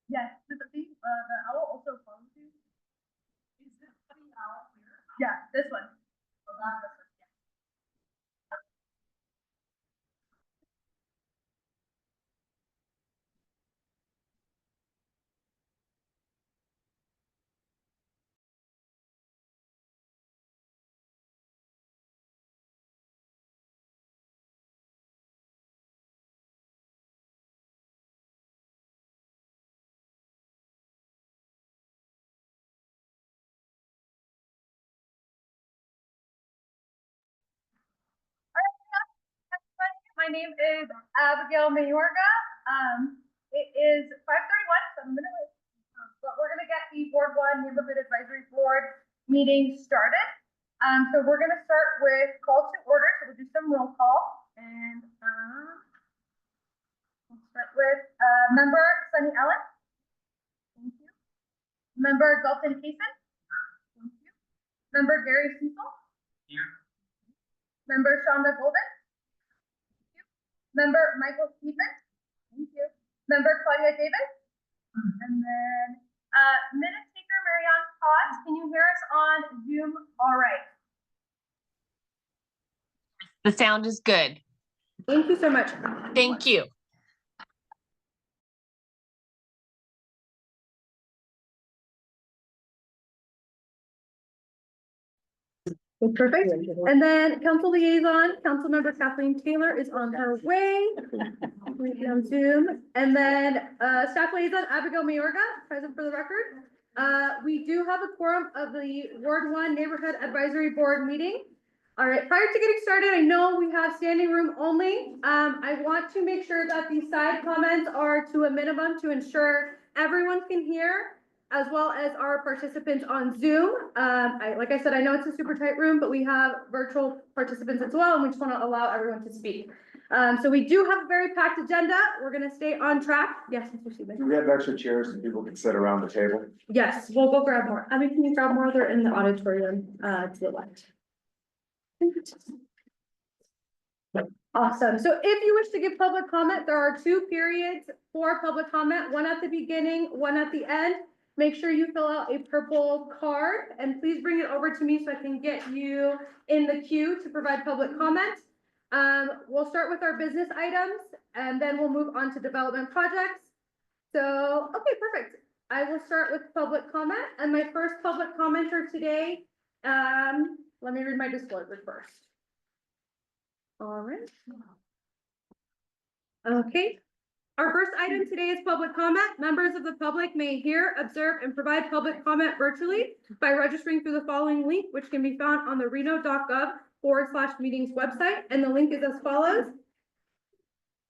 Yes, the owl also follows you. Is this the owl here? Yeah, this one. Oh, not this one. My name is Abigail Mayorga. It is 5:31, so I'm a minute late. But we're gonna get the Board 1 Neighborhood Advisory Board meeting started. So we're gonna start with call to order, so we'll do some roll call. And we'll start with member Sunny Ellen. Thank you. Member Dalton Kaysen. Thank you. Member Gary Cecil. Here. Member Shonda Golden. Member Michael Steedman. Thank you. Member Claudia Davis. And then minute taker Marianne Potts. Can you hear us on Zoom? All right. The sound is good. Thank you so much. Thank you. Perfect. And then council liaison, council member Kathleen Taylor is on her way. On Zoom. And then staff liaison Abigail Mayorga, present for the record. We do have a quorum of the Ward 1 Neighborhood Advisory Board meeting. All right, prior to getting started, I know we have standing room only. I want to make sure that the side comments are to a minimum to ensure everyone can hear, as well as our participants on Zoom. Like I said, I know it's a super tight room, but we have virtual participants as well, and we just want to allow everyone to speak. So we do have a very packed agenda. We're going to stay on track. Yes, Mr. Steven. Do we have extra chairs so people can sit around the table? Yes, we'll go grab more. I mean, can you grab more? They're in the auditorium to the left. Awesome. So if you wish to give public comment, there are 2 periods for public comment, one at the beginning, one at the end. Make sure you fill out a purple card and please bring it over to me so I can get you in the queue to provide public comment. We'll start with our business items and then we'll move on to development projects. So, okay, perfect. I will start with public comment, and my first public commenter today, let me read my disclosure first. All right. Okay. Our first item today is public comment. Members of the public may hear, observe, and provide public comment virtually by registering through the following link, which can be found on the reno.gov/meetings website. And the link is as follows.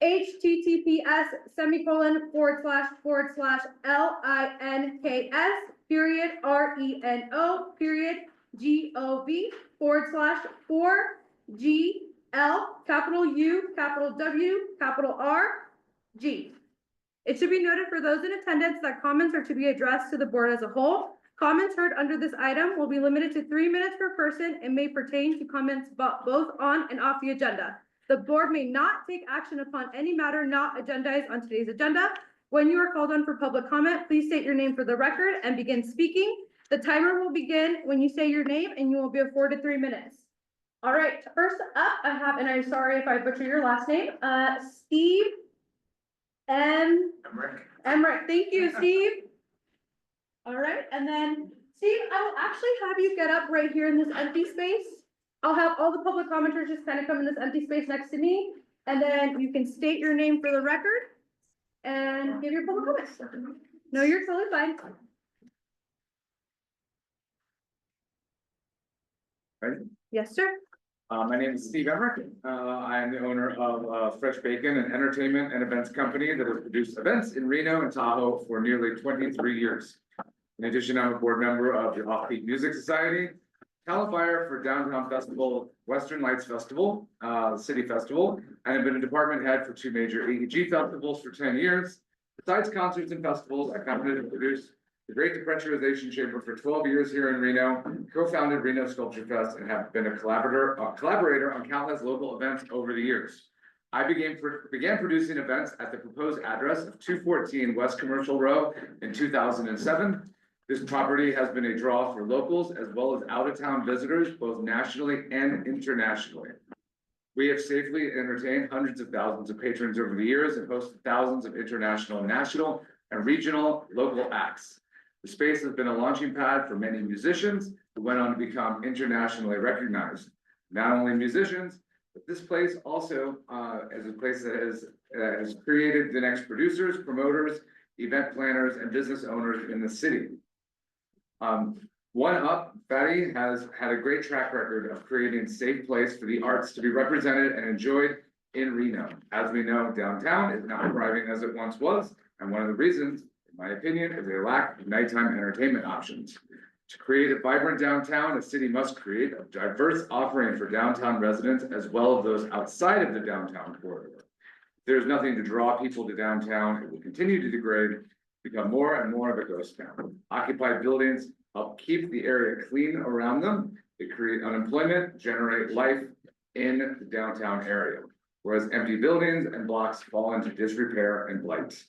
https://links.gov/4/L-I-N-K-S:/U-W-R-G. It should be noted for those in attendance that comments are to be addressed to the board as a whole. Comments heard under this item will be limited to 3 minutes per person and may pertain to comments both on and off the agenda. The board may not take action upon any matter not agendized on today's agenda. When you are called on for public comment, please state your name for the record and begin speaking. The timer will begin when you say your name and you will be afforded 3 minutes. All right, first up I have, and I'm sorry if I butcher your last name, Steve Emmerich. Thank you, Steve. All right, and then Steve, I will actually have you get up right here in this empty space. I'll have all the public commenters just kind of come in this empty space next to me, and then you can state your name for the record and give your public comments. No, you're totally fine. Ready? Yes, sir. My name is Steve Emmerich. I am the owner of Fresh Bacon, an entertainment and events company that has produced events in Reno and Tahoe for nearly 23 years. In addition, I'm a board member of the Offbeat Music Society, Califier for Downtown Festival, Western Lights Festival, City Festival, and have been a department head for 2 major AEG festivals for 10 years. Besides concerts and festivals, I founded and produced the Great Depressurization Chamber for 12 years here in Reno, co-founded Reno Sculpture Fest, and have been a collaborator on countless local events over the years. I began producing events at the proposed address of 214 West Commercial Row in 2007. This property has been a draw for locals as well as out-of-town visitors, both nationally and internationally. We have safely entertained hundreds of thousands of patrons over the years and hosted thousands of international, national, and regional local acts. The space has been a launching pad for many musicians who went on to become internationally recognized. Not only musicians, but this place also is a place that has created the next producers, promoters, event planners, and business owners in the city. One Up, Fatty has had a great track record of creating a safe place for the arts to be represented and enjoyed in Reno. As we know, downtown is not thriving as it once was, and one of the reasons, in my opinion, is a lack of nighttime entertainment options. To create a vibrant downtown, the city must create a diverse offering for downtown residents as well as those outside of the downtown corridor. If there's nothing to draw people to downtown, it will continue to degrade, become more and more of a ghost town. Occupied buildings help keep the area clean around them. They create unemployment, generate life in the downtown area, whereas empty buildings and blocks fall into disrepair and blight.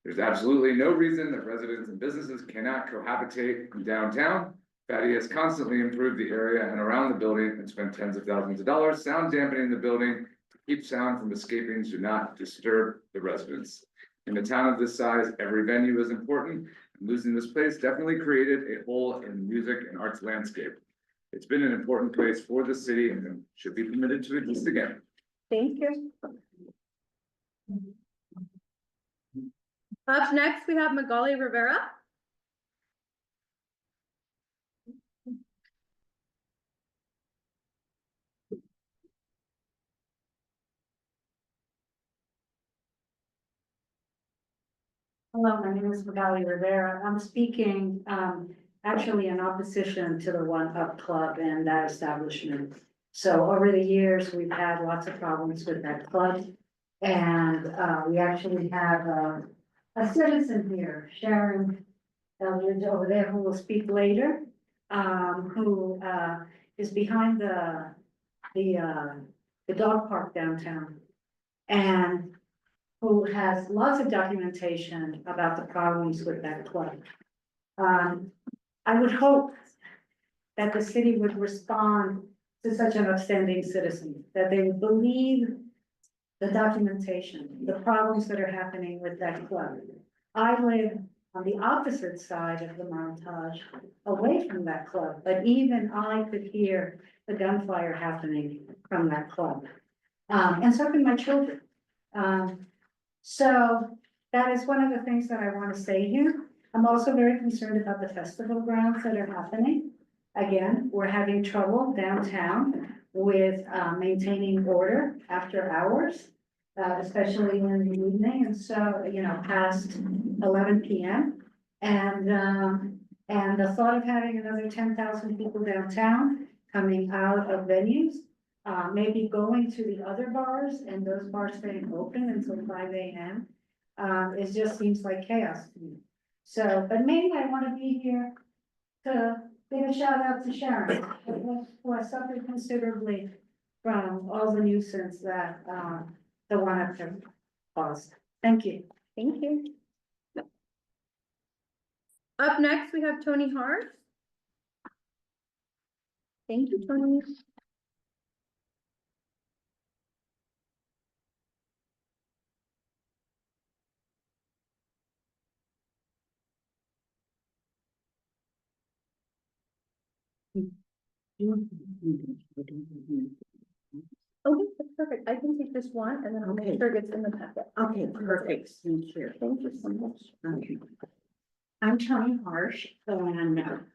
There's absolutely no reason that residents and businesses cannot cohabitate in downtown. Fatty has constantly improved the area and around the building and spent tens of thousands of dollars sound dampening the building to keep sound from escaping to not disturb the residents. In a town of this size, every venue is important, and losing this place definitely created a hole in the music and arts landscape. It's been an important place for the city and should be permitted to exist again. Thank you. Up next, we have Magali Rivera. Hello, my name is Magali Rivera. I'm speaking actually in opposition to the One Up Club and that establishment. So over the years, we've had lots of problems with that club. And we actually have a citizen here, Sharon Eldridge over there, who will speak later, who is behind the dog park downtown. And who has lots of documentation about the problems with that club. I would hope that the city would respond to such an upstanding citizen, that they would believe the documentation, the problems that are happening with that club. I live on the opposite side of the Montage, away from that club, but even I could hear the gunfire happening from that club. And so can my children. So that is one of the things that I want to say here. I'm also very concerned about the festival grounds that are happening. Again, we're having trouble downtown with maintaining order after hours, especially in the evening. And so, you know, past 11 p.m. And the thought of having another 10,000 people downtown coming out of venues, maybe going to the other bars and those bars staying open until 5 a.m. It just seems like chaos to me. So, but mainly I want to be here to give a shout out to Sharon, who has suffered considerably from all the nuisance that the One Up have caused. Thank you. Thank you. Up next, we have Tony Hart. Thank you, Tony. Okay, that's perfect. I can take this one and then I'll make Okay. sure it gets in the packet. Okay, perfect, thank you. Thank you so much. Okay. I'm Tony Harsh, and,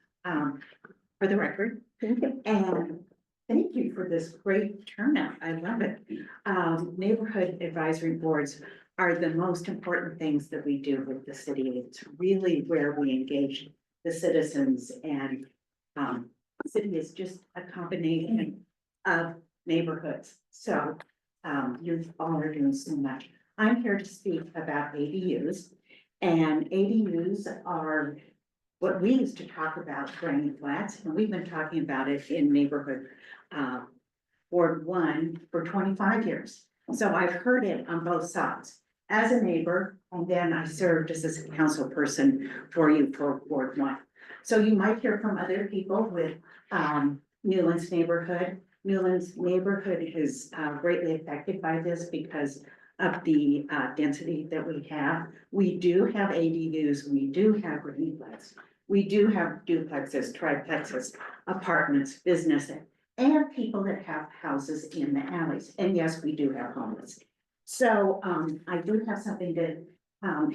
for the record, Thank you. and thank you for this great turnout, I love it. Neighborhood advisory boards are the most important things that we do with the city. It's really where we engage the citizens, and, the city is just a combination of neighborhoods, so, you all are doing so much. I'm here to speak about ADUs, and ADUs are what we used to talk about granny flats, and we've been talking about it in neighborhood, Ward 1 for 25 years. So I've heard it on both sides. As a neighbor, and then I served as a council person for you for Ward 1. So you might hear from other people with Newland's neighborhood. Newland's neighborhood is greatly affected by this because of the density that we have. We do have ADUs, we do have greenbacks, we do have duplexes, triplexes, apartments, businesses, and people that have houses in the alleys. And yes, we do have homeless. So I do have something to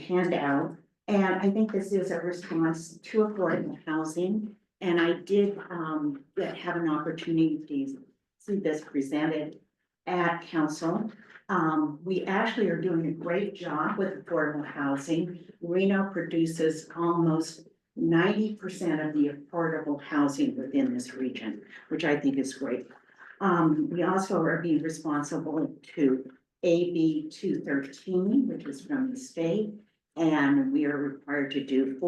hand out. And I think this is a response to affordable housing. And I did have an opportunity to see this presented at council. We actually are doing a great job with affordable housing. Reno produces almost 90% of the affordable housing within this region, which I think is great. We also are being responsible to AB 213, which is from the state. And we are required to do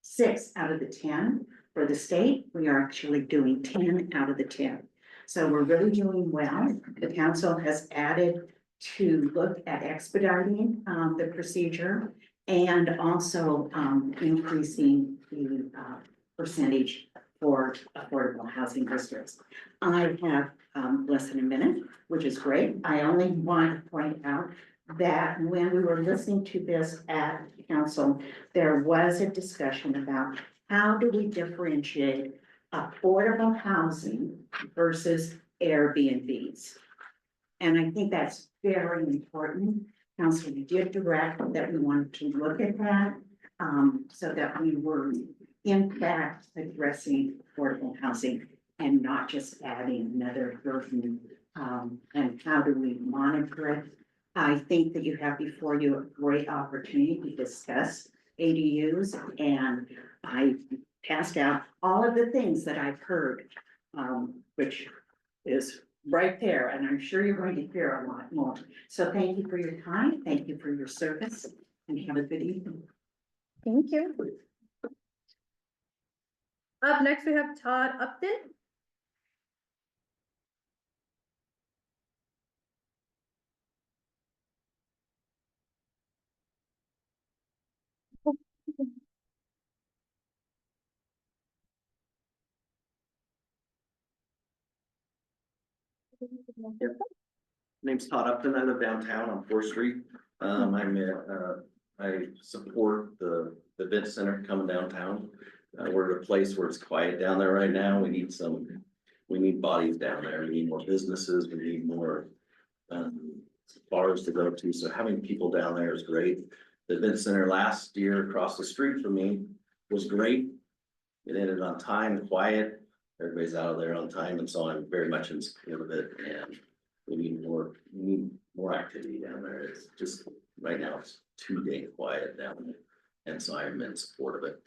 6 out of the 10 for the state. We are actually doing 10 out of the 10. So we're really doing well. The council has added to look at expediting the procedure and also increasing the percentage for affordable housing districts. I have less than a minute, which is great. I only want to point out that when we were listening to this at council, there was a discussion about how do we differentiate affordable housing versus Airbnbs. And I think that's very important. Council did direct that we wanted to look at that, so that we were in fact addressing affordable housing and not just adding another burden. And how do we monitor it? I think that you have before you a great opportunity to discuss ADUs, and I passed out all of the things that I've heard, which is right there, and I'm sure you're going to hear a lot more. So thank you for your time, thank you for your service, and have a good evening. Thank you. Up next, we have Todd Upton. Name's Todd Upton. I live downtown on 4th Street. I support the event center coming downtown. We're at a place where it's quiet down there right now. We need bodies down there. We need more businesses. We need more bars to go to. So having people down there is great. The event center last year across the street from me was great. It ended on time, quiet. Everybody's out of there on time, and so I'm very much in support of it. And we need more activity down there. It's just right now it's too dang quiet down there, and so I'm in support of it.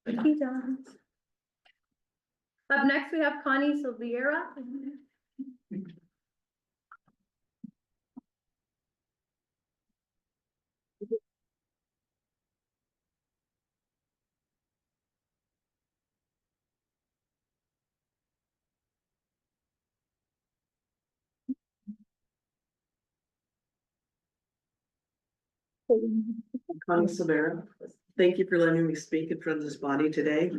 Thank you, Don. Up next, we have Connie Silveira. Connie Silveira. Thank you for letting me speak in front of this body today.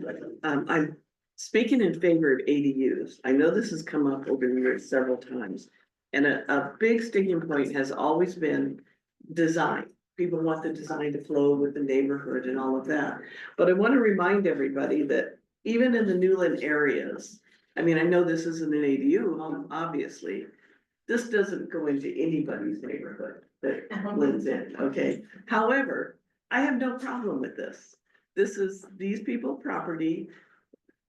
I'm speaking in favor of ADUs. I know this has come up over the years several times. And a big sticking point has always been design. People want the design to flow with the neighborhood and all of that. But I want to remind everybody that even in the Newland areas, I mean, I know this isn't an ADU, obviously. This doesn't go into anybody's neighborhood that lives in, okay? However, I have no problem with this. This is these people property,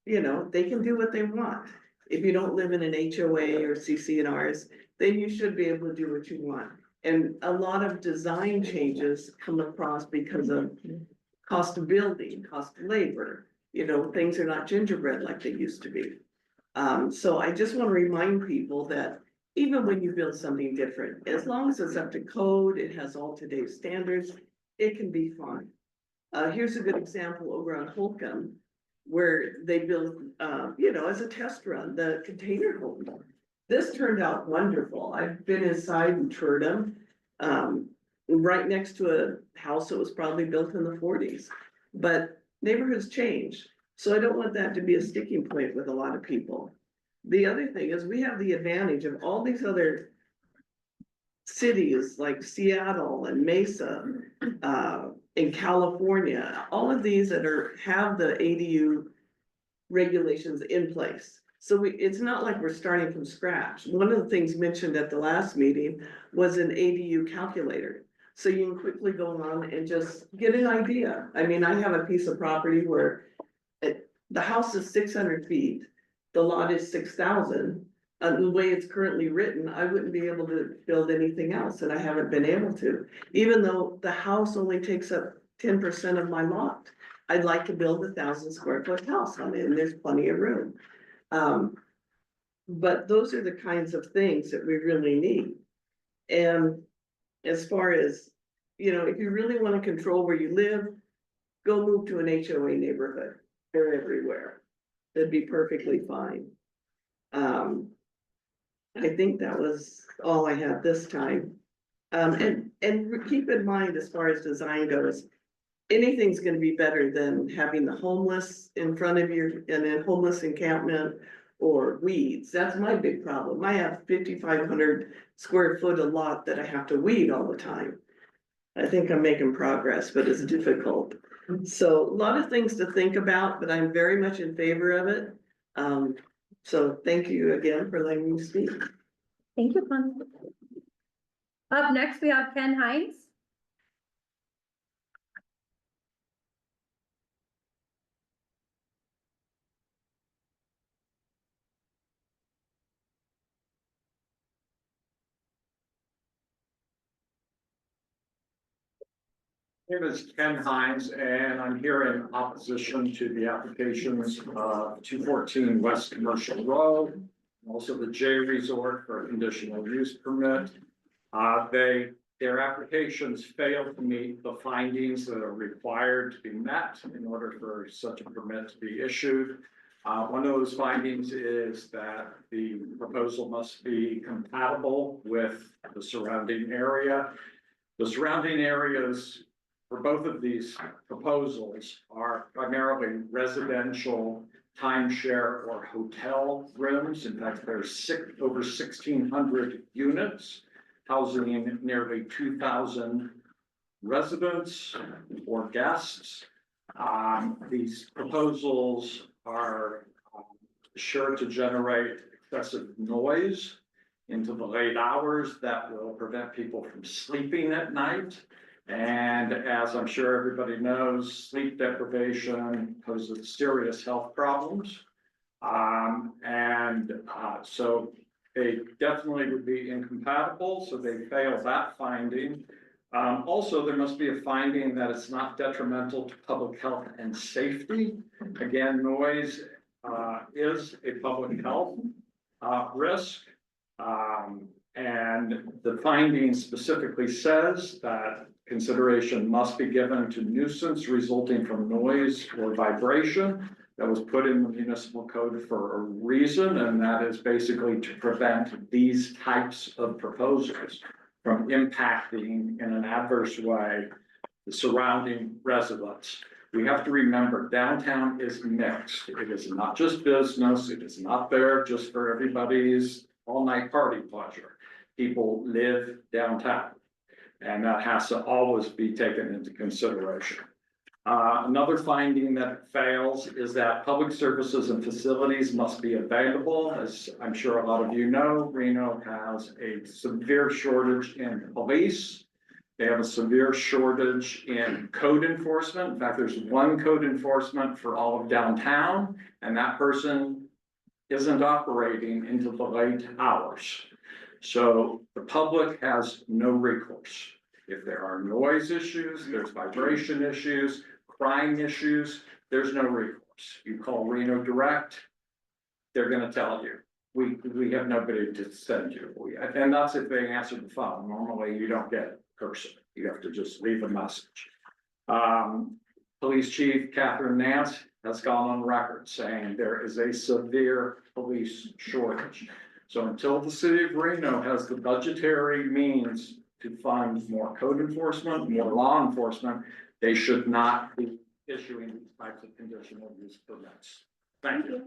you know, they can do what they want. If you don't live in an HOA or CC&Rs, then you should be able to do what you want. And a lot of design changes come across because of cost of building, cost of labor, you know, things are not gingerbread like they used to be. So I just want to remind people that even when you build something different, as long as it's up to code, it has all today's standards, it can be fine. Here's a good example over on Holcomb, where they built, you know, as a test run, the container home. this turned out wonderful. I've been inside and toured them. Right next to a house that was probably built in the forties. But neighborhoods change, so I don't want that to be a sticking point with a lot of people. The other thing is we have the advantage of all these other cities like Seattle and Mesa, in California, all of these that have the ADU regulations in place. So it's not like we're starting from scratch. One of the things mentioned at the last meeting was an ADU calculator. So you can quickly go on and just get an idea. I mean, I have a piece of property where the house is 600 feet, the lot is 6,000. The way it's currently written, I wouldn't be able to build anything else, and I haven't been able to. Even though the house only takes up 10% of my lot. I'd like to build 1,000 square foot house on it, and there's plenty of room. But those are the kinds of things that we really need. And as far as, if you really want to control where you live, go move to an HOA neighborhood. They're everywhere. That'd be perfectly fine. I think that was all I had this time. And keep in mind, as far as design goes, anything's gonna be better than having the homeless in front of you and then homeless encampment or weeds. That's my big problem. I have 5,500 square foot a lot that I have to weed all the time. I think I'm making progress, but it's difficult. So a lot of things to think about, but I'm very much in favor of it. So thank you again for letting me speak. Thank you, Con. Up next, we have Ken Hines. My name is Ken Hines, and I'm here in opposition to the applications of 214 West Commercial Road, also the J Resort for a conditional use permit. Their applications fail to meet the findings that are required to be met in order for such a permit to be issued. One of those findings is that the proposal must be compatible with the surrounding area. The surrounding areas for both of these proposals are primarily residential, timeshare, or hotel rooms. In fact, there's over 1,600 units housing nearly 2,000 residents or guests. These proposals are sure to generate excessive noise into the late hours that will prevent people from sleeping at night. And as I'm sure everybody knows, sleep deprivation poses serious health problems. So they definitely would be incompatible, so they fail that finding. Also, there must be a finding that it's not detrimental to public health and safety. Again, noise is a public health risk. And the finding specifically says that consideration must be given to nuisance resulting from noise or vibration that was put in the municipal code for a reason, and that is basically to prevent these types of proposals from impacting in an adverse way the surrounding residents. We have to remember downtown is mixed. It is not just business. It is not there just for everybody's all-night party pleasure. People live downtown, and that has to always be taken into consideration. Another finding that fails is that public services and facilities must be available. As I'm sure a lot of you know, Reno has a severe shortage in police. They have a severe shortage in code enforcement. In fact, there's one code enforcement for all of downtown, and that person isn't operating into the late hours. So the public has no recourse. If there are noise issues, there's vibration issues, crime issues, there's no recourse. You call Reno Direct, they're gonna tell you, we have nobody to send you. And that's if they answer the phone. Normally you don't get a person. You have to just leave a message. Police Chief Catherine Nance has gone on record saying there is a severe police shortage. So until the city of Reno has the budgetary means to fund more code enforcement, more law enforcement, they should not be issuing these types of conditional use permits. Thank you.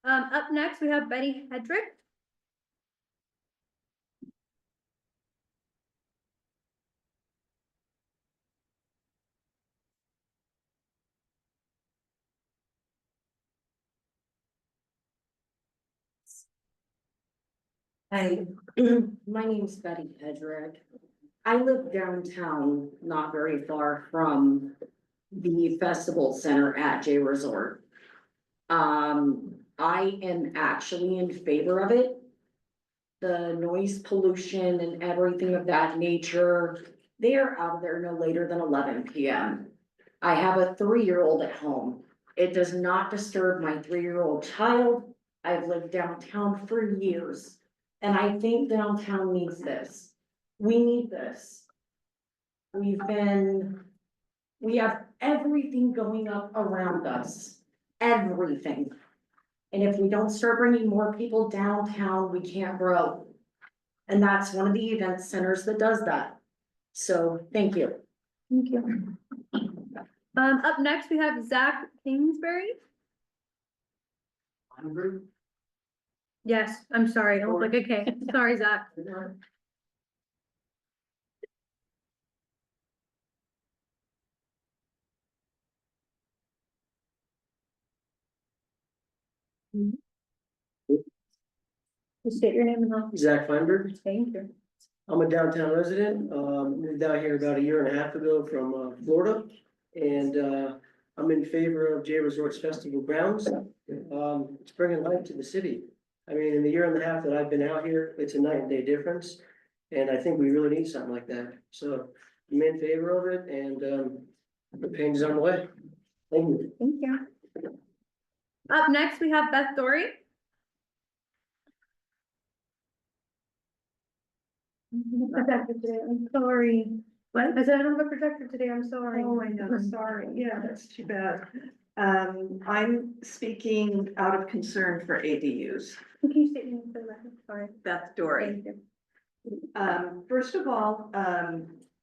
Up next, we have Betty Hedrick. Hi, my name's Betty Hedrick. I live downtown, not very far from the festival center at J Resort. I am actually in favor of it. The noise pollution and everything of that nature, they are out of there no later than 11 p.m. I have a 3-year-old at home. It does not disturb my 3-year-old child. I've lived downtown for years. And I think downtown needs this. We need this. We have everything going up around us, everything. And if we don't start bringing more people downtown, we can't grow. And that's one of the event centers that does that. So, thank you. Thank you. Up next, we have Zach Kingsbury. Yes, I'm sorry, I don't look like a K. Sorry, Zach. Just state your name and all. Zach Feinberg. Thank you. I'm a downtown resident, moved out here about 1.5 years ago from, Florida. And, I'm in favor of J Resorts Festival grounds. It's bringing life to the city. I mean, in the 1.5 years that I've been out here, it's a night and day difference. And I think we really need something like that. So I'm in favor of it and, the pain's on the way. Thank you. Thank you. Up next, we have Beth Dory. Projector today, I'm sorry. What? I said I don't have a projector today, I'm sorry. Oh, I know, sorry, yeah, that's too bad. I'm speaking out of concern for ADUs. Can you state your name for the record? Sorry. Beth Dory. Thank you. First of all,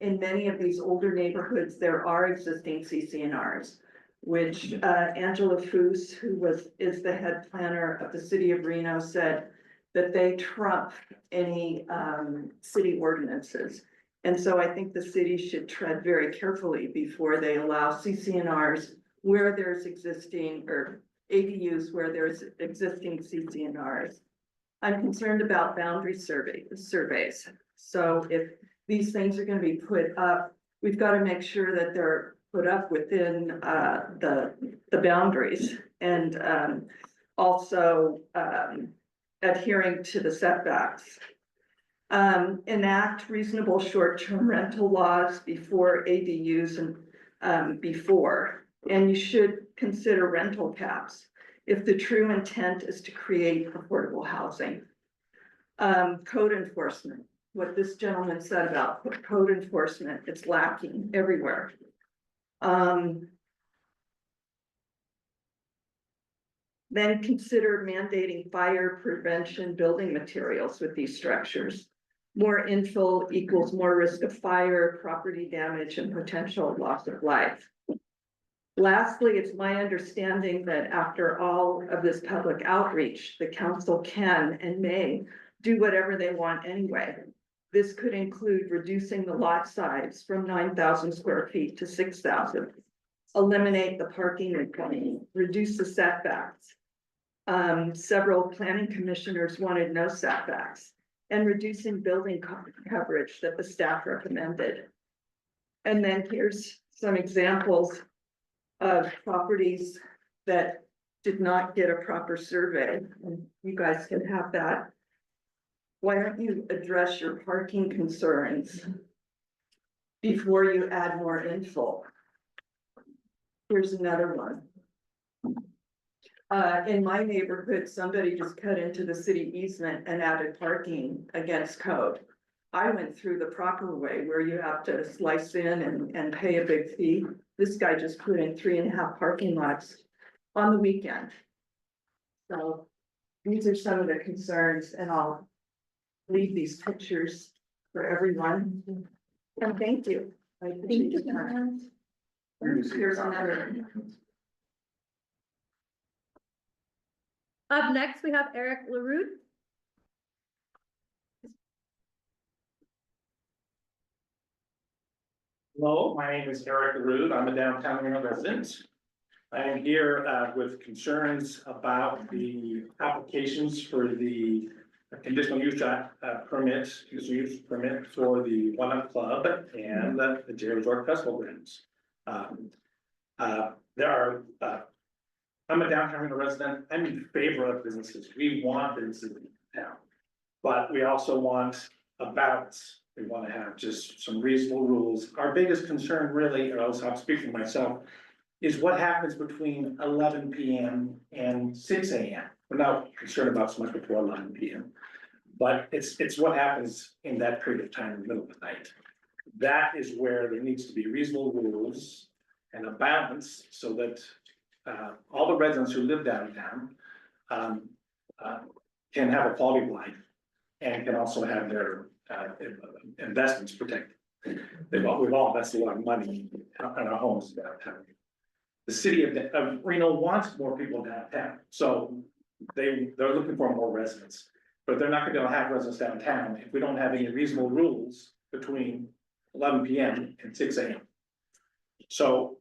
in many of these older neighborhoods, there are existing CCNRs, which Angela Foose, who is the head planner of the city of Reno, said that they trump any city ordinances. And so I think the city should tread very carefully before they allow CCNRs where there's existing, or ADUs where there's existing CCNRs. I'm concerned about boundary surveys. So if these things are gonna be put up, we've got to make sure that they're put up within the boundaries and also adhering to the setbacks. Enact reasonable short-term rental laws before ADUs and and you should consider rental caps if the true intent is to create affordable housing. Code enforcement, what this gentleman said about code enforcement, it's lacking everywhere. Then consider mandating fire prevention building materials with these structures. More infill equals more risk of fire, property damage, and potential loss of life. Lastly, it's my understanding that after all of this public outreach, the council can and may do whatever they want anyway. This could include reducing the lot size from 9,000 square feet to 6,000. Eliminate the parking requirement, reduce the setbacks. Several planning commissioners wanted no setbacks, and reducing building coverage that the staff recommended. And then here's some examples of properties that did not get a proper survey, and you guys can have that. Why don't you address your parking concerns before you add more infill? Here's another one. In my neighborhood, somebody just cut into the city easement and added parking against code. I went through the proper way where you have to slice in and pay a big fee. This guy just put in 3.5 parking lots on the weekend. So these are some of the concerns, and I'll leave these pictures for everyone. And thank you. I appreciate your time. Here's another. Up next, we have Eric LaRue. Hello, my name is Eric Rude. I'm a downtown Reno resident. I am here with concerns about the applications for the conditional use permit for the One Up Club and the J Resort Festival grounds. I'm a downtown Reno resident. I'm in favor of businesses. We want businesses in town. But we also want a balance. We want to have just some reasonable rules. Our biggest concern really, or else I'll speak for myself, is what happens between 11 PM and 6 AM. We're not concerned about so much before 11 PM. But it's what happens in that period of time in the middle of the night. That is where there needs to be reasonable rules and a balance so that all the residents who live downtown can have a quality of life and can also have their investments protected. We've all invested a lot of money in our homes downtown. The city of Reno wants more people downtown, so they're looking for more residents. But they're not gonna have residents downtown if we don't have any reasonable rules between 11 PM and 6 AM. So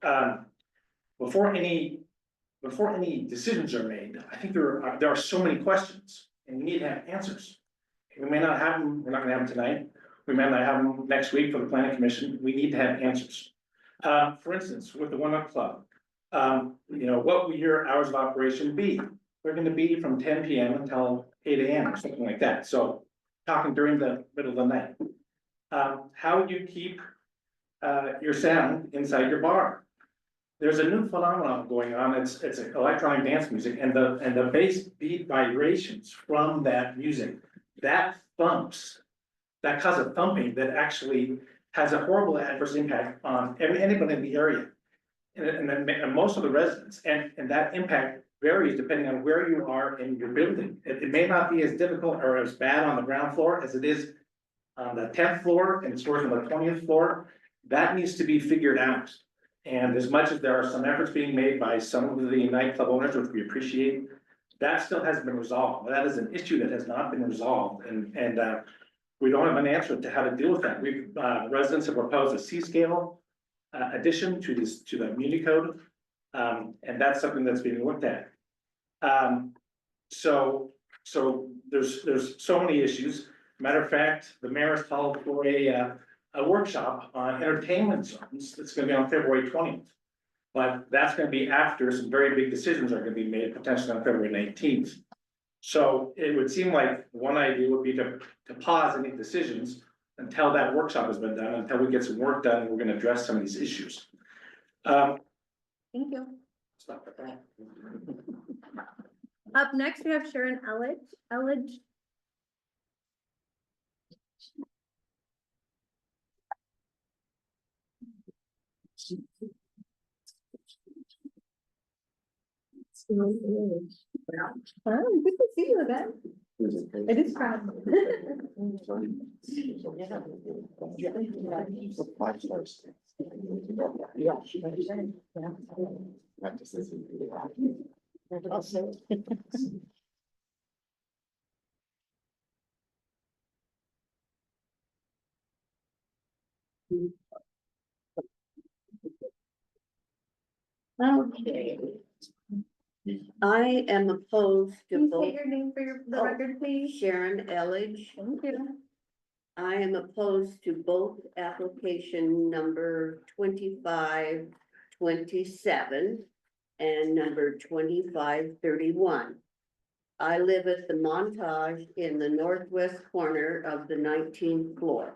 before any decisions are made, I think there are so many questions and we need to have answers. We may not have them, we're not gonna have them tonight. We may not have them next week for the planning commission. We need to have answers. For instance, with the One Up Club, what will your hours of operation be? They're gonna be from 10 PM until 8 AM or something like that. So talking during the middle of the night. How would you keep your sound inside your bar? There's a new phenomenon going on. It's electronic dance music and the bass beat vibrations from that music. That thumps, that causes a thumping that actually has a horrible adverse impact on anybody in the area. And most of the residents, and that impact varies depending on where you are in your building. It may not be as difficult or as bad on the ground floor as it is on the 10th floor, and it's worse on the 20th floor. That needs to be figured out. And as much as there are some efforts being made by some of the nightclub owners, which we appreciate, that still hasn't been resolved. That is an issue that has not been resolved, and we don't have an answer to how to deal with that. Residents have proposed a C-scale addition to the Muni Code, and that's something that's being looked at. So there's so many issues. Matter of fact, the mayor has called for a workshop on entertainment zones that's gonna be on February 20th. But that's gonna be after some very big decisions are gonna be made potentially on February 19th. So it would seem like one idea would be to pause any decisions until that workshop has been done, until we get some work done, and we're gonna address some of these issues. Thank you. Stop at that. Up next, we have Sharon Elledge. Oh, good to see you again. It is crowded. Okay. I am opposed Can to you both. state your name for the record, please? Sharon Elledge. Thank you. I am opposed to both application number 2527 and number 2531. I live at the Montage in the northwest corner of the 19th floor.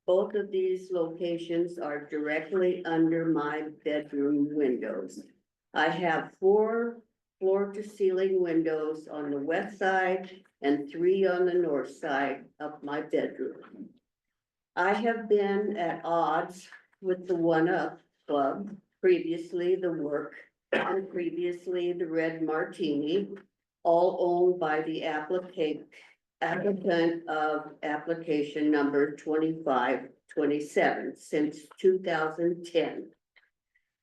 Both of these locations are directly under my bedroom windows. I have 4 floor-to-ceiling windows on the west side and 3 on the north side of my bedroom. I have been at odds with the One Up Club, previously the Work, and previously the Red Martini, all owned by the applicant of application number 2527 since 2010.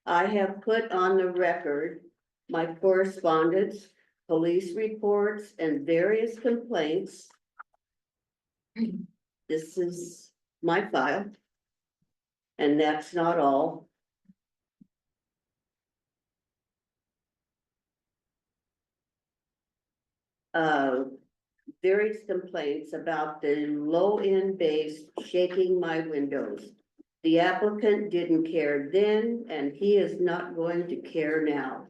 I have put on the record my correspondence, police reports, and various complaints. This is my file. And that's not all. Various complaints about the low-end base shaking my windows. The applicant didn't care then, and he is not going to care now.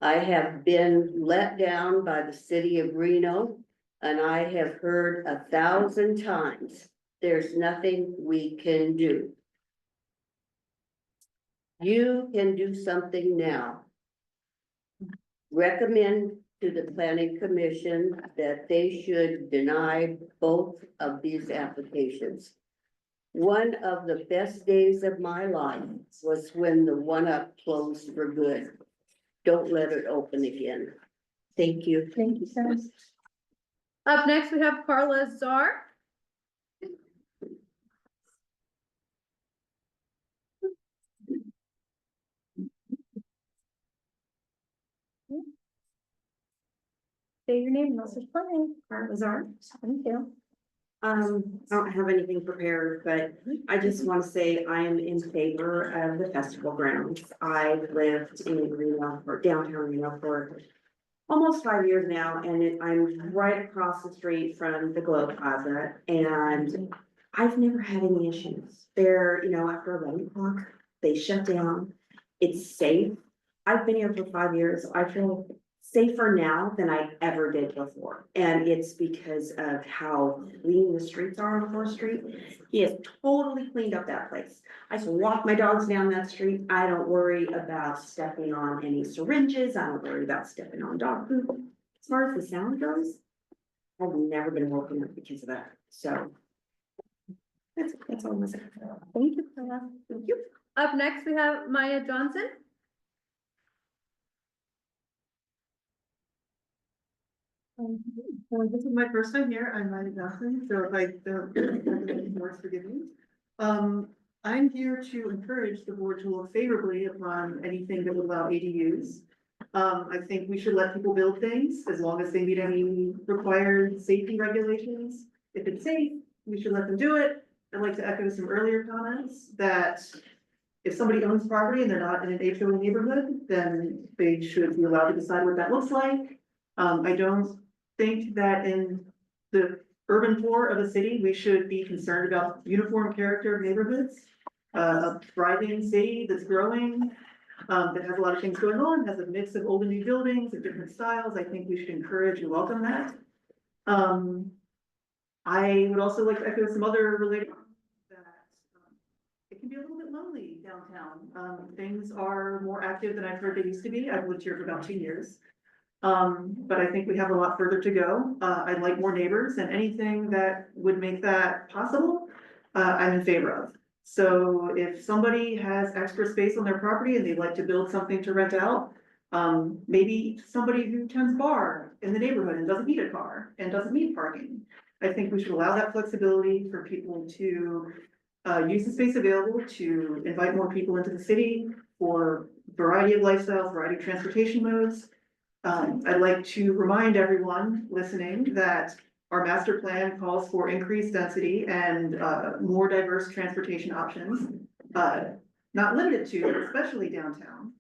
I have been let down by the city of Reno, and I have heard 1,000 times, there's nothing we can do. You can do something now. Recommend to the planning commission that they should deny both of these applications. One of the best days of my life was when the one up closed for good. Don't let it open again. Thank you. Thank you, Sarah. Up next, we have Carla Czar. Say your name and also playing. Carla Czar. Thank you. I don't have anything prepared, but I just want to say I am in favor of the festival grounds. I've lived in Reno or downtown Reno for almost 5 years now, and I'm right across the street from the Globe Plaza, and I've never had any issues. There, after 11 o'clock, they shut down. It's safe. I've been here for 5 years. I feel safer now than I ever did before. And it's because of how clean the streets are on 4th Street. He has totally cleaned up that place. I just walk my dogs down that street. I don't worry about stepping on any syringes. I don't worry about stepping on dog poop. As far as the sound goes, I've never been woken up because of that. So that's all I'm gonna say. Thank you, Carla. Thank you. Up next, we have Maya Johnson. Well, this is my first time here. I'm Maya Johnson, so if I don't have any more, forgive me. I'm here to encourage the board to look favorably upon anything that would allow ADUs. I think we should let people build things as long as they meet any required safety regulations. If it's safe, we should let them do it. I'd like to echo some earlier comments that if somebody owns property and they're not in an HOA neighborhood, then they should be allowed to decide what that looks like. I don't think that in the urban core of the city, we should be concerned about uniform character of neighborhoods. A thriving city that's growing, that has a lot of things going on, has a mix of old and new buildings of different styles. I think we should encourage and welcome that. I would also like to echo some other related that it can be a little bit lonely downtown. Things are more active than I've heard they used to be. I've lived here for about 2 years. But I think we have a lot further to go. I'd like more neighbors, and anything that would make that possible, I'm in favor of. So if somebody has extra space on their property and they'd like to build something to rent out, maybe somebody who tends bar in the neighborhood and doesn't need a car and doesn't need parking. I think we should allow that flexibility for people to use the space available to invite more people into the city for variety of lifestyles, variety of transportation modes. I'd like to remind everyone listening that our master plan calls for increased density and more diverse transportation options, not limited to, but especially downtown.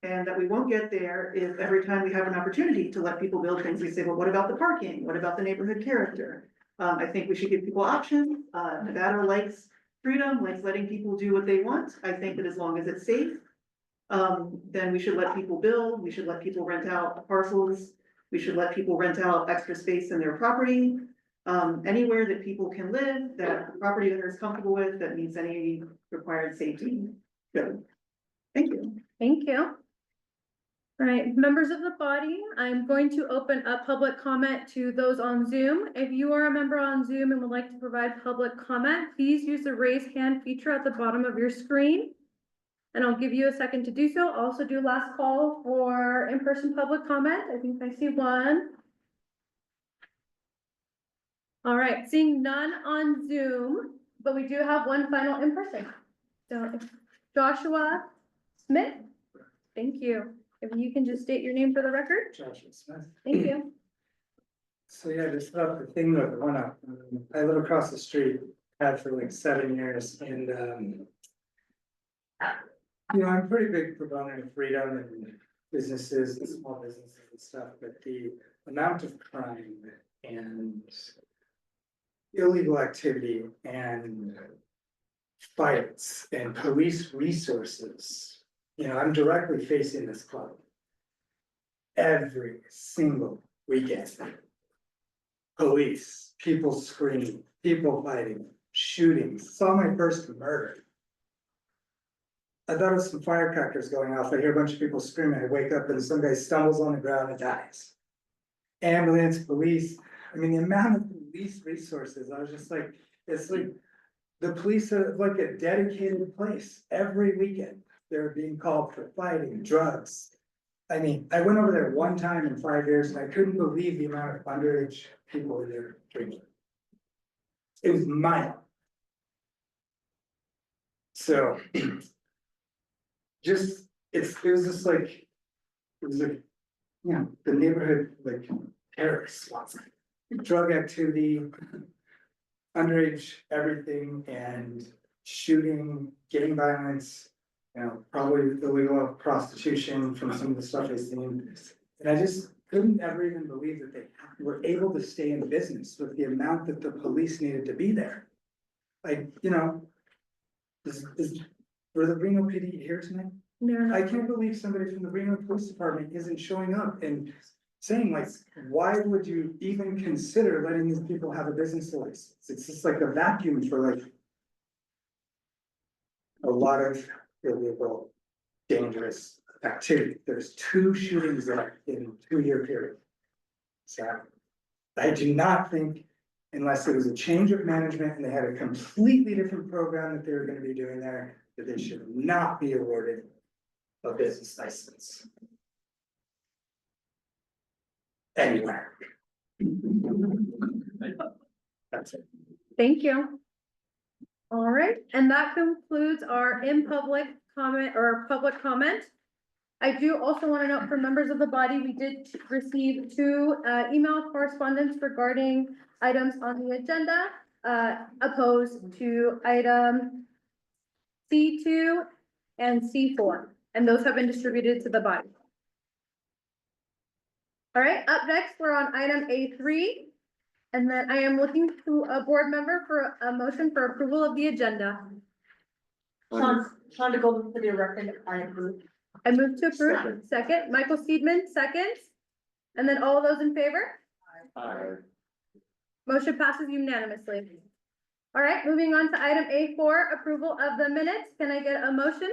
And that we won't get there if every time we have an opportunity to let people build things, we say, well, what about the parking? What about the neighborhood character? I think we should give people options. Nevada likes freedom, likes letting people do what they want. I think that as long as it's safe, then we should let people build, we should let people rent out parcels, we should let people rent out extra space in their property. Anywhere that people can live, that the property owner is comfortable with, that meets any required safety. Good. Thank you. Thank you. All right, members of the body, I'm going to open up public comment to those on Zoom. If you are a member on Zoom and would like to provide public comment, please use the raise hand feature at the bottom of your screen. And I'll give you a second to do so. Also do last call for in-person public comment. I think I see one. All right, seeing none on Zoom, but we do have one final in person. So Joshua Smith, thank you. If you can just state your name for the record, Joshua Smith. thank you. So yeah, just about the thing with one up, I live across the street, had for like 7 years and, you know, I'm pretty big proponent of freedom and businesses and small businesses and stuff, but the amount of crime and illegal activity and fights and police resources, you know, I'm directly facing this club every single weekend. Police, people screaming, people fighting, shootings, saw my first murder. I thought it was some firecrackers going off, I hear a bunch of people screaming, I wake up and some guy stumbles on the ground and dies. Ambulance, police, I mean, the amount of police resources, I was just like, it's like. The police are like a dedicated place every weekend, they're being called for fighting, drugs. I mean, I went over there one time in 5 years and I couldn't believe the amount of underage people there drinking. It was mild. So. Just, it was just like, it was like, you know, the neighborhood, like terrorists, drug activity. Underage everything and shooting, gang violence, you know, probably illegal prostitution from some of the stuff I've seen. And I just couldn't ever even believe that they were able to stay in business with the amount that the police needed to be there. Like, you know, were the Reno PD here tonight? No, I can't believe somebody from the Reno Police Department isn't showing up and saying like, why would you even consider letting these people have a business license? It's just like a vacuum for like a lot of illegal, dangerous activity. There's 2 shootings there in a 2-year period. So I do not think, unless it was a change of management and they had a completely different program that they were gonna be doing there, that they should not be awarded a business license. Anywhere. That's it. Thank you. All right, and that concludes our in public comment or public comment. I do also want to note for members of the body, we did receive 2 email correspondence regarding items on the agenda, opposed to item C2 and C4, and those have been distributed to the body. All right, up next, we're on item A3. And then I am looking to a board member for a motion for approval of the agenda. Shonda Golden for the record, I approve. I move to approve. Second, Michael Seidman, seconds. And then all those in favor? Aye. Motion passes unanimously. All right, moving on to item A4, approval of the minutes. Can I get a motion?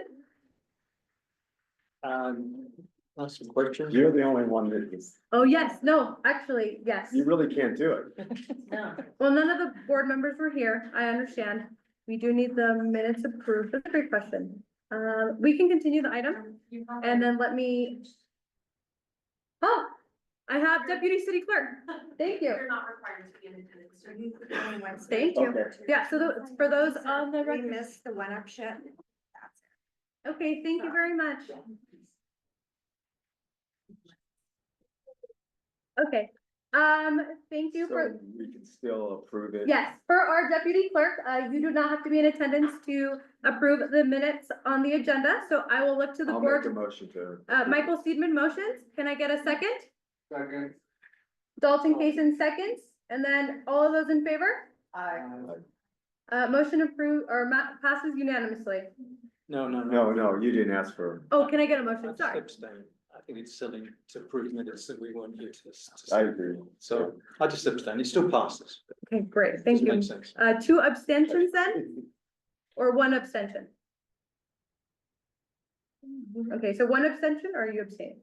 Some questions? You're the only one that is, Oh, yes, no, actually, yes. you really can't do it. Well, none of the board members were here. I understand. We do need the minutes approved. That's a great question. We can continue the item and then let me. Oh, I have deputy city clerk. Thank you. You're not required to be in attendance, so you could only one. Thank you. Okay. Yeah, so for those on the We record. missed the one up shit. Okay, thank you very much. Okay, thank you for. So we can still approve it. Yes, for our deputy clerk, you do not have to be in attendance to approve the minutes on the agenda, so I will look to the I'll make a board. motion to. Michael Seidman motions. Can I get a second? Second. Dalton Kaysen seconds, and then all of those in favor? Motion approved or passes unanimously. No, No, you didn't ask for, Oh, can I get a motion? Sorry. Abstain. I think it's silly to prove minutes that we weren't here to. I agree. So I just abstain. It still passes. Okay, great, thank Does it you. make sense? 2 abstentions then? Or 1 abstention? Okay, so 1 abstention or you abstain?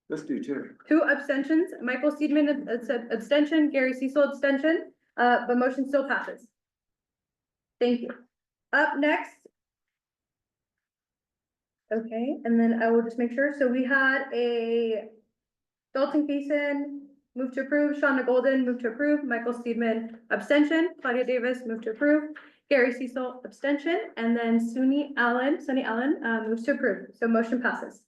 Let's do 2. 2 abstentions, Michael Seidman abstention, Gary Cecil abstention, but motion still passes. Thank you. Up next. Okay, and then I will just make sure, so we had a Dalton Kaysen move to approve. Shonda Golden, move to approve. Michael Steedman, abstention. Claudia Davis, move to approve. Gary Cecil, abstention. And then Sunny Allen, moves to approve. So motion passes.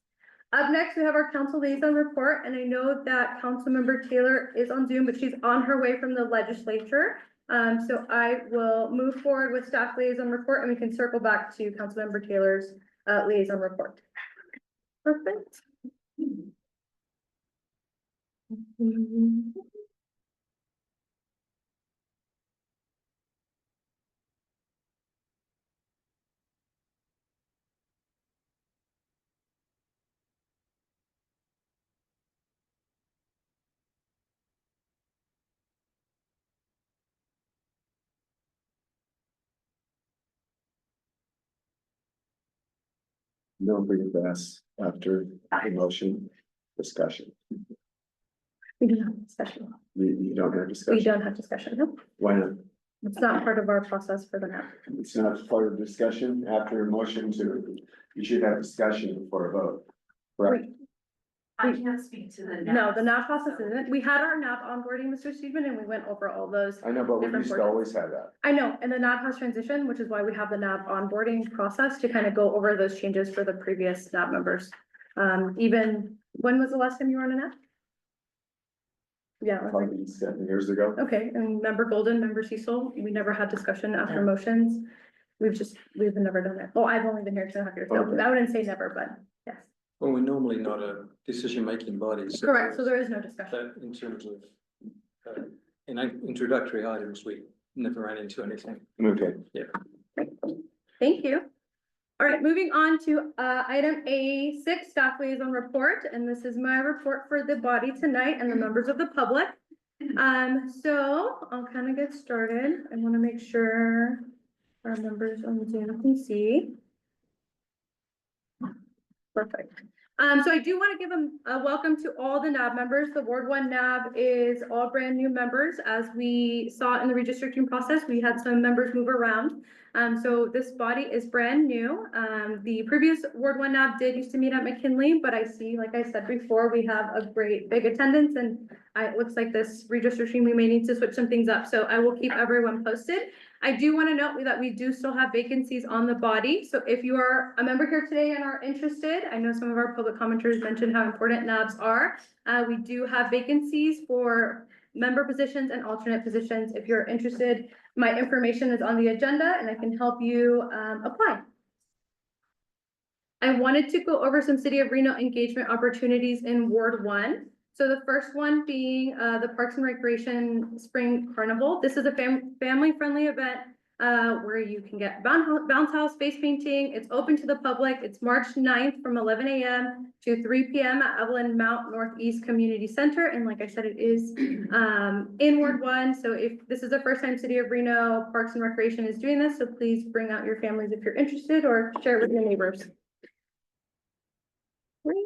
Up next, we have our council liaison report, and I know that Councilmember Taylor is on Zoom, but she's on her way from the legislature. So I will move forward with staff liaison report, and we can circle back to Councilmember Taylor's liaison report. Perfect. Don't forget to ask after emotion discussion. We don't have discussion. You don't have We discussion. don't have discussion. No, Why not? it's not part of our process for the NAP. It's not part of discussion after a motion to, you should have discussion before a vote. Right? I can't speak to the NAP. No, the NAP process isn't. We had our NAP onboarding, Mr. Steedman, and we went over all those. I know, but we Different used to portions. always have that. I know, and the NAP has transitioned, which is why we have the NAP onboarding process to kind of go over those changes for the previous NAP members. Even, when was the last time you were on a NAP? Yeah. Probably 7 years ago. Okay, and member Golden, member Cecil, we never had discussion after motions. We've never done it. Well, I've only been here 2.5 years, so Okay. I wouldn't say never, but yes. Well, we're normally not a decision-making body. So Correct, so there is no discussion. that in terms of, in introductory items, we never ran into anything. Okay. Yeah. Thank you. All right, moving on to item A6, staff liaison report, and this is my report for the body tonight and the members of the public. So I'll kind of get started. I want to make sure our members on Zoom can see. Perfect. So I do want to give a welcome to all the NAB members. The Ward 1 NAB is all brand new members. As we saw in the redistricting process, we had some members move around. So this body is brand new. The previous Ward 1 NAB did used to meet at McKinley, but I see, like I said before, we have a great big attendance, and it looks like this redistricting, we may need to switch some things up. So I will keep everyone posted. I do want to note that we do still have vacancies on the body. So if you are a member here today and are interested, I know some of our public commenters mentioned how important NABs are. We do have vacancies for member positions and alternate positions. If you're interested, my information is on the agenda and I can help you apply. I wanted to go over some City of Reno engagement opportunities in Ward 1. So the first one being the Parks and Recreation Spring Carnival. This is a family-friendly event where you can get bounce house face painting. It's open to the public. It's March 9th from 11 a.m. to 3 p.m. at Evelyn Mount Northeast Community Center. And like I said, it is in Ward 1. So if this is the first time City of Reno Parks and Recreation is doing this, so please bring out your families if you're interested or share it with your neighbors. Great.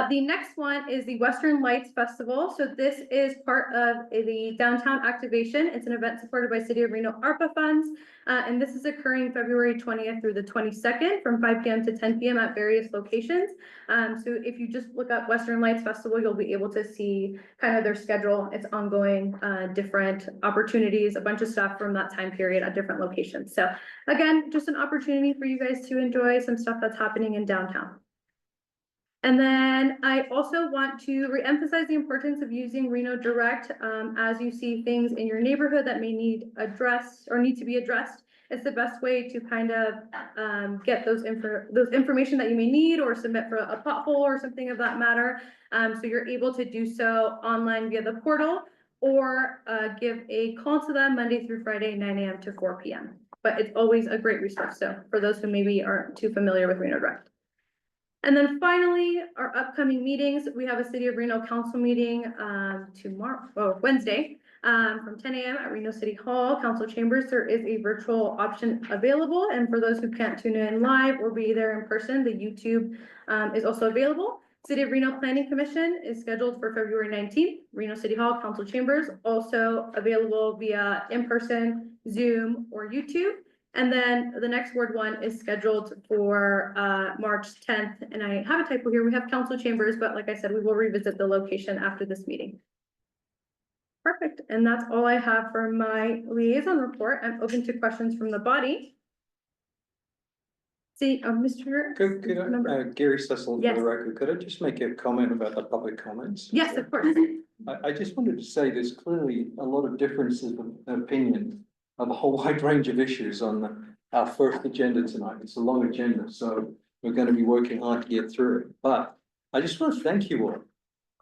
The next one is the Western Lights Festival. So this is part of the downtown activation. It's an event supported by City of Reno ARPA funds. And this is occurring February 20th through the 22nd from 5 p.m. to 10 p.m. at various locations. So if you just look up Western Lights Festival, you'll be able to see kind of their schedule. It's ongoing, different opportunities, a bunch of stuff from that time period at different locations. So again, just an opportunity for you guys to enjoy some stuff that's happening in downtown. And then I also want to reemphasize the importance of using Reno Direct as you see things in your neighborhood that may need addressed or need to be addressed. It's the best way to kind of get those information that you may need or submit for a pothole or something of that matter. So you're able to do so online via the portal or give a call to them Monday through Friday, 9 a.m. to 4 p.m. But it's always a great resource. So for those who maybe aren't too familiar with Reno Direct. And then finally, our upcoming meetings, we have a City of Reno Council meeting Wednesday from 10 a.m. at Reno City Hall Council Chambers. There is a virtual option available. And for those who can't tune in live or be there in person, the YouTube is also available. City of Reno Planning Commission is scheduled for February 19th. Reno City Hall Council Chambers also available via in-person, Zoom, or YouTube. And then the next Ward 1 is scheduled for March 10th, and I have a typo here, we have council chambers, but like I said, we will revisit the location after this meeting. Perfect, and that's all I have for my liaison report. I'm open to questions from the body. See, Mr. Could I, Gary Cecil for Yes. the record, could I just make a comment about the public comments? Yes, of course. I just wanted to say there's clearly a lot of differences of opinion of a whole wide range of issues on our first agenda tonight. It's a long agenda, so we're going to be working hard to get through it. But I just want to thank you all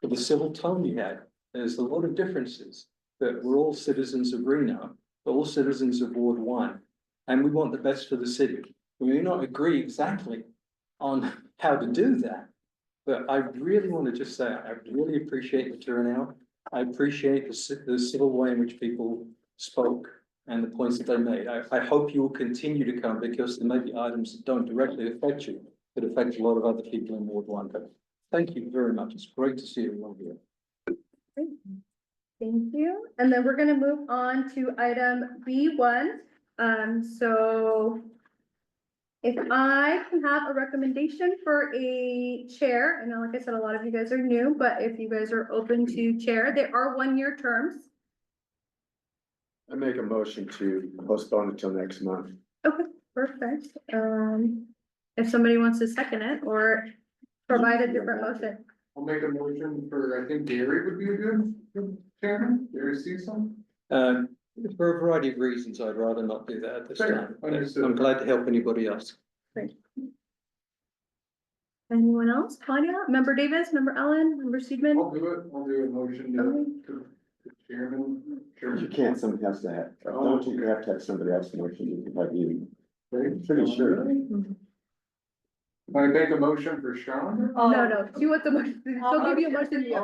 for the civil tone you had. There's a lot of differences, but we're all citizens of Reno, we're all citizens of Ward 1, and we want the best for the city. We may not agree exactly on how to do that, but I really want to just say, I really appreciate the turnout. I appreciate the civil way in which people spoke and the points that they made. I hope you will continue to come because there may be items that don't directly affect you, but affect a lot of other people in Ward 1. But thank you very much. It's great to see everyone here. Thank you. And then we're gonna move on to item B1. So if I can have a recommendation for a chair, I know, like I said, a lot of you guys are new, but if you guys are open to chair, there are 1-year terms. I make a motion to postpone it till next month. Okay, perfect. If somebody wants to second it or provide a different motion. I'll make a motion for, I think Gary would be a good chairman, Gary Cecil. For a variety of reasons, I'd rather not do that at this Fair, time. understood. I'm glad to help anybody else. Great. Anyone else? Claudia, Member Davis, Member Allen, Member Seidman? I'll do a motion to chairman. Sure. You can't, somebody has to have, don't you have to have somebody else motion, you can have you. Pretty sure. Want to make a motion for Sean? No, she wants a motion. She'll give you a motion. Yeah,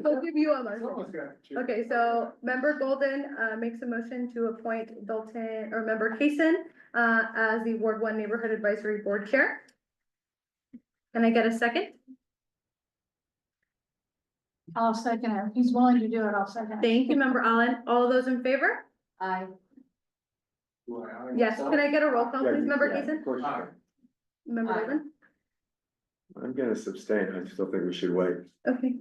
she'll give you a motion. Okay, so Member Golden makes a motion to appoint Dalton or Member Kaysen as the Ward 1 Neighborhood Advisory Board Chair. Can I get a second? I'll second it. If he's willing to do it, I'll second it. Thank you, Member Allen. All those in favor? Aye. Yes, can I get a roll call, please, Member Yeah, Kaysen? of course. Member Aye. Golden? I'm gonna abstain, I still think we should wait. Okay,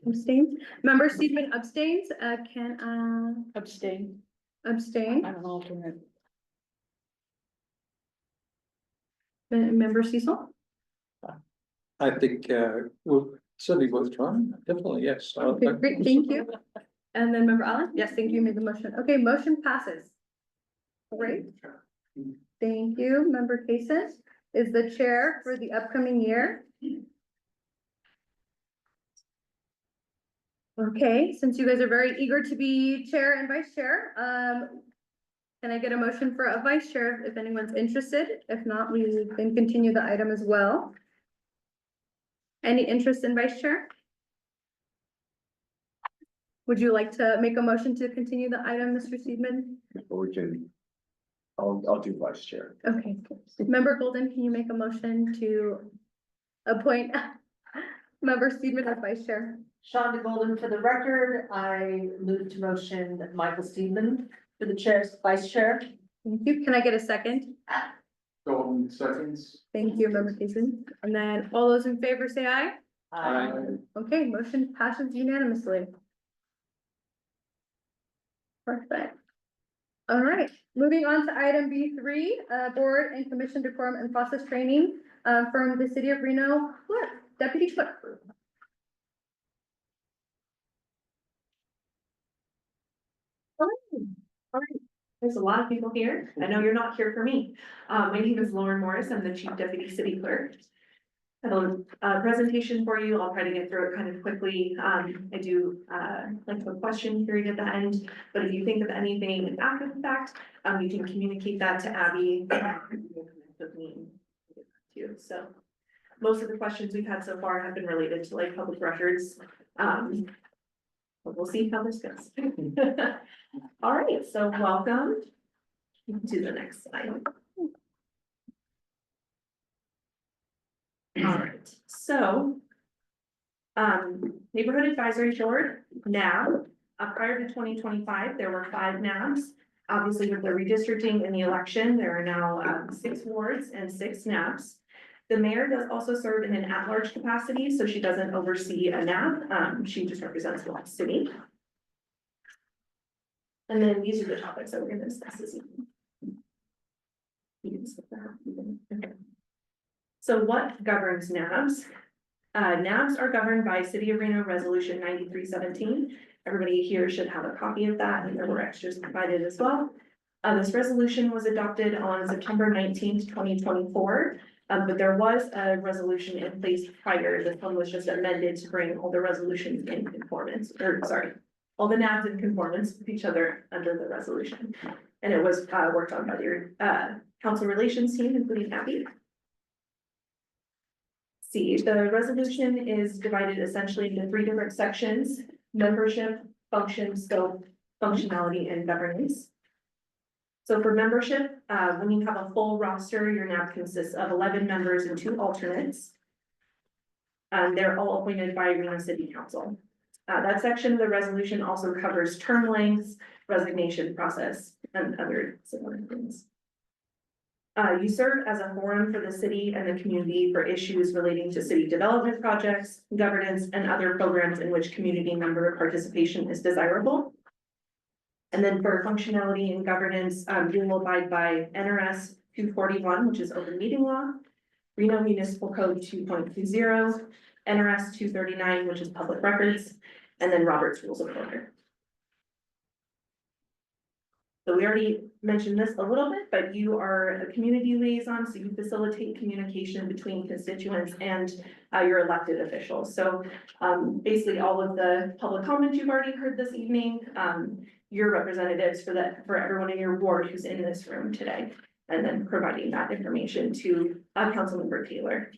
abstains. Member Seidman abstains. Can Abstain. abstain? I'm an alternate. Member Cecil? I think, we'll certainly worth trying, definitely, yes. Okay, great, thank you. And then Member Allen? Yes, thank you, made the motion. Okay, motion passes. Great. Thank you. Member Kaysen is the chair for the upcoming year. Okay, since you guys are very eager to be chair and vice chair, can I get a motion for a vice chair if anyone's interested? If not, we can continue the item as well. Any interest in vice chair? Would you like to make a motion to continue the item, Mr. Seidman? Or we can, I'll do vice chair. Okay, Member Golden, can you make a motion to appoint Member Seidman as vice chair? Shonda Golden, for the record, I move to motion Michael Steedman for the chair's vice chair. Thank you. Can I get a second? Golden seconds. Thank you, Member Kaysen. And then all those in favor say aye. Aye. Okay, motion passes unanimously. Perfect. All right, moving on to item B3, board and commission decorum and process training from the city of Reno clerk, deputy clerk. All right, there's a lot of people here. I know you're not here for me. My name is Lauren Morris. I'm the Chief Deputy City Clerk. I have a presentation for you. I'll try to get through it kind of quickly. I do like a question period at the end, but if you think of anything after the fact, you can communicate that to Abby. With me too. So most of the questions we've had so far have been related to like public records. But we'll see how this goes. All right, so welcome to the next slide. All right, so Neighborhood Advisory Board, NAB, prior to 2025, there were 5 NABs. Obviously, with the redistricting in the election, there are now 6 wards and 6 NABs. The mayor does also serve in an at-large capacity, so she doesn't oversee a NAB, she just represents the whole city. And then these are the topics that we're gonna discuss this evening. You can skip that. Okay. So what governs NABs? NABs are governed by City of Reno Resolution 9317. Everybody here should have a copy of that, and there were extras provided as well. This resolution was adopted on September 19th, 2024. But there was a resolution in place prior. This one was just amended to bring all the resolutions in conformance, or sorry, all the NABs in conformance with each other under the resolution. And it was worked on by your council relations team, including Abby. See, the resolution is divided essentially into 3 different sections: membership, function, scope, functionality, and governance. So for membership, when you have a full roster, your NAB consists of 11 members and 2 alternates. They're all appointed by Reno City Council. That section of the resolution also covers term lengths, resignation process, and other similar things. You serve as a forum for the city and the community for issues relating to city development projects, governance, and other programs in which community member participation is desirable. And then for functionality and governance, you will abide by NRS 241, which is open meeting law, Reno Municipal Code 2.20, NRS 239, which is public records, and then Robert's Rules of Order. So we already mentioned this a little bit, but you are a community liaison, so you facilitate communication between constituents and your elected officials. So basically all of the public comments you've already heard this evening, your representatives for everyone in your ward who's in this room today, and then providing that information to Councilmember Taylor.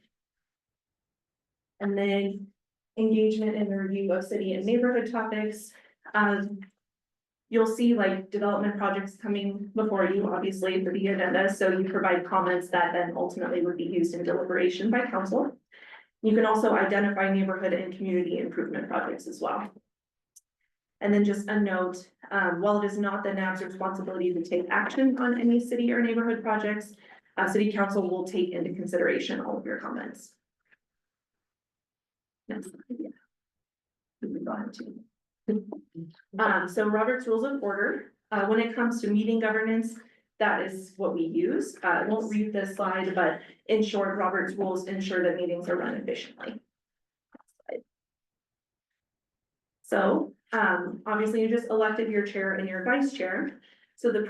And then engagement and review of city and neighborhood topics. You'll see like development projects coming before you, obviously, for the agenda, so you provide comments that then ultimately would be used in deliberation by council. You can also identify neighborhood and community improvement projects as well. And then just a note, while it is not the NAB's responsibility to take action on any city or neighborhood projects, city council will take into consideration all of your comments. Next slide, yeah. We can go ahead too. So Robert's Rules of Order, when it comes to meeting governance, that is what we use. I won't read this slide, but in short, Robert's Rules ensure that meetings are run efficiently. So obviously you just elected your chair and your vice chair. So the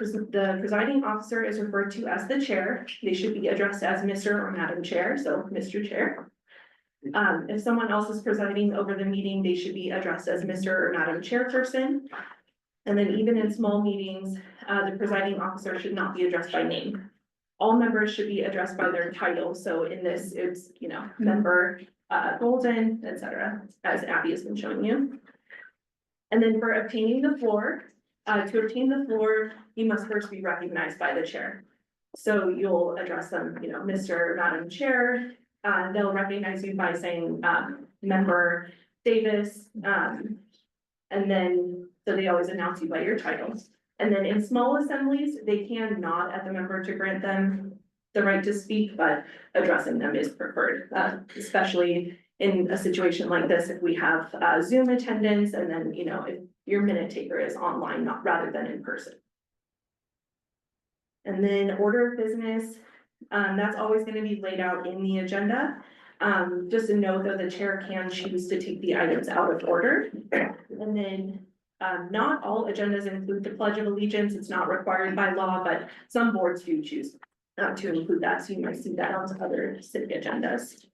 presiding officer is referred to as the chair. They should be addressed as Mr. or Madam Chair, so Mr. Chair. If someone else is presiding over the meeting, they should be addressed as Mr. or Madam Chairperson. And then even in small meetings, the presiding officer should not be addressed by name. All members should be addressed by their title. So in this, it's, you know, member Golden, etc., as Abby has been showing you. And then for obtaining the floor, to obtain the floor, you must first be recognized by the chair. So you'll address them, you know, Mr. or Madam Chair. They'll recognize you by saying Member Davis. And then, so they always announce you by your titles. And then in small assemblies, they can nod at the member to grant them the right to speak, but addressing them is preferred, especially in a situation like this, if we have Zoom attendance, and then, you know, if your minute taker is online, not rather than in person. And then order of business, that's always going to be laid out in the agenda. Just a note though, the chair can choose to take the items out of order. And then not all agendas include the Pledge of Allegiance. It's not required by law, but some boards do choose to include that. So you might see that on other city agendas.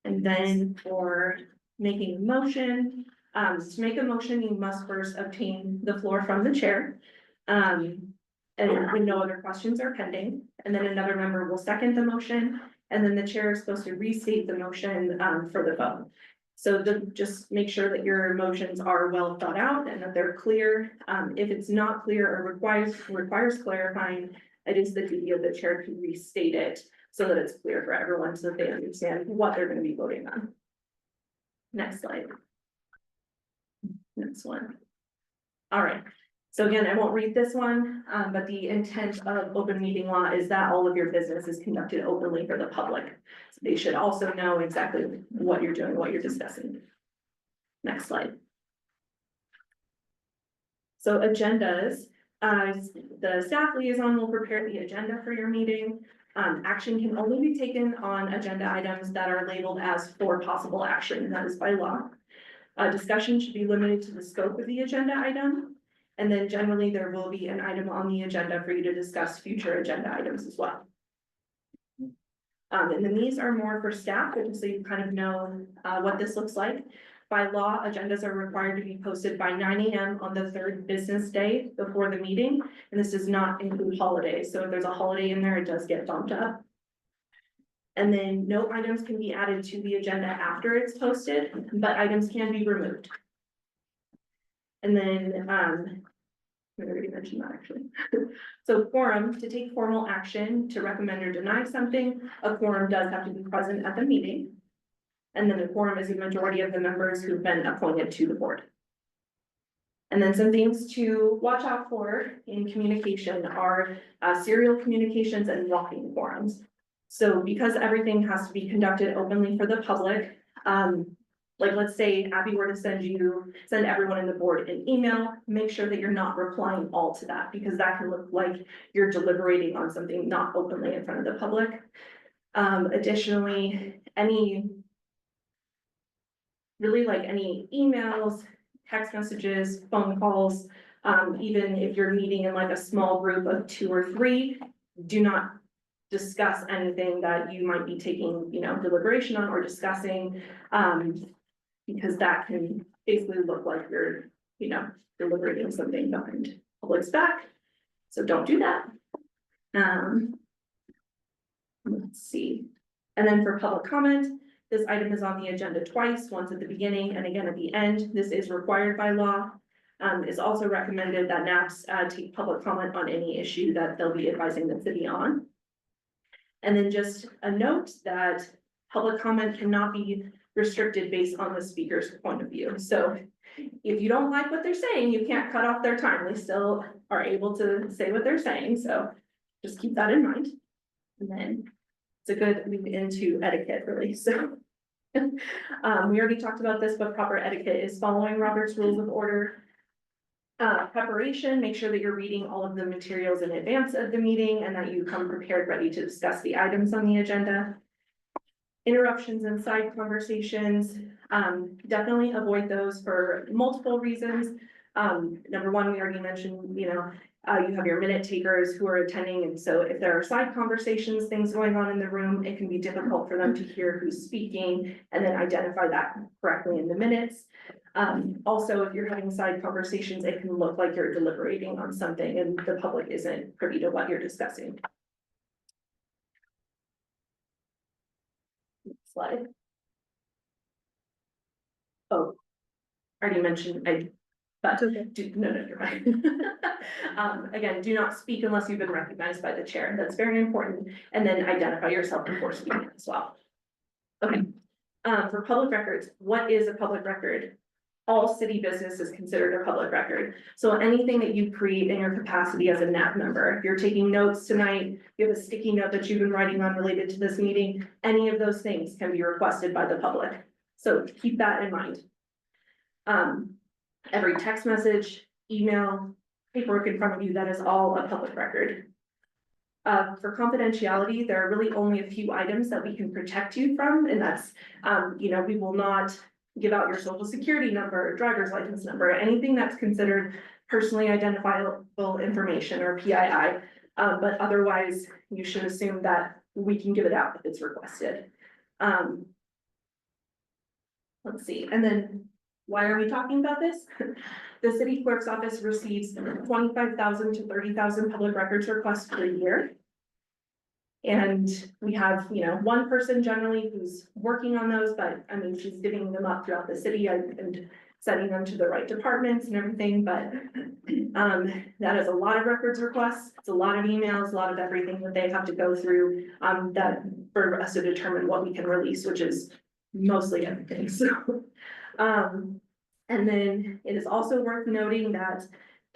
And then for making a motion, to make a motion, you must first obtain the floor from the chair. And when no other questions are pending, and then another member will second the motion, and then the chair is supposed to restate the motion for the vote. So just make sure that your motions are well thought out and that they're clear. If it's not clear or requires clarifying, it is the duty of the chair to restate it so that it's clear for everyone, so that they understand what they're going to be voting on. Next slide. Next one. All right. So again, I won't read this one, but the intent of open meeting law is that all of your business is conducted openly for the public. So they should also know exactly what you're doing, what you're discussing. Next slide. So agendas, the staff liaison will prepare the agenda for your meeting. Action can only be taken on agenda items that are labeled as for possible action, and that is by law. Discussion should be limited to the scope of the agenda item. And then generally there will be an item on the agenda for you to discuss future agenda items as well. And then these are more for staff, just so you kind of know, what this looks like. By law, agendas are required to be posted by 9 AM on the third business day before the meeting. And this does not include holidays. So if there's a holiday in there, it does get bumped up. And then no items can be added to the agenda after it's posted, but items can be removed. And then, I already mentioned that actually. So quorum, to take formal action to recommend or deny something, a quorum does have to be present at the meeting. And then the quorum is the majority of the members who've been appointed to the board. And then some things to watch out for in communication are serial communications and walking quorums. So because everything has to be conducted openly for the public, like let's say Abby were to send everyone in the board an email, make sure that you're not replying all to that, because that can look like you're deliberating on something not openly in front of the public. Additionally, any emails, text messages, phone calls, even if you're meeting in like a small group of 2 or 3, do not discuss anything that you might be taking, deliberation on or discussing, because that can basically look like you're, deliberating something behind public's back. So don't do that. Let's see. And then for public comment, this item is on the agenda twice, once at the beginning and again at the end. This is required by law. It's also recommended that NAPS take public comment on any issue that they'll be advising the city on. And then just a note that public comment cannot be restricted based on the speaker's point of view. So if you don't like what they're saying, you can't cut off their time. They still are able to say what they're saying. So just keep that in mind. And then it's a good lead into etiquette, really. So we already talked about this, but proper etiquette is following Robert's Rules of Order. Preparation, make sure that you're reading all of the materials in advance of the meeting and that you come prepared, ready to discuss the items on the agenda. Interruptions and side conversations, definitely avoid those for multiple reasons. Number one, we already mentioned, you have your minute takers who are attending, and so if there are side conversations, things going on in the room, it can be difficult for them to hear who's speaking and then identify that correctly in the minutes. Also, if you're having side conversations, it can look like you're deliberating on something and the public isn't privy to what you're discussing. Next slide. Oh, I already mentioned, but you're fine. Again, do not speak unless you've been recognized by the chair. That's very important. And then identify yourself before speaking as well. Okay. For public records, what is a public record? All city business is considered a public record. So anything that you create in your capacity as a NAP member, if you're taking notes tonight, you have a sticky note that you've been writing on related to this meeting, any of those things can be requested by the public. So keep that in mind. Every text message, email, paperwork in front of you, that is all a public record. For confidentiality, there are really only a few items that we can protect you from, and that's, we will not give out your social security number, driver's license number, anything that's considered personally identifiable information or PII. But otherwise, you should assume that we can give it out if it's requested. Let's see, and then why are we talking about this? The city clerk's office receives 25,000 to 30,000 public records requests per year. And we have, one person generally who's working on those, but I mean, she's divvying them up throughout the city and sending them to the right departments and everything, but that is a lot of records requests. It's a lot of emails, a lot of everything that they have to go through, that for us to determine what we can release, which is mostly everything. So, and then it is also worth noting that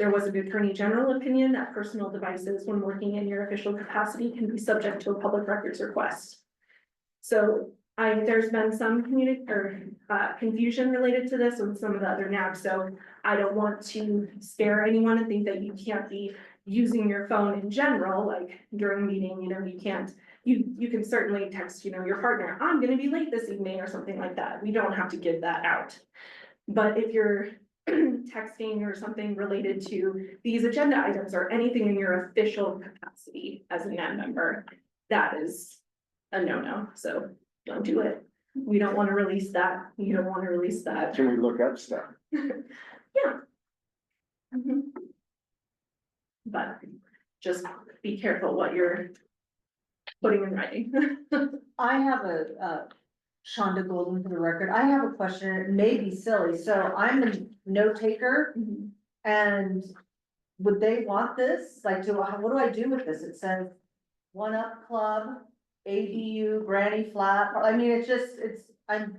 there was an attorney general opinion that personal devices, when working in your official capacity, can be subject to a public records request. So there's been some confusion related to this with some of the other NABs, so I don't want to scare anyone and think that you can't be using your phone in general, like during meeting, you know, you can't, you can certainly text, you know, your partner, I'm gonna be late this evening or something like that. We don't have to give that out. But if you're texting or something related to these agenda items or anything in your official capacity as a NAB member, that is a no-no, so don't do it. We don't want to release that. You don't want to release that. Can we look up stuff? Yeah. Mhm. But just be careful what you're putting in writing. I have Shonda Golden for the record. I have a question. It may be silly. So I'm a note taker. And would they want this? Like, what do I do with this? It says One Up Club, ADU, Granny Flat. I mean, I'm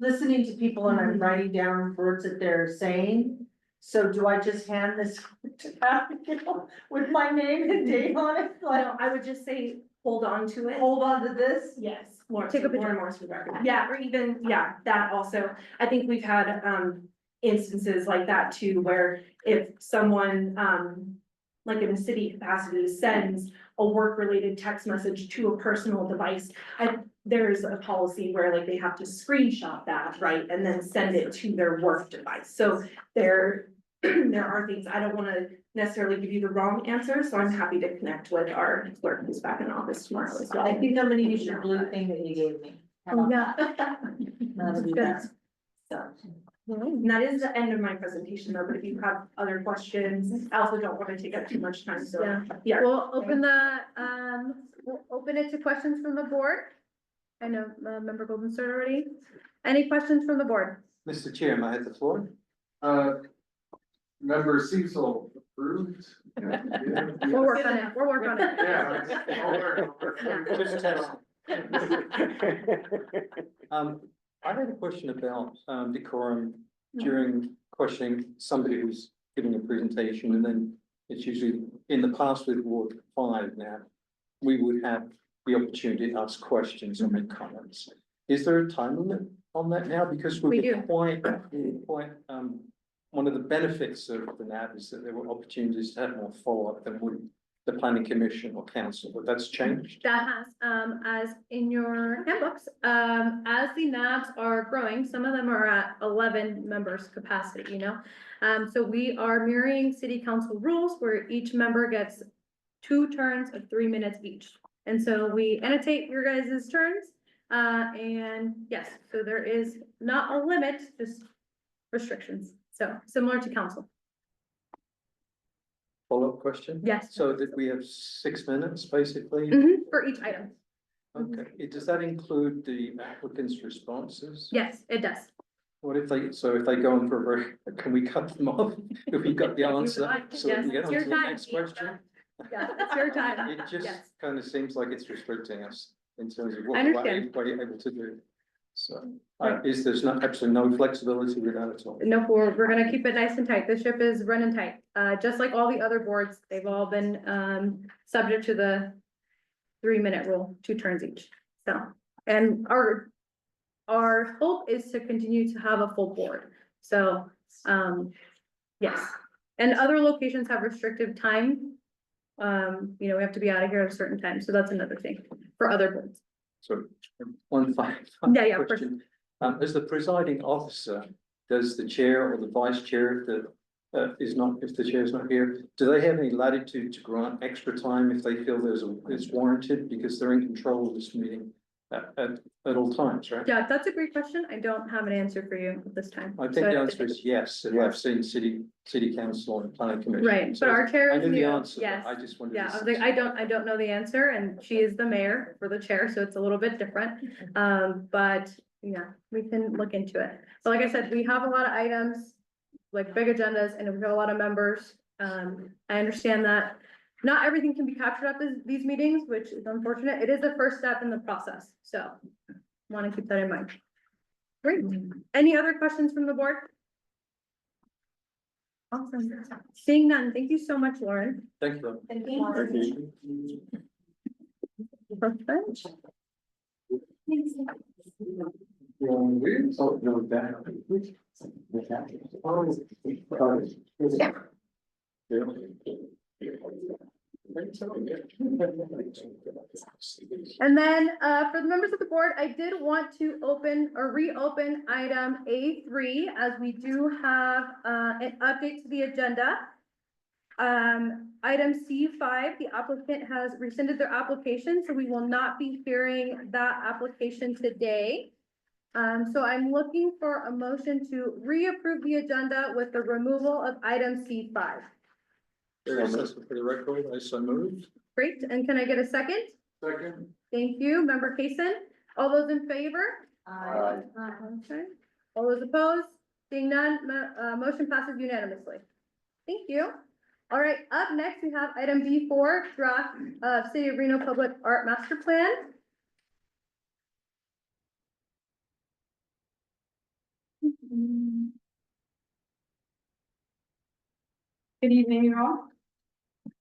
listening to people and I'm writing down words that they're saying. So do I just hand this to Abigail with my name and date on it? Like, No, I would just say, hold on to it. hold on to this? Yes, more, Take a picture. more and more for the record. Yeah, or even, yeah, that also, I think we've had, instances like that too, where if someone, like in a city capacity sends a work-related text message to a personal device, there's a policy where like they have to screenshot that, right, and then send it to their work device. So there are things, I don't wanna necessarily give you the wrong answer, so I'm happy to connect with our clerk who's back in office tomorrow as well. I think I'm gonna use your blue thing that you gave me. Oh, yeah. That'll be Good. best. So. And that is the end of my presentation though, but if you have other questions, I also don't wanna take up too much time, so, yeah. We'll open it to questions from the board. I know, member Golden started already. Any questions from the board? Mr. Chair, may I have the floor? Member Cecil approved. We'll work on it, we'll work on it. Yeah. I'll work. Just test. I had a question about decorum during questioning somebody who's giving a presentation, and then it's usually in the past with Ward 5 now, we would have the opportunity to ask questions or make comments. Is there a time limit on that now? Because We we do. get quite, one of the benefits of the NAB is that there were opportunities to have more follow-up than would the planning commission or council, but that's changed. That has, as in your handbooks, as the NABs are growing, some of them are at 11 members capacity, you know? So we are mirroring city council rules where each member gets 2 turns of 3 minutes each. And so we annotate your guys' turns, and yes, so there is not a limit, just restrictions. So similar to council. Follow-up question? Yes. So that we have 6 minutes, basically? For each item. Okay, does that include the applicant's responses? Yes, it does. What if if they go on for a very, can we cut them off if we got the answer? So we Yes, can get it's on your to the time. next question? Yeah, it's your time. It just Yes. kind of seems like it's restricting us in terms of I what understand. we're able to do. So, there's absolutely no flexibility with that at all? No, we're gonna keep it nice and tight. The ship is running tight. Just like all the other boards, they've all been, subject to the 3-minute rule, 2 turns each. So, and our hope is to continue to have a full board. So, yes. And other locations have restrictive time. We have to be out of here at a certain time. So that's another thing for other boards. So, one final Yeah, of course. question. As the presiding officer, does the chair or the vice chair, if the chair is not here, do they have any latitude to grant extra time if they feel it's warranted, because they're in control of this meeting at all times, right? Yeah, that's a great question. I don't have an answer for you at this time. I think So the have to answer is yes, and I've seen city council and planning commission. Right, So but our chair I is knew the new. answer, but Yes. I just wanted Yeah, to. I was like, I don't know the answer, and she is the mayor for the chair, so it's a little bit different. But yeah, we can look into it. But like I said, we have a lot of items, like big agendas, and we have a lot of members. I understand that not everything can be captured up as these meetings, which is unfortunate. It is the first step in the process, so want to keep that in mind. Great. Any other questions from the board? Awesome. Seeing none, thank you so much, Lauren. Thank you. Thank you. Perfect. Oh, no, that. And then, for the members of the board, I did want to open or reopen item A3 as we do have, an update to the agenda. Item C5, the applicant has rescinded their application, so we will not be hearing that application today. So I'm looking for a motion to reapprove the agenda with the removal of item C5. For the record, I so moved. Great, and can I get a second? Second. Thank you, member Kaysen. All those in favor? Aye. Okay. All those opposed? Seeing none, motion passes unanimously. Thank you. All right, up next, we have item B4, draft of City of Reno Public Art Master Plan. Good evening, all.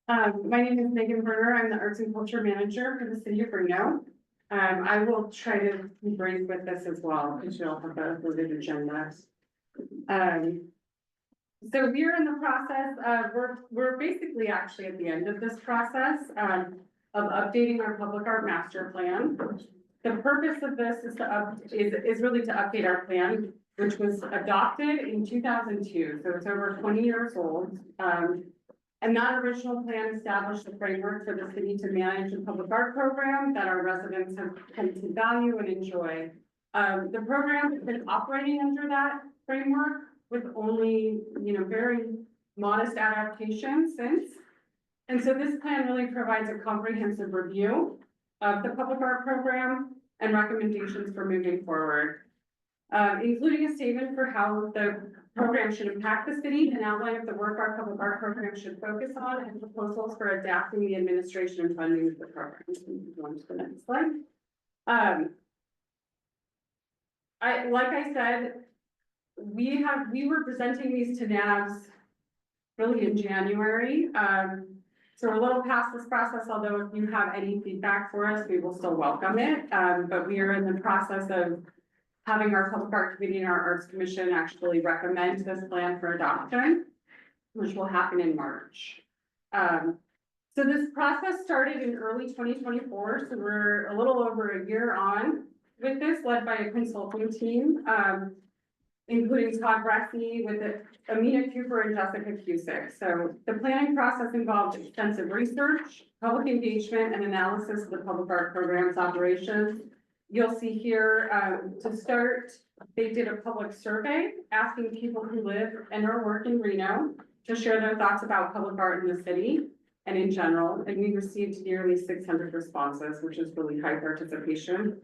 My name is Megan Berger. I'm the Arts and Culture Manager for the City of Reno. I will try to be brief with this as well, because you'll have a loaded agenda. So we're in the process of, we're basically actually at the end of this process, of updating our public art master plan. The purpose of this is really to update our plan, which was adopted in 2002, so it's over 20 years old. And that original plan established the framework for the city to manage a public art program that our residents have come to value and enjoy. The program has been operating under that framework with only, very modest adaptations since. And so this plan really provides a comprehensive review of the public art program and recommendations for moving forward. Including a statement for how the program should impact the city, an outline of the work our public art program should focus on, and proposals for adapting the administration and funding of the program. Go to the next slide. Like I said, we were presenting these to NABS really in January. So we're a little past this process, although if you have any feedback for us, we will still welcome it. But we are in the process of having our public art committee and our arts commission actually recommend this plan for adoption, which will happen in March. So this process started in early 2024, so we're a little over a year on with this, led by a consulting team, including Todd Bresky with Amina Cooper and Jessica Cusick. So the planning process involved extensive research, public engagement, and analysis of the public art program's operations. You'll see here, to start, they did a public survey asking people who live and or work in Reno to share their thoughts about public art in the city and in general. And we received nearly 600 responses, which is really high participation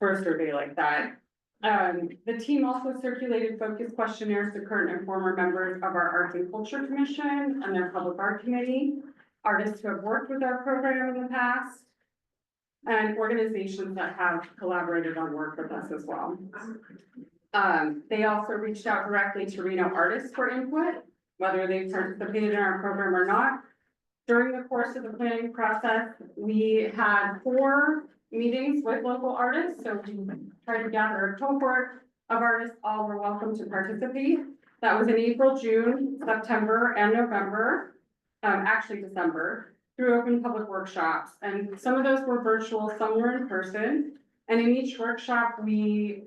for a survey like that. The team also circulated focus questionnaires to current and former members of our Arts and Culture Commission and their Public Art Committee, artists who have worked with our program in the past, and organizations that have collaborated on work with us as well. They also reached out directly to Reno artists for input, whether they participated in our program or not. During the course of the planning process, we had 4 meetings with local artists, so we tried to gather a cohort of artists. All were welcome to participate. That was in April, June, September, and November, actually December, through open public workshops. And some of those were virtual, some were in person. And in each workshop, we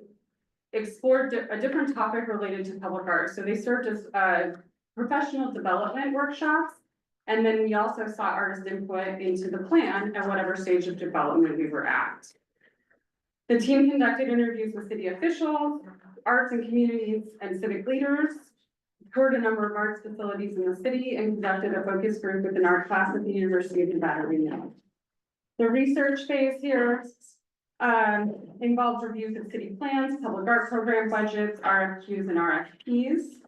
explored a different topic related to public art. So they served as professional development workshops. And then we also sought artist input into the plan at whatever stage of development we were at. The team conducted interviews with city officials, arts and communities, and civic leaders, toured a number of arts facilities in the city, and conducted a focus group with an art class at the University of Nevada, Reno. The research phase here involved reviews of city plans, public art program budgets, RFQs and RFPs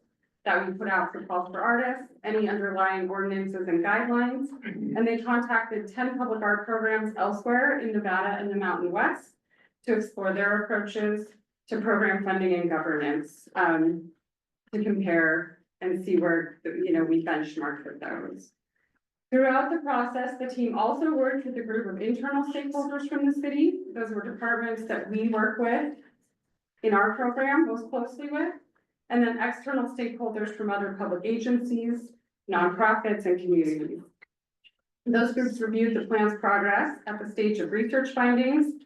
that we put out for calls for artists, any underlying ordinances and guidelines. And they contacted 10 public art programs elsewhere in Nevada and the Mountain West to explore their approaches to program funding and governance, to compare and see where, we benchmark with those. Throughout the process, the team also worked with a group of internal stakeholders from the city. Those were departments that we work with in our program most closely with, and then external stakeholders from other public agencies, nonprofits, and communities. Those groups reviewed the plan's progress at the stage of research findings,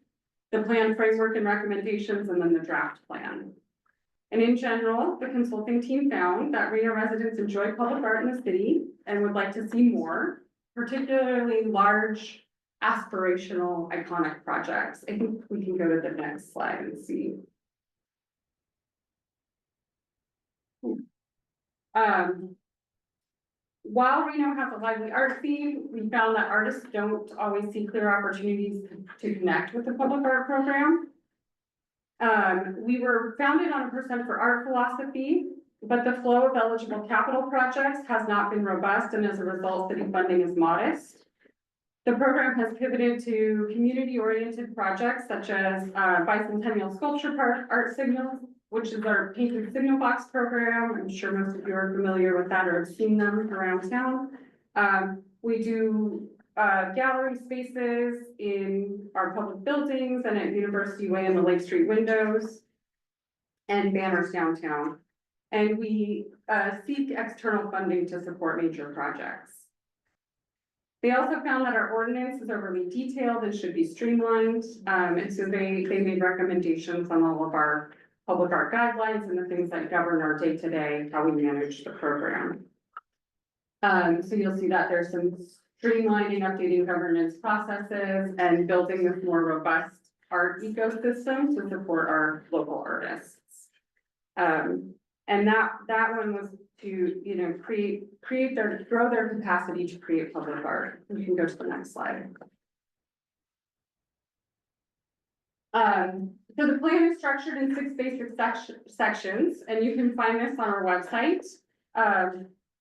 the plan framework and recommendations, and then the draft plan. And in general, the consulting team found that Reno residents enjoy public art in the city and would like to see more, particularly large, aspirational, iconic projects. I think we can go to the next slide and see. While Reno has a lively art scene, we found that artists don't always see clear opportunities to connect with the public art program. We were founded on a percent for art philosophy, but the flow of eligible capital projects has not been robust, and as a result, city funding is modest. The program has pivoted to community-oriented projects such as Bicentennial Sculpture Park Art Signals, which is our painted signal box program. I'm sure most of you are familiar with that or have seen them around town. We do gallery spaces in our public buildings and at University Way and the Lake Street windows, and banners downtown. And we seek external funding to support major projects. They also found that our ordinance is overly detailed and should be streamlined. And so they made recommendations on all of our public art guidelines and the things that govern our day-to-day, how we manage the program. So you'll see that there's some streamlining, updating governance processes, and building this more robust art ecosystem to support our local artists. And that one was to, grow their capacity to create public art. We can go to the next slide. So the plan is structured in 6 basic sections, and you can find this on our website.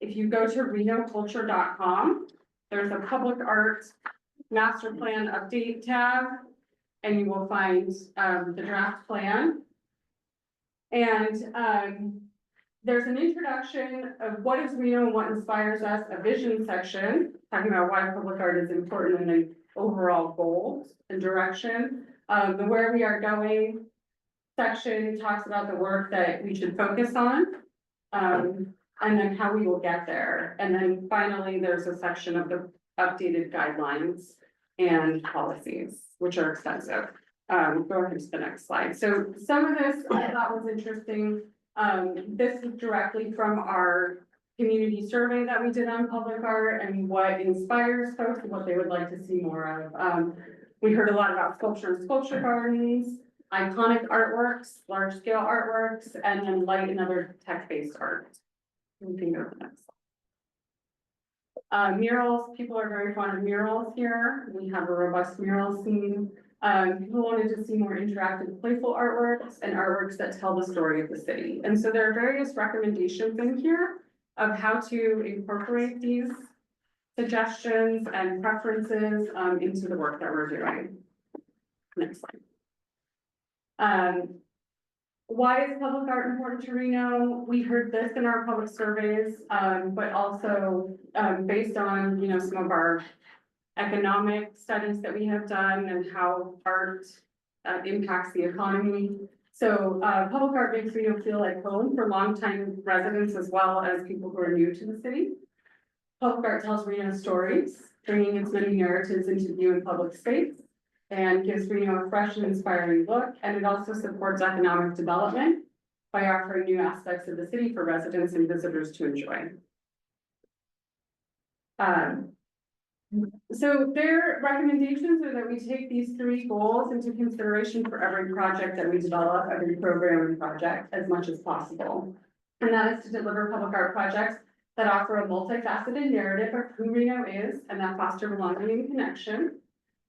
If you go to renoculture.com, there's a public art master plan update tab, and you will find the draft plan. And there's an introduction of what is Reno and what inspires us, a vision section, talking about why public art is important and the overall goals and direction. The where we are going section talks about the work that we should focus on, and then how we will get there. And then finally, there's a section of the updated guidelines and policies, which are extensive. Go ahead to the next slide. So some of this I thought was interesting. This is directly from our community survey that we did on public art and what inspires folks and what they would like to see more of. We heard a lot about sculpture and sculpture gardens, iconic artworks, large scale artworks, and then light and other tech-based art. We can go to the next slide. Murals, people are very fond of murals here. We have a robust mural scene. People wanted to see more interactive, playful artworks and artworks that tell the story of the city. And so there are various recommendations in here of how to incorporate these suggestions and preferences into the work that we're doing. Next slide. Why is public art important to Reno? We heard this in our public surveys, but also based on some of our economic studies that we have done and how art impacts the economy. So public art makes Reno feel like home for longtime residents as well as people who are new to the city. Public art tells Reno stories, bringing its many narratives into view in public space, and gives Reno a fresh and inspiring look. And it also supports economic development by offering new aspects of the city for residents and visitors to enjoy. So their recommendations are that we take these 3 goals into consideration for every project that we develop, every program and project as much as possible. And that is to deliver public art projects that offer a multifaceted narrative of who Reno is and that foster belonging and connection,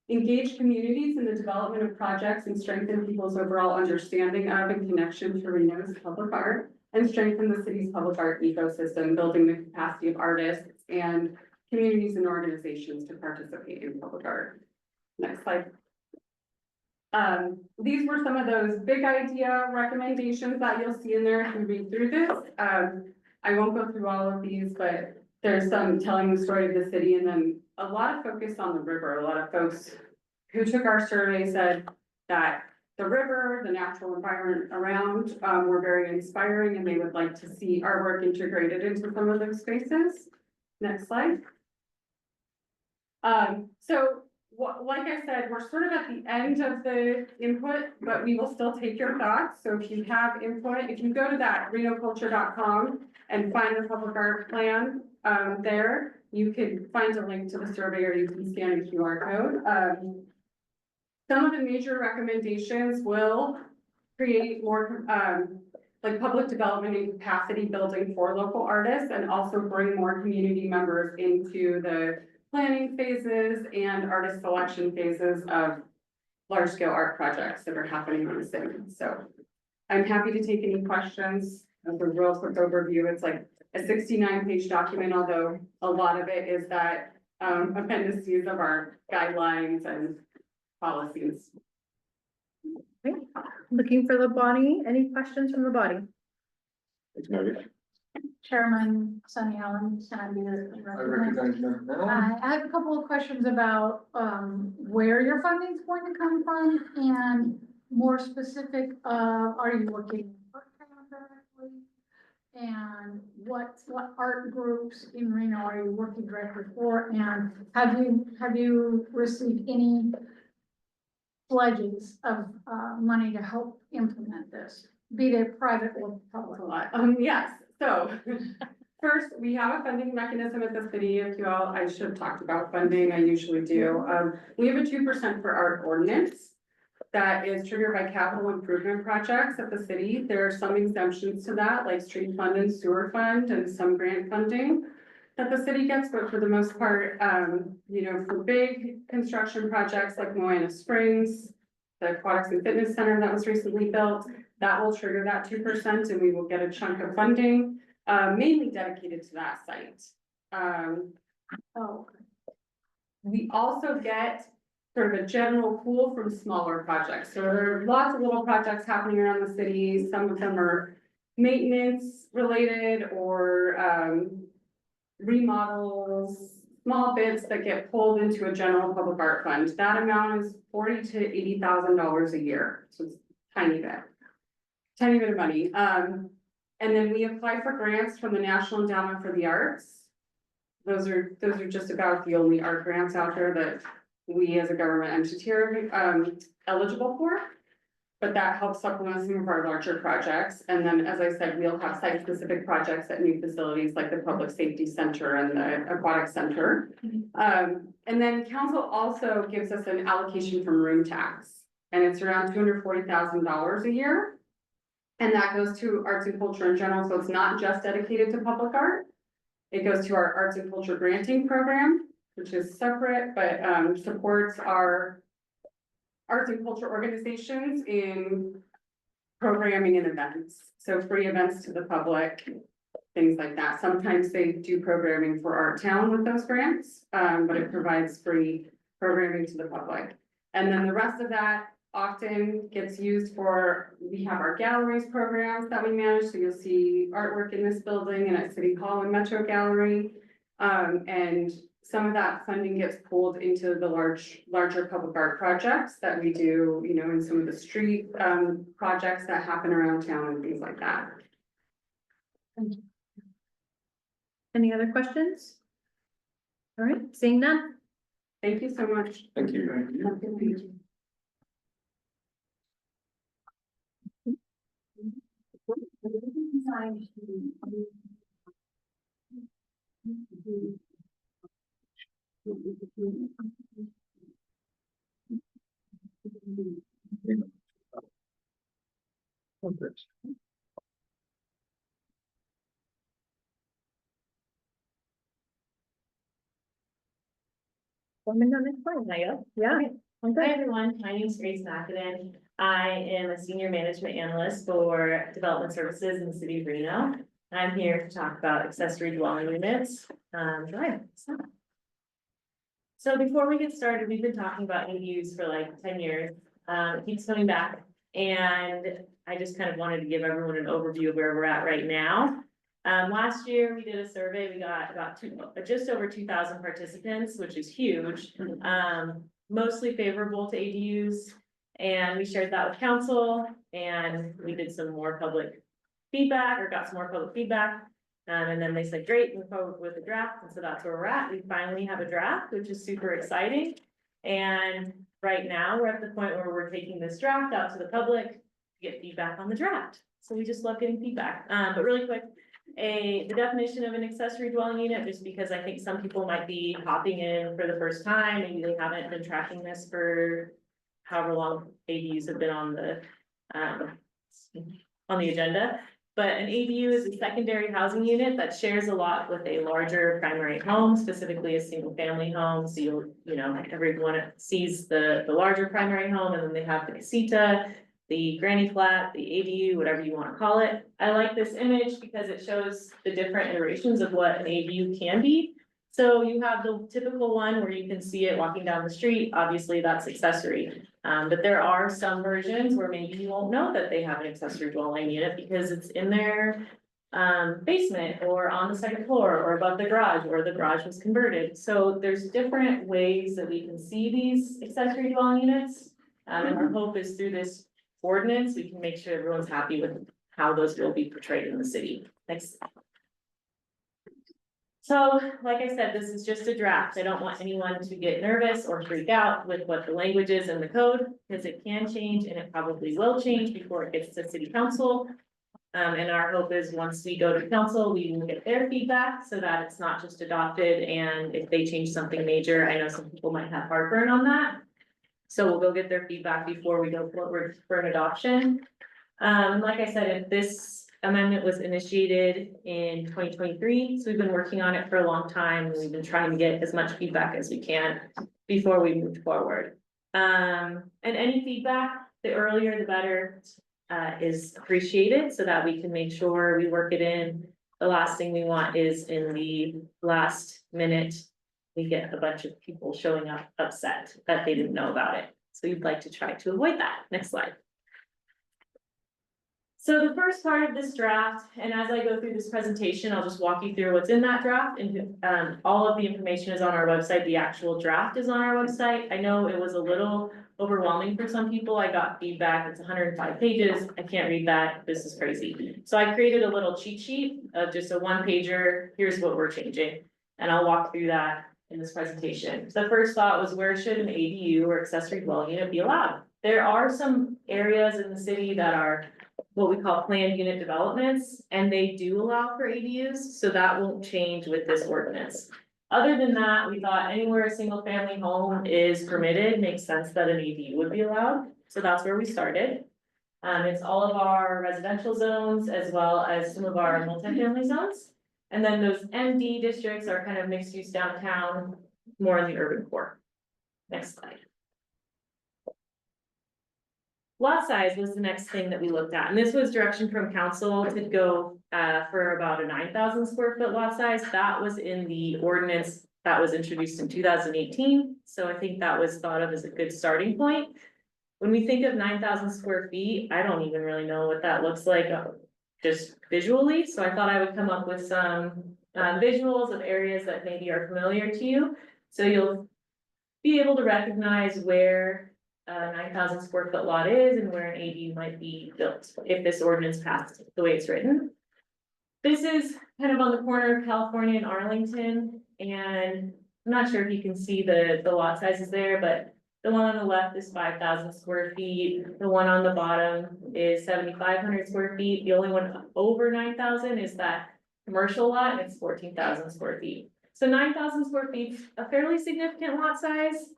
engage communities in the development of projects and strengthen people's overall understanding of and connection to Reno's public art, and strengthen the city's public art ecosystem, building the capacity of artists and communities and organizations to participate in public art. Next slide. These were some of those big idea recommendations that you'll see in there if you read through this. I won't go through all of these, but there's some telling the story of the city and then a lot of focus on the river. A lot of folks who took our survey said that the river, the natural environment around, were very inspiring and they would like to see our work integrated into some of those spaces. Next slide. So like I said, we're sort of at the end of the input, but we will still take your thoughts. So if you have input, if you go to that renoculture.com and find the public art plan, there, you can find a link to the survey or you can scan a QR code. Some of the major recommendations will create more, like public development and capacity building for local artists and also bring more community members into the planning phases and artist selection phases of large scale art projects that are happening in the city. So I'm happy to take any questions. As a real quick overview, it's like a 69-page document, although a lot of it is that appendices of our guidelines and policies. Okay. Looking for the body, any questions from the body? Chairman Sunny Allen, can I be the? I have a couple of questions about, where your funding is going to come from and more specific, are you working directly? And what art groups in Reno are you working directly for? And have you received any pledges of, money to help implement this, be they private or public? Yes, so first, we have a funding mechanism at the city. If you all, I should have talked about funding, I usually do. We have a 2% for art ordinance that is triggered by capital improvement projects at the city. There are some exemptions to that, like street fund and sewer fund and some grant funding that the city gets, but for the most part, you know, for big construction projects like Moana Springs, the Aquatics and Fitness Center that was recently built, that will trigger that 2% and we will get a chunk of funding, mainly dedicated to that site. We also get sort of a general pool from smaller projects. So there are lots of little projects happening around the city. Some of them are maintenance related or remodels, small bits that get pulled into a general public art fund. That amount is $40,000 to $80,000 a year. So it's tiny bit of money. And then we apply for grants from the National Endowment for the Arts. Those are just about the only art grants out there that we as a government entity are eligible for. But that helps supplement some of our larger projects. And then, as I said, we'll have site-specific projects at new facilities like the Public Safety Center and the Aquatic Center. And then council also gives us an allocation from room tax. And it's around $240,000 a year. And that goes to arts and culture in general. So it's not just dedicated to public art. It goes to our arts and culture granting program, which is separate, but supports our arts and culture organizations in programming and events. So free events to the public, things like that. Sometimes they do programming for Art Town with those grants, but it provides free programming to the public. And then the rest of that often gets used for, we have our galleries programs that we manage. So you'll see artwork in this building and at City Hall and Metro Gallery. And some of that funding gets pulled into the larger public art projects that we do, you know, in some of the street projects that happen around town and things like that. Any other questions? All right, seeing none. Thank you so much. Thank you. Thank you. Yeah. Hi, everyone. My name is Grace McAdam. I am a senior management analyst for development services in the city of Reno. I'm here to talk about accessory dwelling units. So before we get started, we've been talking about ADUs for like 10 years. It keeps coming back, and I just kind of wanted to give everyone an overview of where we're at right now. Last year, we did a survey, we got about just over 2,000 participants, which is huge. Mostly favorable to ADUs. And we shared that with council, and we did some more public feedback, or got some more public feedback. And then they said, great, move forward with the draft, and so that's where we're at. We finally have a draft, which is super exciting. And right now, we're at the point where we're taking this draft out to the public to get feedback on the draft. So we just love getting feedback. But really quick, the definition of an accessory dwelling unit, just because I think some people might be hopping in for the first time, maybe they haven't been tracking this for however long ADUs have been on the agenda. But an ADU is a secondary housing unit that shares a lot with a larger primary home, specifically a single family home. So you know, everyone sees the larger primary home, and then they have the casita, the granny flat, the ADU, whatever you want to call it. I like this image because it shows the different iterations of what an ADU can be. So you have the typical one where you can see it walking down the street. Obviously, that's accessory. But there are some versions where maybe you won't know that they have an accessory dwelling unit because it's in their basement or on the second floor or above the garage, or the garage was converted. So there's different ways that we can see these accessory dwelling units. And our hope is through this ordinance, we can make sure everyone's happy with how those will be portrayed in the city. Next. So, like I said, this is just a draft. I don't want anyone to get nervous or freak out with what the language is in the code, because it can change, and it probably will change before it gets to city council. And our hope is once we go to council, we will get their feedback so that it's not just adopted, and if they change something major, I know some people might have heartburn on that. So we'll go get their feedback before we go forward for an adoption. Like I said, if this amendment was initiated in 2023, so we've been working on it for a long time, and we've been trying to get as much feedback as we can before we move forward. And any feedback, the earlier the better, is appreciated, so that we can make sure we work it in. The last thing we want is in the last minute, we get a bunch of people showing up upset that they didn't know about it. So you'd like to try to avoid that. Next slide. So the first part of this draft, and as I go through this presentation, I'll just walk you through what's in that draft, and all of the information is on our website. The actual draft is on our website. I know it was a little overwhelming for some people. I got feedback, it's 105 pages. I can't read that. This is crazy. So I created a little cheat sheet of just a one pager. Here's what we're changing. And I'll walk through that in this presentation. The first thought was, where should an ADU or accessory dwelling unit be allowed? There are some areas in the city that are what we call planned unit developments, and they do allow for ADUs, so that won't change with this ordinance. Other than that, we thought anywhere a single family home is permitted, makes sense that an ADU would be allowed, so that's where we started. It's all of our residential zones as well as some of our multifamily zones. And then those MD districts are kind of mixed use downtown, more in the urban core. Next slide. Lot size was the next thing that we looked at, and this was direction from council to go for about a 9,000 square foot lot size. That was in the ordinance that was introduced in 2018. So I think that was thought of as a good starting point. When we think of 9,000 square feet, I don't even really know what that looks like just visually. So I thought I would come up with some visuals of areas that maybe are familiar to you. So you'll be able to recognize where a 9,000 square foot lot is and where an ADU might be built if this ordinance passed the way it's written. This is kind of on the corner of California and Arlington, and I'm not sure if you can see the lot sizes there, but the one on the left is 5,000 square feet. The one on the bottom is 7,500 square feet. The only one over 9,000 is that commercial lot, and it's 14,000 square feet. So 9,000 square feet, a fairly significant lot size.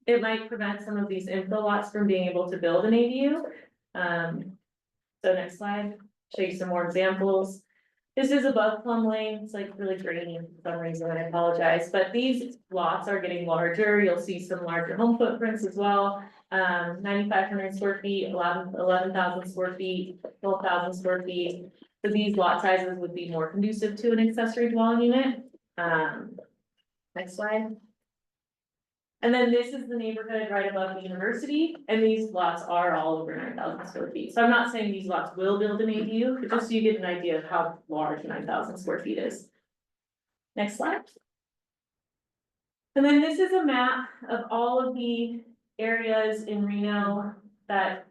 It might prevent some of these infill lots from being able to build an ADU. So next slide, show you some more examples. This is above Plum Lane. It's like really grainy for some reason, I apologize, but these lots are getting larger. You'll see some larger home footprints as well. 9,500 square feet, 11,000 square feet, 12,000 square feet. So these lot sizes would be more conducive to an accessory dwelling unit. Next slide. And then this is the neighborhood right above the university, and these lots are all over 9,000 square feet. So I'm not saying these lots will build an ADU, but just so you get an idea of how large 9,000 square feet is. Next slide. And then this is a map of all of the areas in Reno that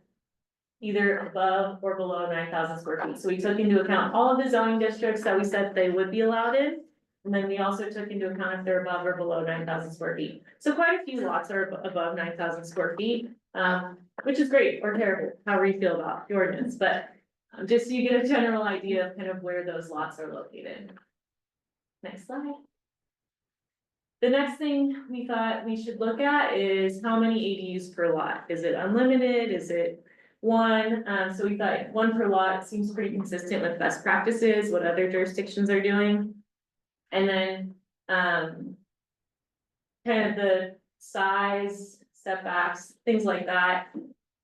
either above or below 9,000 square feet. So we took into account all of the zoning districts that we said they would be allowed in. And then we also took into account if they're above or below 9,000 square feet. So quite a few lots are above 9,000 square feet, which is great or terrible, however you feel about the ordinance, but just so you get a general idea of kind of where those lots are located. Next slide. The next thing we thought we should look at is how many ADUs per lot. Is it unlimited? Is it one? So we thought one per lot seems pretty consistent with best practices, what other jurisdictions are doing. And then, kind of the size, setbacks, things like that.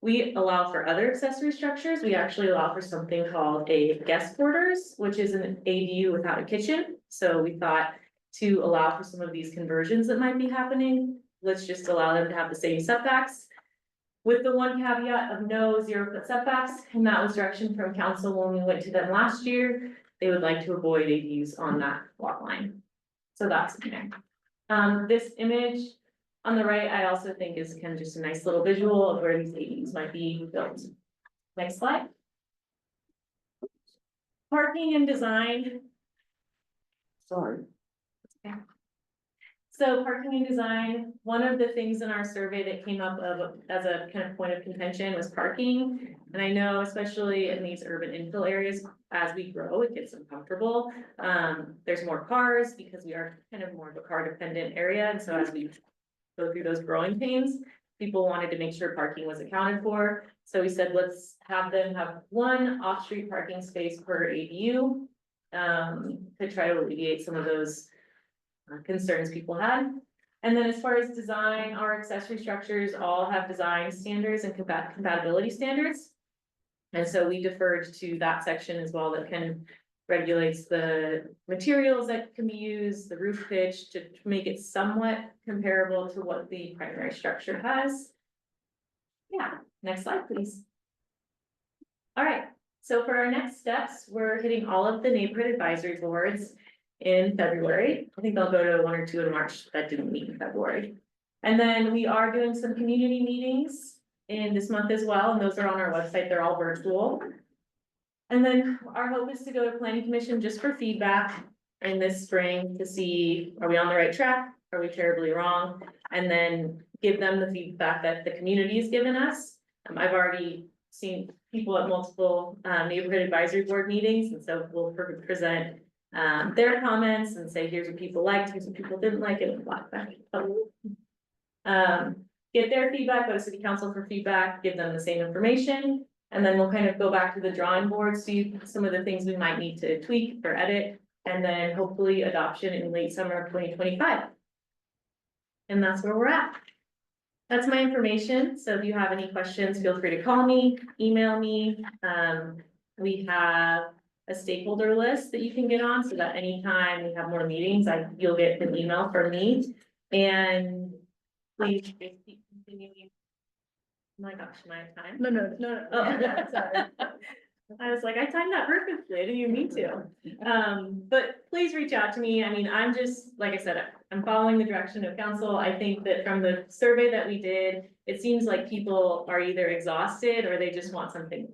We allow for other accessory structures. We actually allow for something called a guest quarters, which is an ADU without a kitchen. So we thought to allow for some of these conversions that might be happening, let's just allow them to have the same setbacks. With the one caveat of no 0-foot setbacks, and that was direction from council when we went to them last year. They would like to avoid ADUs on that lot line. So that's okay. This image on the right, I also think is kind of just a nice little visual of where these ADUs might be built. Next slide. Parking and design. Sorry. Okay. So parking and design, one of the things in our survey that came up as a kind of point of contention was parking. And I know especially in these urban infill areas, as we grow, it gets uncomfortable. There's more cars because we are kind of more of a car dependent area. And so as we go through those growing pains, people wanted to make sure parking was accounted for. So we said, let's have them have one off-street parking space per ADU to try to alleviate some of those concerns people had. And then as far as design, our accessory structures all have design standards and compatibility standards. And so we deferred to that section as well that kind of regulates the materials that can be used, the roof pitch to make it somewhat comparable to what the primary structure has. Yeah, next slide, please. All right, so for our next steps, we're hitting all of the neighborhood advisory boards in February. I think I'll go to 1 or 2 in March that didn't meet in February. And then we are doing some community meetings in this month as well, and those are on our website. They're all virtual. And then our hope is to go to planning commission just for feedback in this spring to see, are we on the right track? Are we terribly wrong? And then give them the feedback that the community has given us. I've already seen people at multiple neighborhood advisory board meetings, and so we'll present their comments and say, here's what people liked, here's what people didn't like, and get their feedback, go to city council for feedback, give them the same information, and then we'll kind of go back to the drawing board, see some of the things we might need to tweak or edit, and then hopefully adoption in late summer of 2025. And that's where we're at. That's my information, so if you have any questions, feel free to call me, email me. We have a stakeholder list that you can get on so that anytime we have more meetings, you'll get an email from me. And please just keep continuing. Oh my gosh, am I out of time? No. Oh, sorry. I was like, I timed that perfectly. I didn't even mean to. But please reach out to me. I mean, I'm just, like I said, I'm following the direction of council. I think that from the survey that we did, it seems like people are either exhausted or they just want something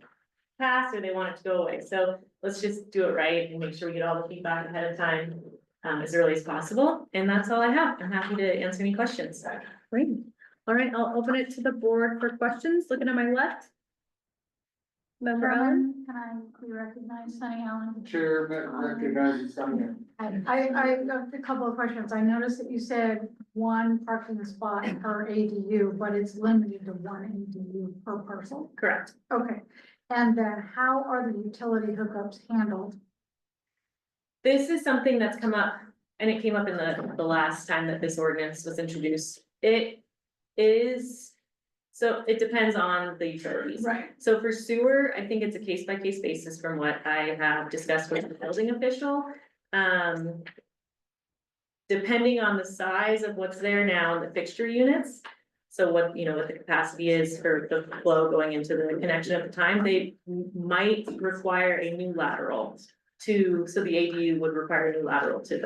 passed or they want it to go away. So let's just do it right and make sure we get all the feedback ahead of time as early as possible. And that's all I have. I'm happy to answer any questions. Great. All right, I'll open it to the board for questions. Looking at my left. Member Allen? Can I recognize Sunny Allen? Chair, recognizes Sonia. I got a couple of questions. I noticed that you said one parking spot per ADU, but it's limited to one ADU per parcel. Correct. Okay, and then how are the utility hookups handled? This is something that's come up, and it came up in the last time that this ordinance was introduced. It is, so it depends on the utilities. Right. So for sewer, I think it's a case by case basis from what I have discussed with the building official. depending on the size of what's there now, the fixture units. So what, you know, what the capacity is for the flow going into the connection at the time, they might require a new lateral so the ADU would require a new lateral for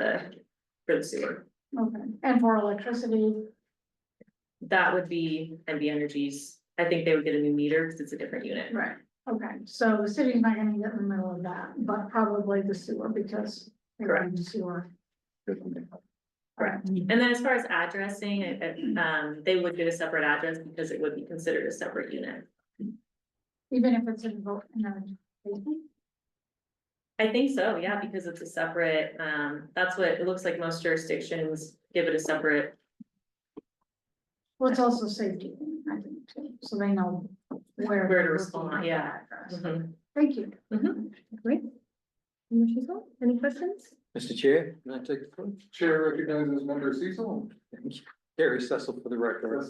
the sewer. Okay, and for electricity, That would be NV Energy's, I think they would get a new meter because it's a different unit. right, okay, so the city's not gonna get in the middle of that, but probably the sewer because they're running the sewer. Correct. And then as far as addressing, they would get a separate address because it would be considered a separate unit. Even if it's in a basement? I think so, yeah, because it's a separate, that's what it looks like most jurisdictions give it a separate. Well, it's also safety, I think, too, so they know where. Where to respond, yeah. Mhm. Thank you. Great. Any questions? Mr. Chair, can I take the floor? Chair recognizes member Cecil. Thank you. Gary Cecil for the record.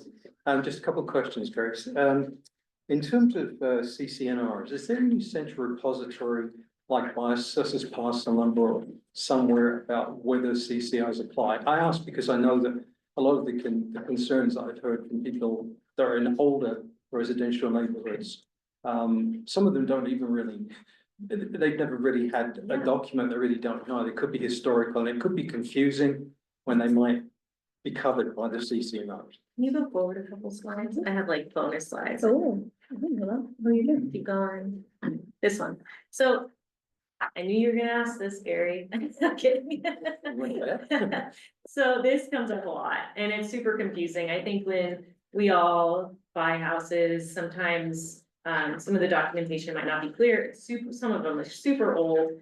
Just a couple of questions, Grace. In terms of CCNRs, is there any central repository like my assessor's parcel number or somewhere about whether CCIs apply? I ask because I know that a lot of the concerns I've heard from people that are in older residential neighborhoods, some of them don't even really, they've never really had a document they really don't know. It could be historical and it could be confusing when they might be covered by the CCNRs. Can you go forward a couple slides? I have like bonus slides. Oh, hello, what are you doing? Keep going. This one. So I knew you were gonna ask this, Gary. I'm not kidding. So this comes up a lot and it's super confusing. I think when we all buy houses, sometimes some of the documentation might not be clear. Some of them are super old.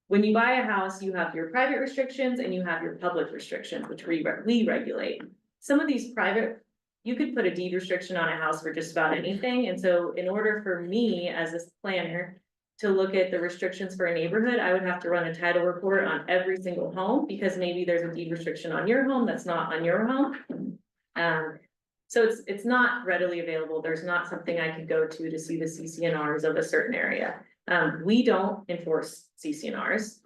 When you buy a house, you have your private restrictions and you have your public restrictions, which we regulate. Some of these private, you could put a deed restriction on a house for just about anything. And so in order for me as a planner to look at the restrictions for a neighborhood, I would have to run a title report on every single home because maybe there's a deed restriction on your home that's not on your home. So it's not readily available. There's not something I could go to see the CCNRs of a certain area. We don't enforce CCNRs.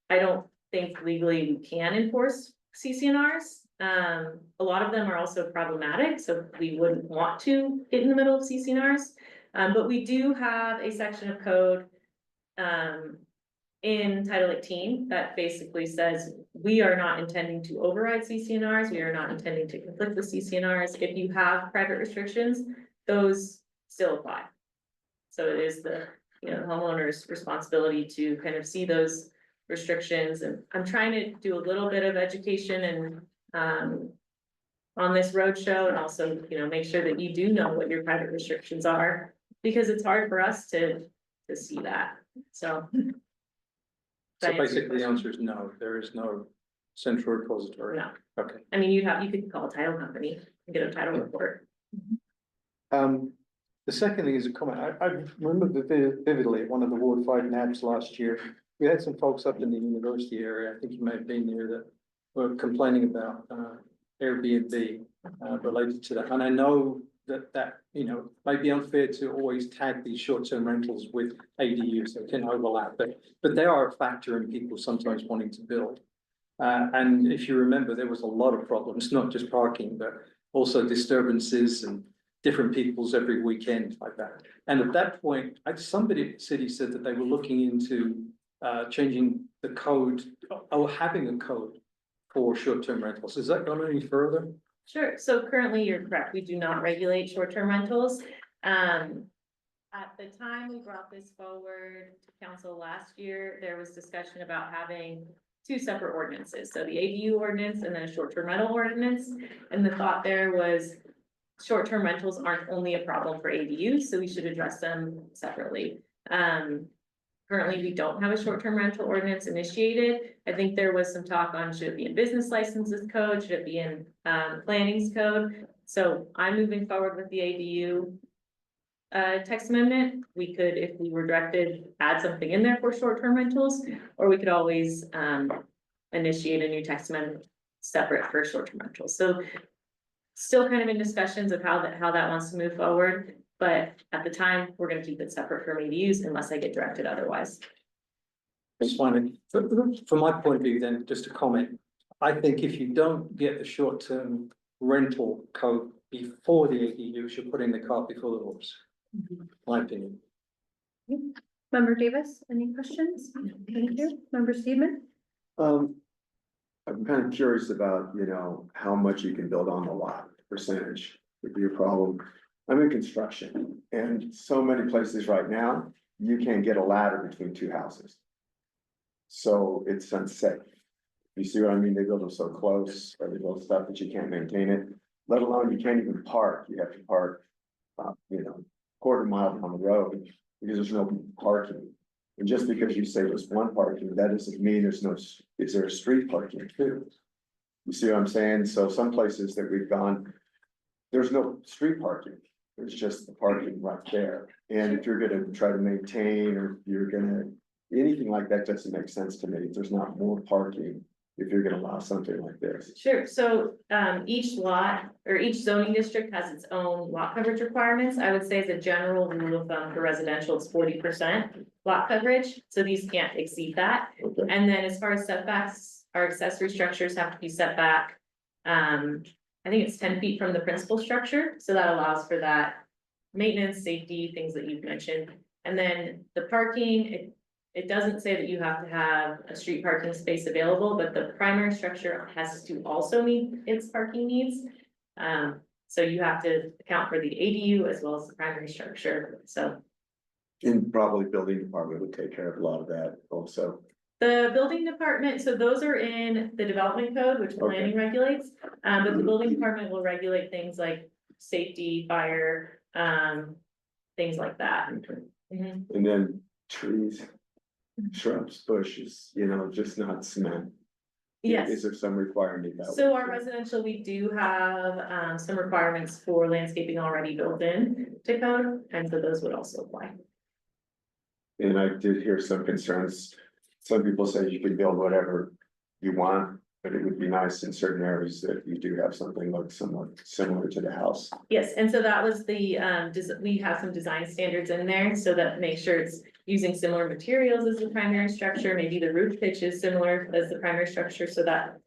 I don't think legally we can enforce CCNRs. A lot of them are also problematic, so we wouldn't want to get in the middle of CCNRs. But we do have a section of code in Title 18 that basically says we are not intending to override CCNRs. We are not intending to conflict with CCNRs. If you have private restrictions, those still apply. So it is the homeowner's responsibility to kind of see those restrictions. And I'm trying to do a little bit of education and on this roadshow and also, make sure that you do know what your private restrictions are, because it's hard for us to see that, so. So basically the answer is no, there is no central repository. No. Okay. I mean, you could call a title company and get a title report. The second thing is a comment. I remember vividly at one of the Ward 5 NABs last year. We had some folks up in the university area, I think you may have been there, that were complaining about Airbnb related to that. And I know that might be unfair to always tag these short-term rentals with ADUs that can overlap, but they are a factor in people sometimes wanting to build. And if you remember, there was a lot of problems, not just parking, but also disturbances and different peoples every weekend like that. And at that point, somebody at the city said that they were looking into changing the code or having a code for short-term rentals. Has that gone any further? Sure, so currently you're correct, we do not regulate short-term rentals. At the time we brought this forward to council last year, there was discussion about having two separate ordinances, so the ADU ordinance and then a short-term rental ordinance. And the thought there was short-term rentals aren't only a problem for ADUs, so we should address them separately. Currently, we don't have a short-term rental ordinance initiated. I think there was some talk on should it be in business licenses code, should it be in plannings code? So I'm moving forward with the ADU text amendment. We could, if we were directed, add something in there for short-term rentals, or we could always initiate a new text amendment separate for short-term rentals. So still kind of in discussions of how that wants to move forward. But at the time, we're gonna keep it separate from ADUs unless I get directed otherwise. It's fine. From my point of view, then, just a comment. I think if you don't get the short-term rental code before the ADU, you should put in the cart before the horse. My opinion. Member Davis, any questions? Thank you. Member Steedman? I'm kind of curious about, you know, how much you can build on the lot, percentage would be a problem. I'm in construction and so many places right now, you can't get a ladder between two houses. So it's unsafe. You see what I mean? They build them so close, or they build stuff that you can't maintain it, let alone you can't even park. You have to park, you know, quarter mile down the road because there's no parking. And just because you say there's one parking, that doesn't mean there's no, is there a street parking too? You see what I'm saying? So some places that we've gone, there's no street parking. There's just the parking right there. And if you're gonna try to maintain, or you're gonna, anything like that doesn't make sense to me. If there's not more parking, if you're gonna allow something like this. Sure, so each lot or each zoning district has its own lot coverage requirements. I would say as a general rule of thumb for residential, it's 40% lot coverage, so these can't exceed that. Okay. And then as far as setbacks, our accessory structures have to be set back. I think it's 10 feet from the principal structure, so that allows for that maintenance, safety, things that you've mentioned. And then the parking, it doesn't say that you have to have a street parking space available, but the primary structure has to also meet its parking needs. So you have to account for the ADU as well as the primary structure, so. And probably building department would take care of a lot of that also. The building department, so those are in the development code, which planning regulates, but the building department will regulate things like safety, fire, things like that. Okay. Mhm. And then trees, shrubs, bushes, you know, just not cement. Yes. Is there some requirement that? So our residential, we do have some requirements for landscaping already built in to code, and so those would also apply. And I did hear some concerns. Some people say you can build whatever you want, but it would be nice in certain areas that you do have something look somewhat similar to the house. Yes, and so that was the we have some design standards in there, so that make sure it's using similar materials as the primary structure, maybe the roof pitch is similar as the primary structure, so that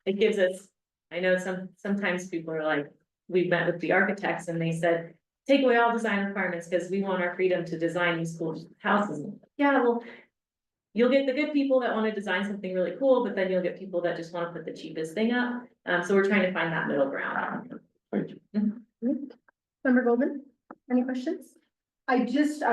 it gives us, I know sometimes people are like, we've met with the architects and they said, take away all design requirements because we want our freedom to design these cool houses. Yeah, well, you'll get the good people that want to design something really cool, but then you'll get people that just want to put the cheapest thing up. So we're trying to find that middle ground. Thank you. Member Goldman, any questions? I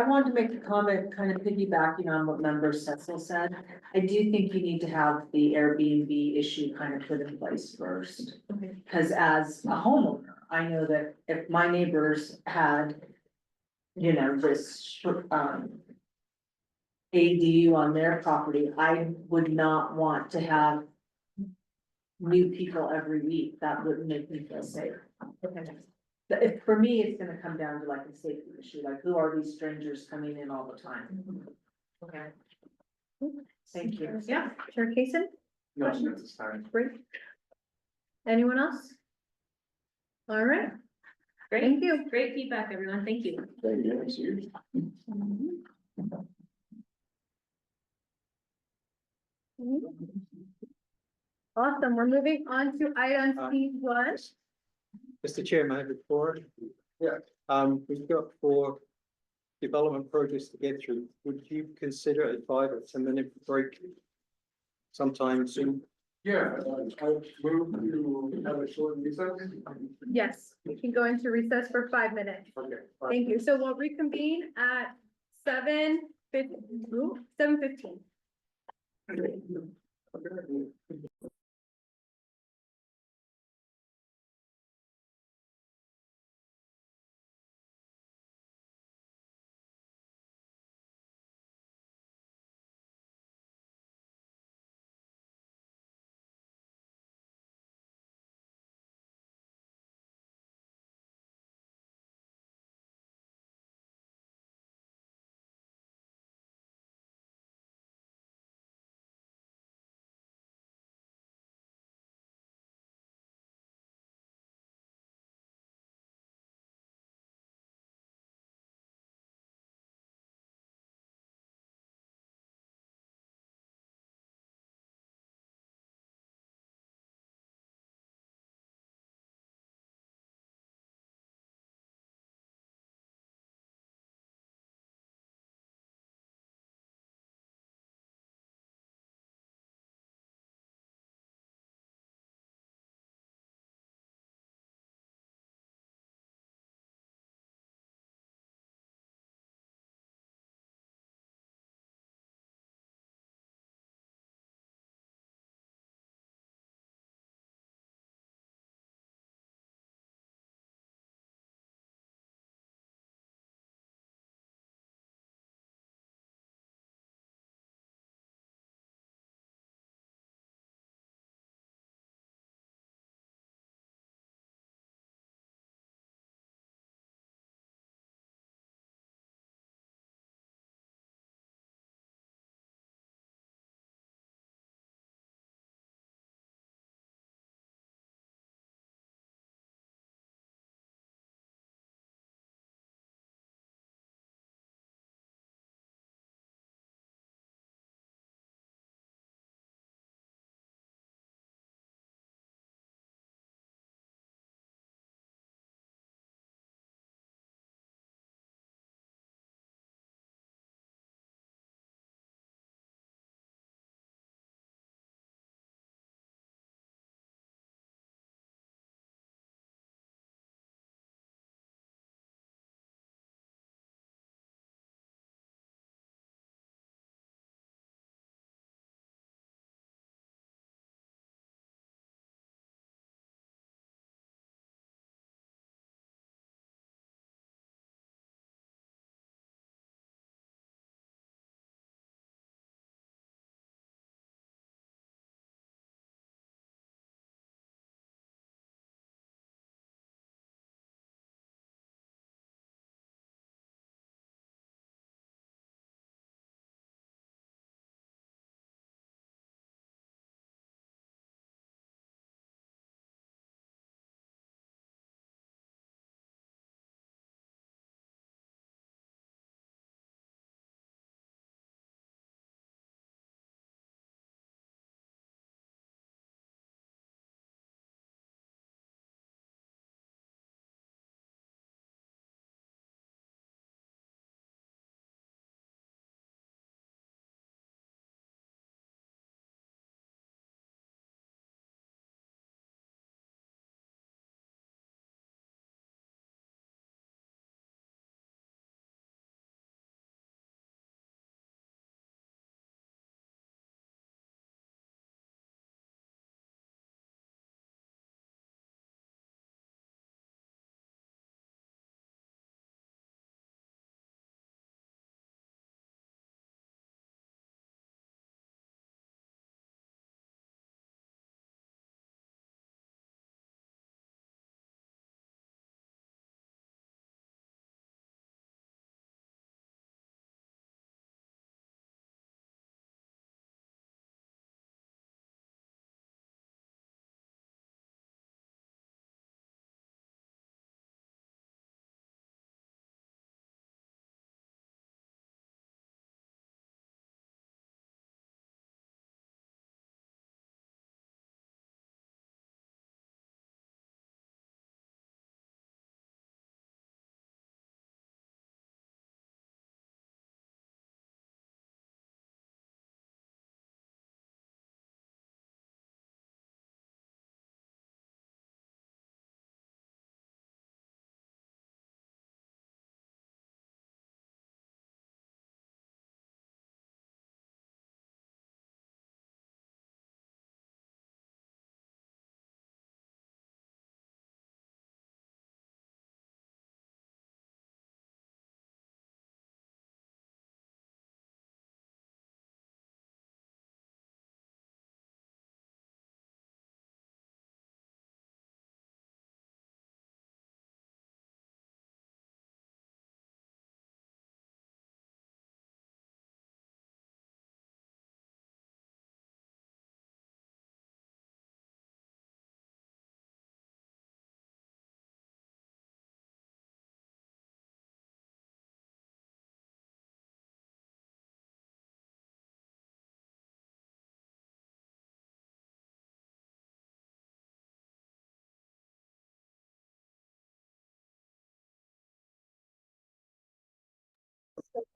wanted to make a comment, kind of piggybacking on what member Cecil said. I do think you need to have the Airbnb issue kind of put in place first. Okay. Cause as a homeowner, I know that if my neighbors had, you know, this, ADU on their property, I would not want to have new people every week. That wouldn't make me feel safe. Okay. But for me, it's gonna come down to like a safety issue, like who are these strangers coming in all the time? Okay. Thank you. Yeah. Chair Kason? No, Questions? that's fine. Great. Anyone else? All right, thank you. Great feedback, everyone. Thank you. Thank you. That's huge. Awesome, we're moving on to item C1. Mr. Chairman, I have a report. Yeah. We've got 4 development projects to get through. Would you consider a 5 or 10-minute break sometime soon? Yeah, I move to have a short recess. Yes, we can go into recess for 5 minutes. Okay. Thank you. So we'll reconvene at 7:15.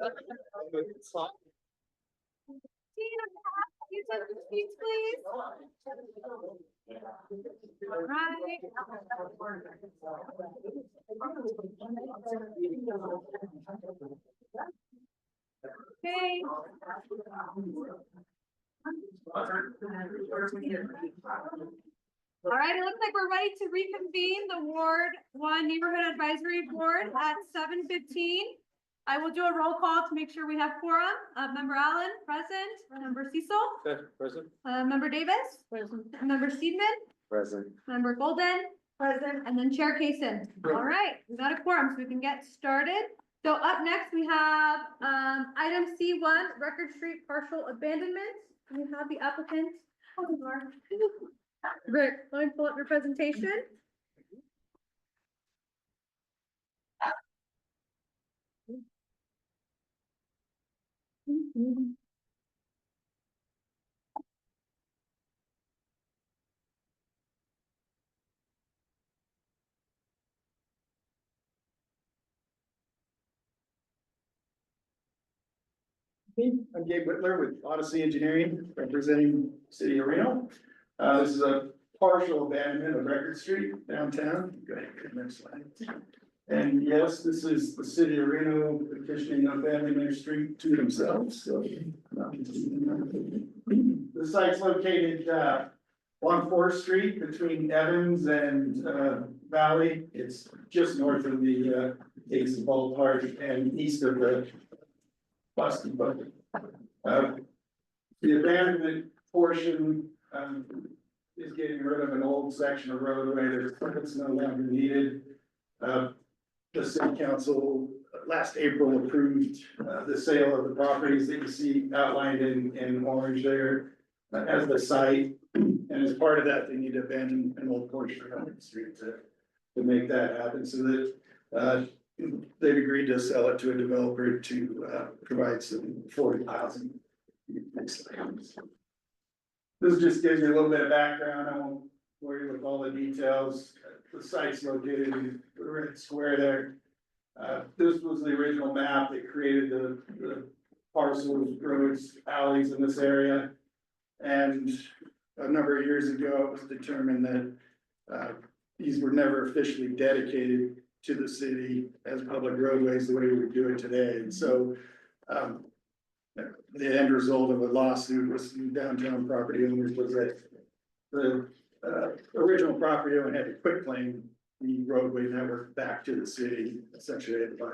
You take your seats, please. All right. Okay. All right, it looks like we're ready to reconvene the Ward 1 Neighborhood Advisory Board at 7:15. I will do a roll call to make sure we have quorum. Member Allen, present. Member Cecil. Present. Member Davis. Present. Member Steedman. Present. Member Golden. Present. And then Chair Kaysen. All right, we got a quorum, so we can get started. So up next, we have item C1, Record Street partial abandonment. We have the applicant. Rick, let me pull up your presentation. I'm Gabe Whitler with Odyssey Engineering, representing City of Reno. This is a partial abandonment of Record Street downtown. Go ahead, next slide. And yes, this is the City of Reno petitioning to abandon their street to themselves, so. The site's located, on 4th Street between Evans and, Valley. It's just north of the, Ace Ballpark and east of the Boston Bucket. The abandonment portion, is getting rid of an old section of roadway that's no longer needed. The city council last April approved, the sale of the properties that you see outlined in orange there as the site. And as part of that, they need to abandon an old portion of the street to make that happen, so that, they've agreed to sell it to a developer to provide some affordable housing. This just gives you a little bit of background. I won't worry with all the details. The site's located in the red square there. This was the original map that created the parcels, roads, alleys in this area. And a number of years ago, it was determined that these were never officially dedicated to the city as public roadways the way we do it today. And so the end result of a lawsuit with downtown property owners was that the original property owner had to quit claim the roadway network back to the city, essentially at the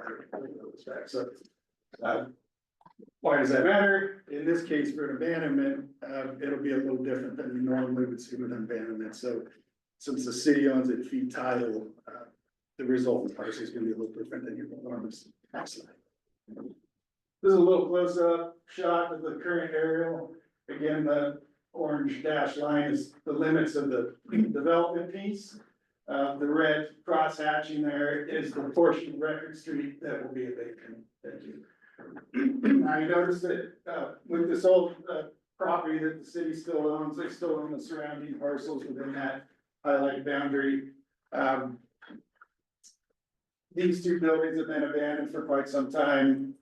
back. So why does that matter? In this case, for an abandonment, it'll be a little different than you normally would see with an abandonment. So since the city owns it fee title, the resultant parcel is gonna be a little different than your normal tax line. This is a little close-up shot of the current aerial. Again, the orange dashed line is the limits of the development piece. The red cross hatching there is the portion of Record Street that will be vacant. Thank you. I noticed that, with this old, property that the city still owns, they still own the surrounding parcels within that highlighted boundary. These two buildings have been abandoned for quite some time.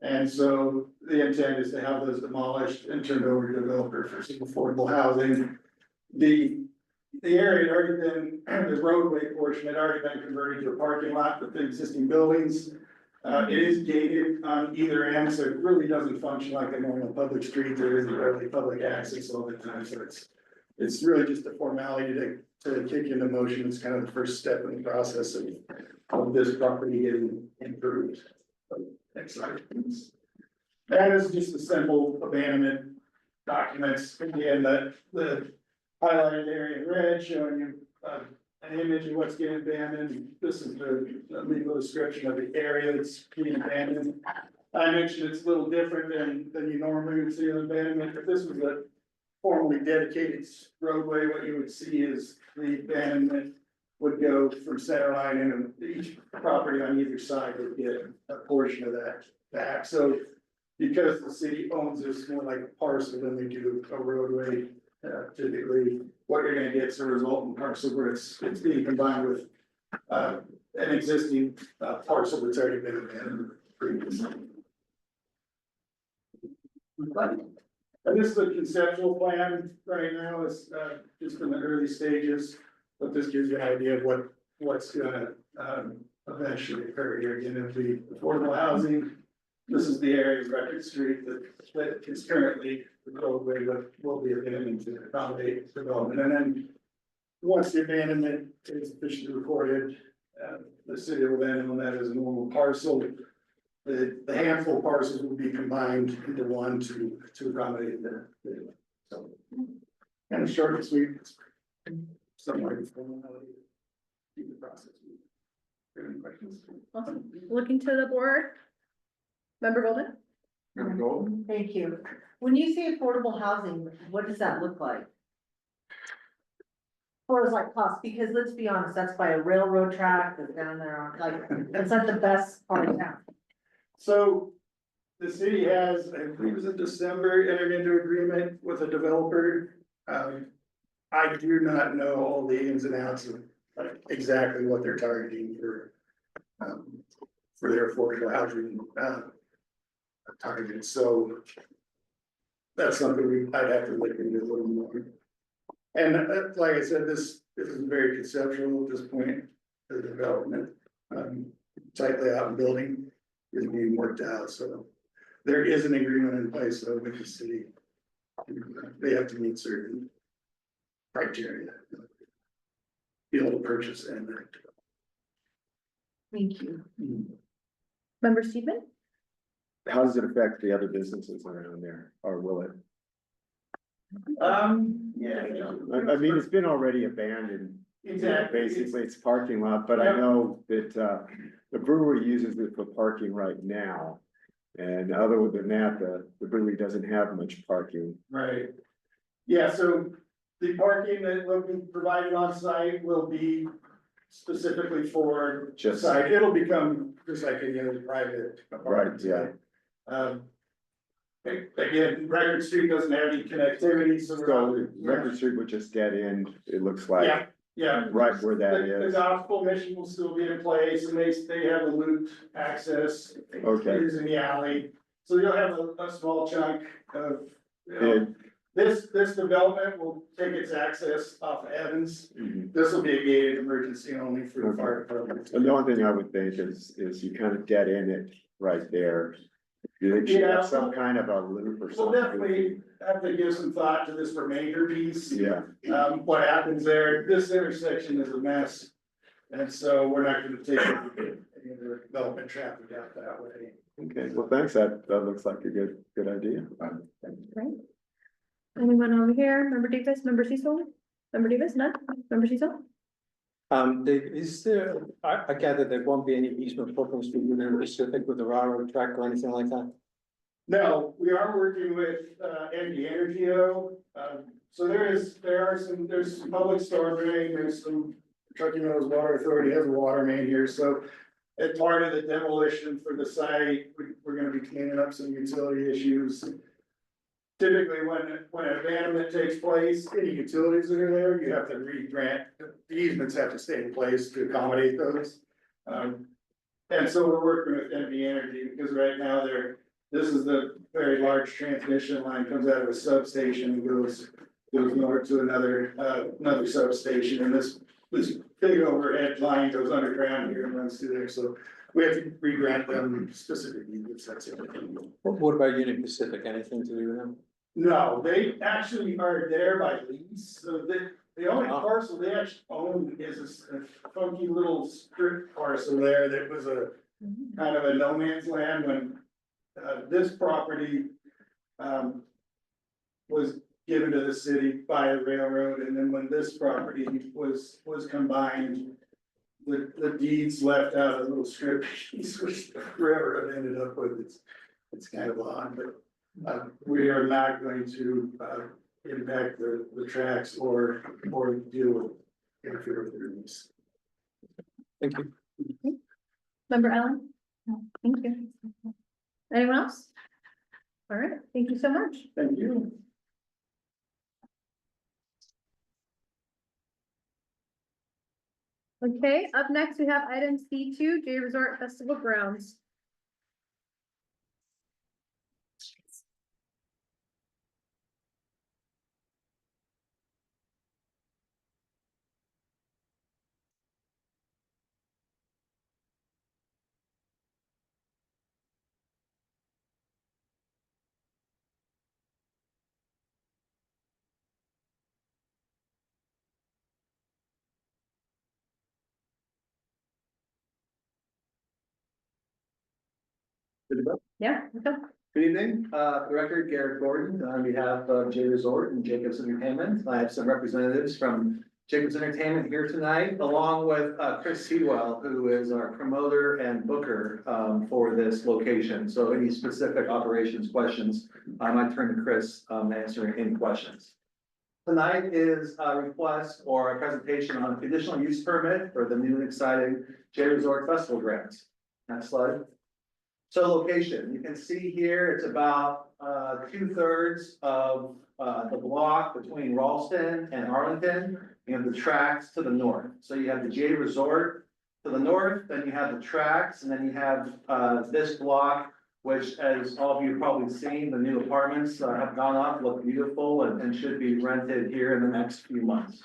And so the intent is to have those demolished and turned over to developer for some affordable housing. The area had already been, the roadway portion had already been converted to a parking lot with the existing buildings. It is gated on either end, so it really doesn't function like a normal public street. There isn't really public access all the time, so it's really just a formality to kick into motion. It's kind of the first step in the process of this property getting improved. Next slide, please. That is just a simple abandonment documents. Again, the highlighted area in red showing you an image of what's getting abandoned. This is the legal description of the area that's being abandoned. I mentioned it's a little different than you normally would see an abandonment. If this was a formally dedicated roadway, what you would see is the abandonment would go from center line, and each property on either side would get a portion of that back. So because the city owns this more like a parcel than they do a roadway, typically what you're gonna get is a resultant parcel where it's being combined with an existing parcel that's already been abandoned previously. This is a conceptual plan right now, it's just in the early stages, but this gives you an idea of what's gonna eventually occur here. Again, it'll be affordable housing. This is the area of Record Street that is currently the roadway that will be abandoned to accommodate development. And then once the abandonment is officially recorded, the city will then own that as a normal parcel. The handful of parcels will be combined into one to accommodate the, so. Kind of short and sweet. Somewhere before. Keep the process. Any questions? Awesome. Looking to the board. Member Golden? Member Golden? Thank you. When you say affordable housing, what does that look like? Or is like cost, because let's be honest, that's by a railroad track that's down there, like, that's not the best part of town. So the city has, I believe it was in December, entered into agreement with a developer. I do not know all the ins and outs of exactly what they're targeting for their affordable housing target. So that's something I'd have to look into a little more. And like I said, this is very conceptual at this point, the development, site layout and building is being worked out, so there is an agreement in place though with the city. They have to meet certain criteria. To be able to purchase and rent. Thank you. Member Steven? How does it affect the other businesses around there, or will it? Yeah. I mean, it's been already abandoned. Exactly. Basically, it's parking lot, but I know that, the brewery uses it for parking right now. And other than that, the brewery doesn't have much parking. Right. Yeah, so the parking that will be provided on site will be specifically for Just- site. It'll become just like any other private apartment. Right, yeah. Again, Record Street doesn't have any connectivity, so. So Record Street would just dead end, it looks like. Yeah, yeah. Right where that The is. gospel mission will still be in place and they have a looped access. Okay. Using the alley, so you'll have a small chunk of, you know, And- this development will take its access off of Evans. Mhm. This will be a gated emergency only for the fire department. And the only thing I would think is you kind of dead end it right there. You think you Yeah. have some kind of a loop or We'll something? definitely have to give some thought to this remainder piece. Yeah, What happens there, this intersection is a mess. And so we're not gonna take any of the development traffic out that way. okay, well, thanks, that looks like a good idea. Great. Anyone over here? Member Davis, member Cecil? Member Davis, none? Member Cecil? Is there, I gather there won't be any easement problems for Union Pacific with the railroad track or anything like that? No, we are working with ND Energio. So there's some public storm drain, there's some Truckee Meadows Water Authority has a water main here, so. As part of the demolition for the site, we're gonna be cleaning up some utility issues. Typically, when an abandonment takes place, any utilities that are there, you have to re-grant, the easements have to stay in place to accommodate those. And so we're working with NV Energy, because right now this is the very large transmission line, comes out of a substation and goes north to another substation, and this big overhead line goes underground here and runs through there, so we have to re-grant them specific needs, that's it. What about Union Pacific, anything to do with them? No, they actually are there by lease, so the only Oh. parcel they actually own is a funky little strip parcel there that was a kind of a no man's land when this property was given to the city by the railroad, and then when this property was combined, the deeds left out a little strip piece, which the railroad ended up with. It's kind of odd, but we are not going to impact the tracks or deal with interfere with their lease. Thank you. Member Allen? No, thank you. Anyone else? All right, thank you so much. Thank you. Okay, up next, we have item C2, J Resort Festival Grounds. Yeah, okay. Good evening, for the record, Garrett Gordon, on behalf of J Resort and Jacobs Entertainment. I have some representatives from Jacobs Entertainment here tonight, along with Chris Sewell, who is our promoter and booker for this location. So any specific operations questions, I might turn to Chris answering any questions. Tonight is a request or a presentation on a conditional use permit for the new and exciting J Resort Festival grounds. Next slide. So location, you can see here, it's about 2/3 of the block between Ralston and Arlington. You have the tracks to the north. So you have the J Resort to the north, then you have the tracks, and then you have this block, which, as all of you have probably seen, the new apartments have gone up, look beautiful, and should be rented here in the next few months.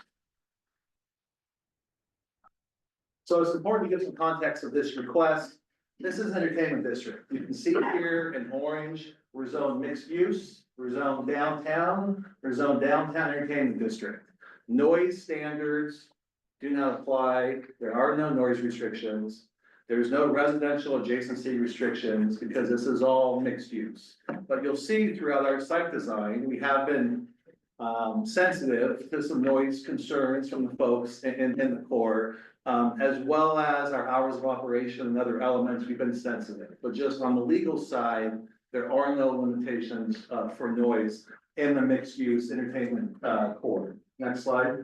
So it's important to give some context of this request. This is an entertainment district. You can see here in orange, we're zoned mixed use, we're zoned downtown, we're zoned downtown entertainment district. Noise standards do not apply. There are no noise restrictions. There's no residential adjacency restrictions because this is all mixed use. But you'll see throughout our site design, we have been sensitive to some noise concerns from the folks in the core. As well as our hours of operation and other elements, we've been sensitive, but just on the legal side, there are no limitations for noise in the mixed use entertainment core. Next slide.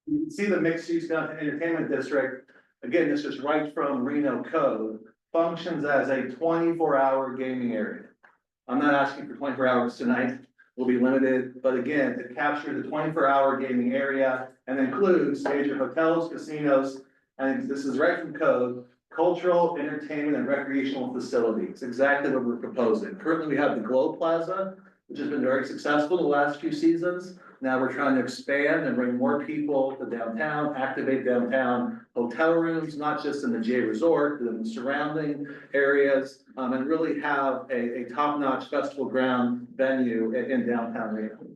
You can see the mixed use downtown entertainment district. Again, this is right from Reno code, functions as a 24-hour gaming area. I'm not asking for 24 hours tonight. Will be limited, but again, it captures the 24-hour gaming area and includes major hotels, casinos, and this is right from code, cultural, entertainment, and recreational facilities, exactly what we're proposing. Currently, we have the Globe Plaza, which has been very successful the last few seasons. Now we're trying to expand and bring more people to downtown, activate downtown hotel rooms, not just in the J Resort, but in the surrounding areas, and really have a top-notch festival ground venue in downtown Reno.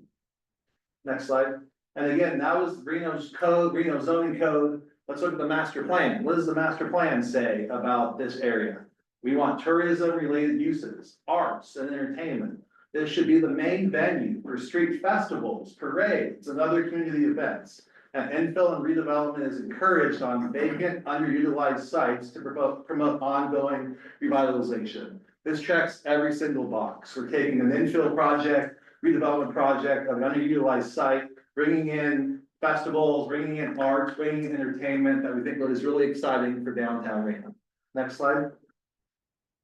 Next slide. And again, that was Reno's code, Reno zoning code. Let's look at the master plan. What does the master plan say about this area? We want tourism-related uses, arts and entertainment. This should be the main venue for street festivals, parades, and other community events. And infill and redevelopment is encouraged on vacant, underutilized sites to promote ongoing revitalization. This checks every single box. We're taking an infill project, redevelopment project of an underutilized site, bringing in festivals, bringing in arts, bringing in entertainment that we think is really exciting for downtown Reno. Next slide.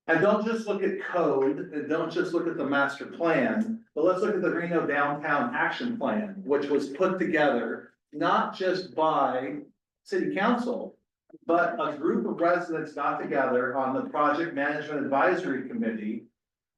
And don't just look at code, and don't just look at the master plan, but let's look at the Reno Downtown Action Plan, which was put together not just by city council, but a group of residents got together on the Project Management Advisory Committee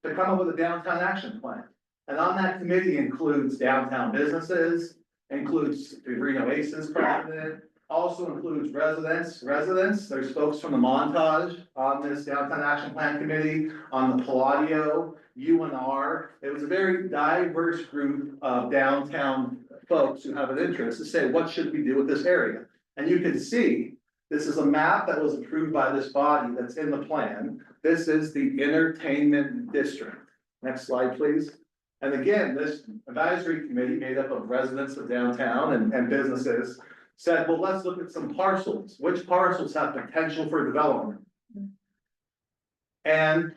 to come up with a downtown action plan. And on that committee includes downtown businesses, includes the Reno Aces president, also includes residents, there's folks from the Montage on this downtown action plan committee, on the Palladio, UNR. It was a very diverse group of downtown folks who have an interest to say, what should we do with this area? And you can see, this is a map that was approved by this body that's in the plan. This is the entertainment district. Next slide, please. And again, this advisory committee made up of residents of downtown and businesses said, well, let's look at some parcels. Which parcels have potential for development? And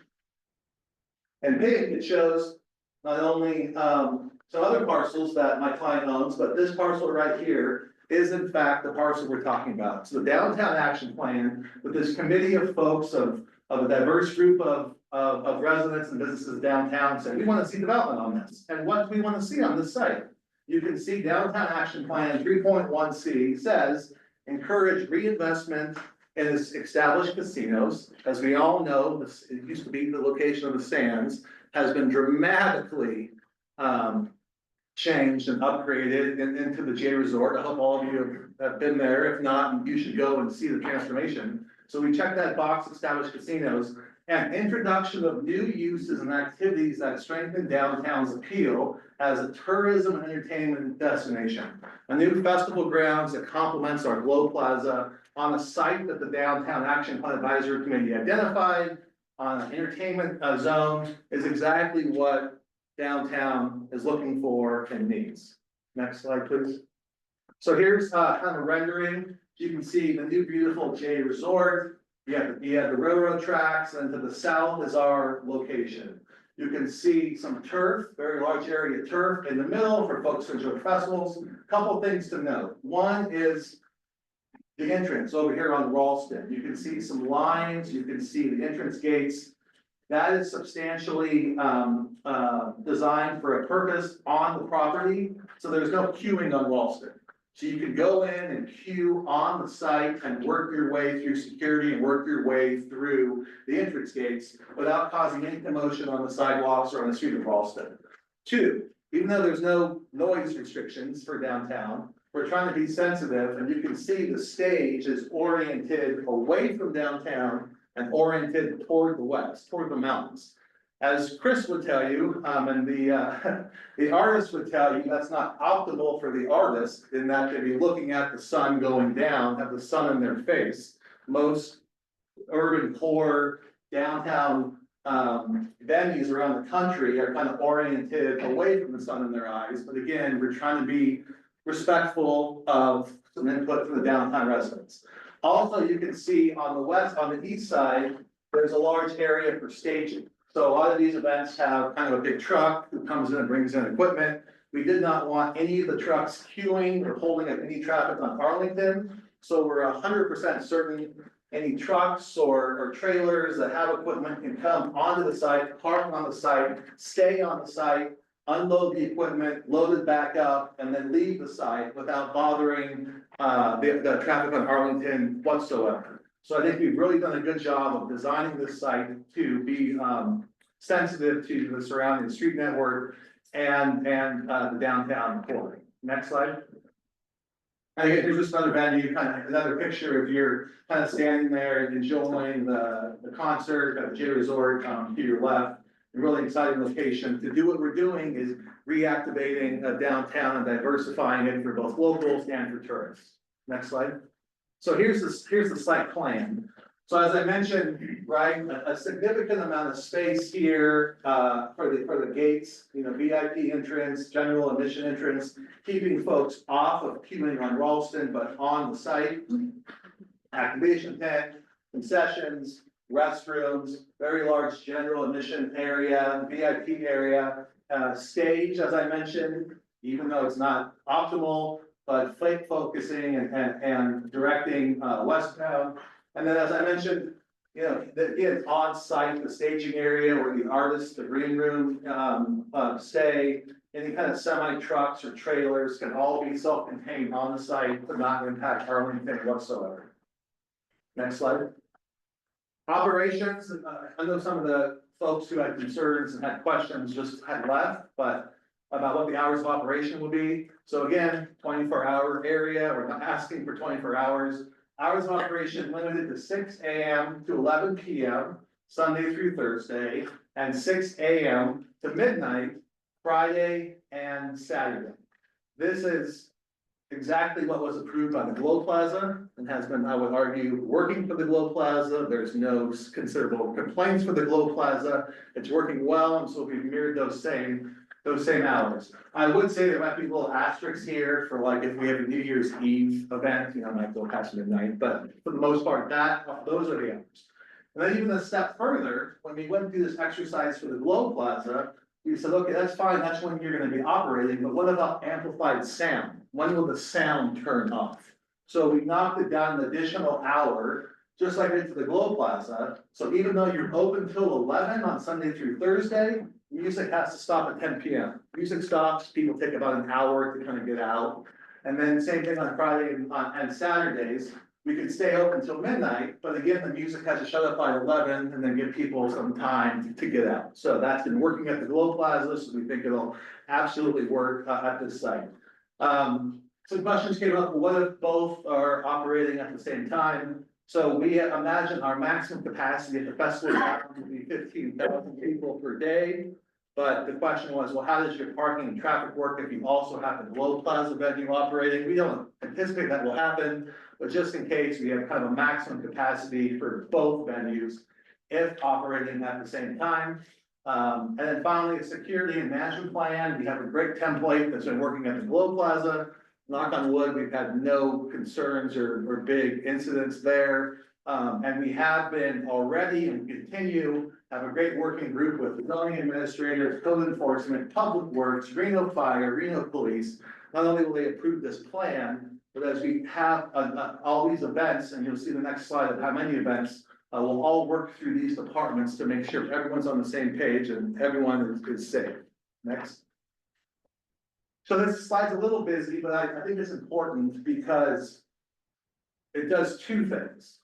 pink, it shows not only some other parcels that my client owns, but this parcel right here is in fact the parcel we're talking about. So the downtown action plan with this committee of folks of a diverse group of residents and businesses downtown said, we want to see development on this. And what do we want to see on this site? You can see downtown action plan 3.1C says, encourage reinvestment in established casinos. As we all know, this, it used to be the location of the Sands, has been dramatically changed and upgraded into the J Resort. I hope all of you have been there. If not, you should go and see the transformation. So we checked that box, established casinos, and introduction of new uses and activities that strengthen downtown's appeal as a tourism and entertainment destination. A new festival grounds that complements our Globe Plaza on a site that the Downtown Action Plan Advisory Committee identified on an entertainment zone is exactly what downtown is looking for and needs. Next slide, please. So here's kind of a rendering. You can see the new beautiful J Resort. You have the railroad tracks, and to the south is our location. You can see some turf, very large area of turf in the middle for folks who enjoy festivals. Couple things to note. One is the entrance over here on Ralston. You can see some lines, you can see the entrance gates. That is substantially designed for a purpose on the property, so there's no queuing on Ralston. So you can go in and queue on the site and work your way through security and work your way through the entrance gates without causing any commotion on the sidewalks or on the street of Ralston. Two, even though there's no noise restrictions for downtown, we're trying to be sensitive, and you can see the stage is oriented away from downtown and oriented toward the west, toward the mountains. As Chris would tell you, and the artist would tell you, that's not optimal for the artist in that they'd be looking at the sun going down, have the sun in their face. Most urban core downtown venues around the country are kind of oriented away from the sun in their eyes. But again, we're trying to be respectful of some input from the downtown residents. Also, you can see on the east side, there's a large area for staging. So a lot of these events have kind of a big truck who comes in and brings in equipment. We did not want any of the trucks queuing or holding up any traffic on Arlington. So we're 100% certain any trucks or trailers that have equipment can come onto the site, park on the site, stay on the site, unload the equipment, load it back up, and then leave the site without bothering the traffic on Arlington whatsoever. So I think we've really done a good job of designing this site to be sensitive to the surrounding street network and the downtown core. Next slide. And again, here's just another venue, kind of another picture of you're kind of standing there and enjoying the concert at the J Resort to your left. A really exciting location. To do what we're doing is reactivating downtown and diversifying it for both locals and for tourists. Next slide. So here's the site plan. So as I mentioned, right, a significant amount of space here for the gates, you know, VIP entrance, general admission entrance, keeping folks off of queuing on Ralston, but on the site. Activation tent, concessions, restrooms, very large general admission area, VIP area, stage, as I mentioned, even though it's not optimal, but focusing and directing westbound. And then, as I mentioned, you know, again, on site, the staging area where the artists, the green room stay, any kind of semi trucks or trailers can all be self-contained on the site to not impact Arlington whatsoever. Next slide. Operations, I know some of the folks who had concerns and had questions just had left, but about what the hours of operation will be. So again, 24-hour area, we're not asking for 24 hours. Hours of operation limited to 6 a.m. to 11 p.m. Sunday through Thursday, and 6 a.m. to midnight, Friday and Saturday. This is exactly what was approved by the Glow Plaza and has been, I would argue, working for the Glow Plaza. There's no considerable complaints for the Glow Plaza. It's working well, and so we've mirrored those same hours. I would say there might be little asterisks here for like if we have a New Year's Eve event, you know, might go past midnight, but for the most part, those are the hours. And then even a step further, when we went through this exercise for the Glow Plaza, we said, okay, that's fine, that's when you're gonna be operating, but what about amplified sound? When will the sound turn off? So we knocked it down an additional hour, just like into the Glow Plaza. So even though you're open till 11 on Sunday through Thursday, music has to stop at 10 p.m. Music stops, people take about an hour to kind of get out. And then same thing on Friday and Saturdays. We can stay open till midnight, but again, the music has to shut up by 11 and then give people some time to get out. So that's been working at the Glow Plaza, so we think it'll absolutely work at this site. Some questions came up, what if both are operating at the same time? So we imagine our maximum capacity at the festival would be 15,000 people per day. But the question was, well, how does your parking and traffic work if you also have the Glow Plaza venue operating? We don't anticipate that will happen, but just in case, we have kind of a maximum capacity for both venues if operating at the same time. And then finally, a security and management plan. We have a great template that's been working at the Globe Plaza. Knock on wood, we've had no concerns or big incidents there. And we have been already and continue, have a great working group with the zoning administrators, code enforcement, public works, Reno Fire, Reno Police. Not only will they approve this plan, but as we have all these events, and you'll see the next slide of how many events, we'll all work through these departments to make sure everyone's on the same page and everyone is safe. Next. So this slide's a little busy, but I think it's important because it does two things.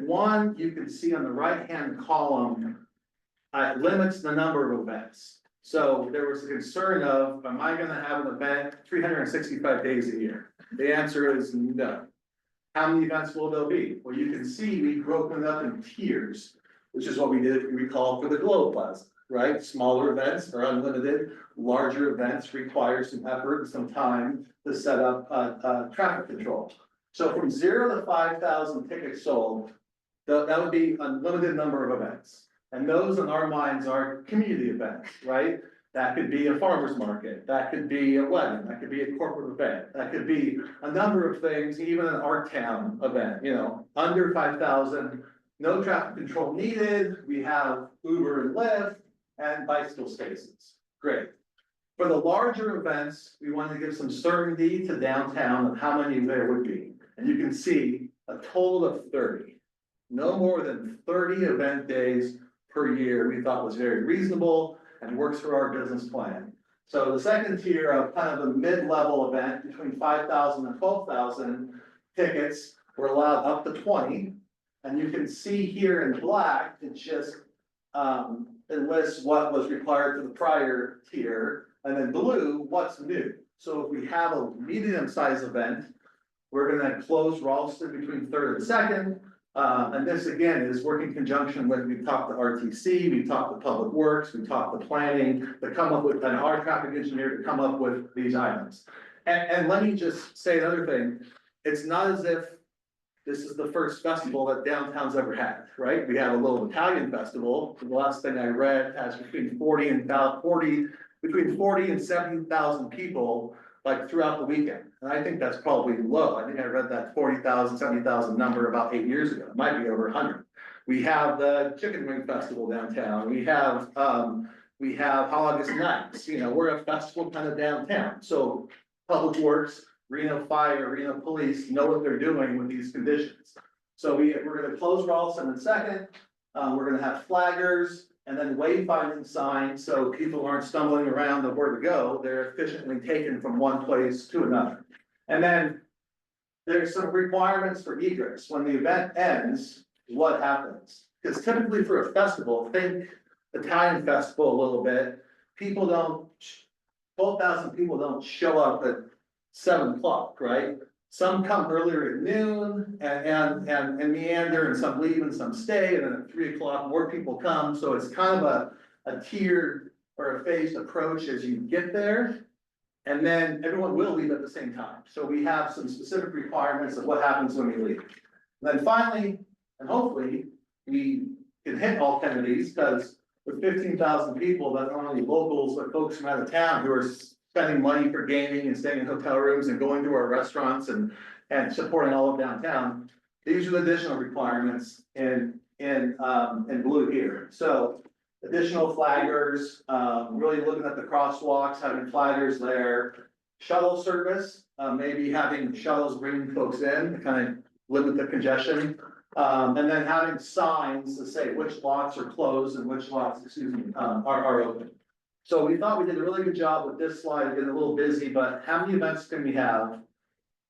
One, you can see on the right-hand column, it limits the number of events. So there was a concern of, am I gonna have an event 365 days a year? The answer is no. How many events will there be? Well, you can see we've broken it up in tiers, which is what we did, if you recall, for the Globe Plaza, right? Smaller events are unlimited, larger events require some effort and some time to set up traffic control. So from 0 to 5,000 tickets sold, that would be unlimited number of events. And those in our minds are community events, right? That could be a farmer's market, that could be a wedding, that could be a corporate event, that could be a number of things, even an art town event, you know, under 5,000. No traffic control needed, we have Uber and Lyft and bicycle spaces, great. For the larger events, we want to give some certainty to downtown of how many there would be. And you can see a total of 30. No more than 30 event days per year, we thought was very reasonable and works for our business plan. So the second tier of kind of a mid-level event between 5,000 and 12,000 tickets were allowed up to 20. And you can see here in black, it just it lists what was required for the prior tier, and then blue, what's new. So if we have a medium-sized event, we're gonna close Ralston between 3rd and 2nd. And this again is working in conjunction with, we've talked to RTC, we've talked to Public Works, we've talked to planning to come up with, and our traffic engineer to come up with these items. And let me just say another thing, it's not as if this is the first festival that downtown's ever had, right? We had a little Italian festival, the last thing I read has between 40 and 70,000 people like throughout the weekend. And I think that's probably low. I think I read that 40,000, 70,000 number about 8 years ago. It might be over 100. We have the Chicken Wing Festival downtown. We have August Nights. You know, we're a festival kind of downtown. So Public Works, Reno Fire, Reno Police know what they're doing with these conditions. So we're gonna close Ralston in 2nd. We're gonna have flaggers and then wayfinding signs, so people aren't stumbling around of where to go. They're efficiently taken from one place to another. And then there's some requirements for egress. When the event ends, what happens? Because typically for a festival, think Italian festival a little bit, 12,000 people don't show up at 7 o'clock, right? Some come earlier at noon and meander, and some leave and some stay, and then at 3 o'clock, more people come, so it's kind of a tiered or a phased approach as you get there. And then everyone will leave at the same time, so we have some specific requirements of what happens when we leave. And then finally, and hopefully, we can hit all 10 of these, because with 15,000 people, that's not only locals, but folks from out of town who are spending money for gaming and staying in hotel rooms and going to our restaurants and supporting all of downtown. These are the additional requirements in blue here. So additional flaggers, really looking at the crosswalks, having flaggers there. Shuttle service, maybe having shuttles bringing folks in to kind of limit the congestion. And then having signs to say which lots are closed and which lots, are open. So we thought we did a really good job with this slide, getting a little busy, but how many events can we have?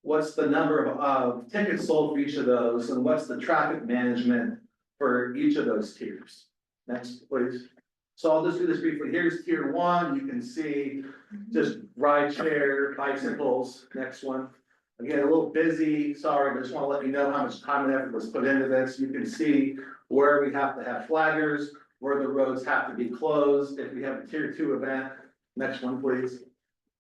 What's the number of tickets sold for each of those, and what's the traffic management for each of those tiers? Next, please. So I'll just do this briefly. Here's tier 1. You can see just ride share, bicycles. Next one. Again, a little busy, sorry, but I just want to let you know how much time and effort was put into this. You can see where we have to have flaggers, where the roads have to be closed if we have a tier 2 event. Next one, please.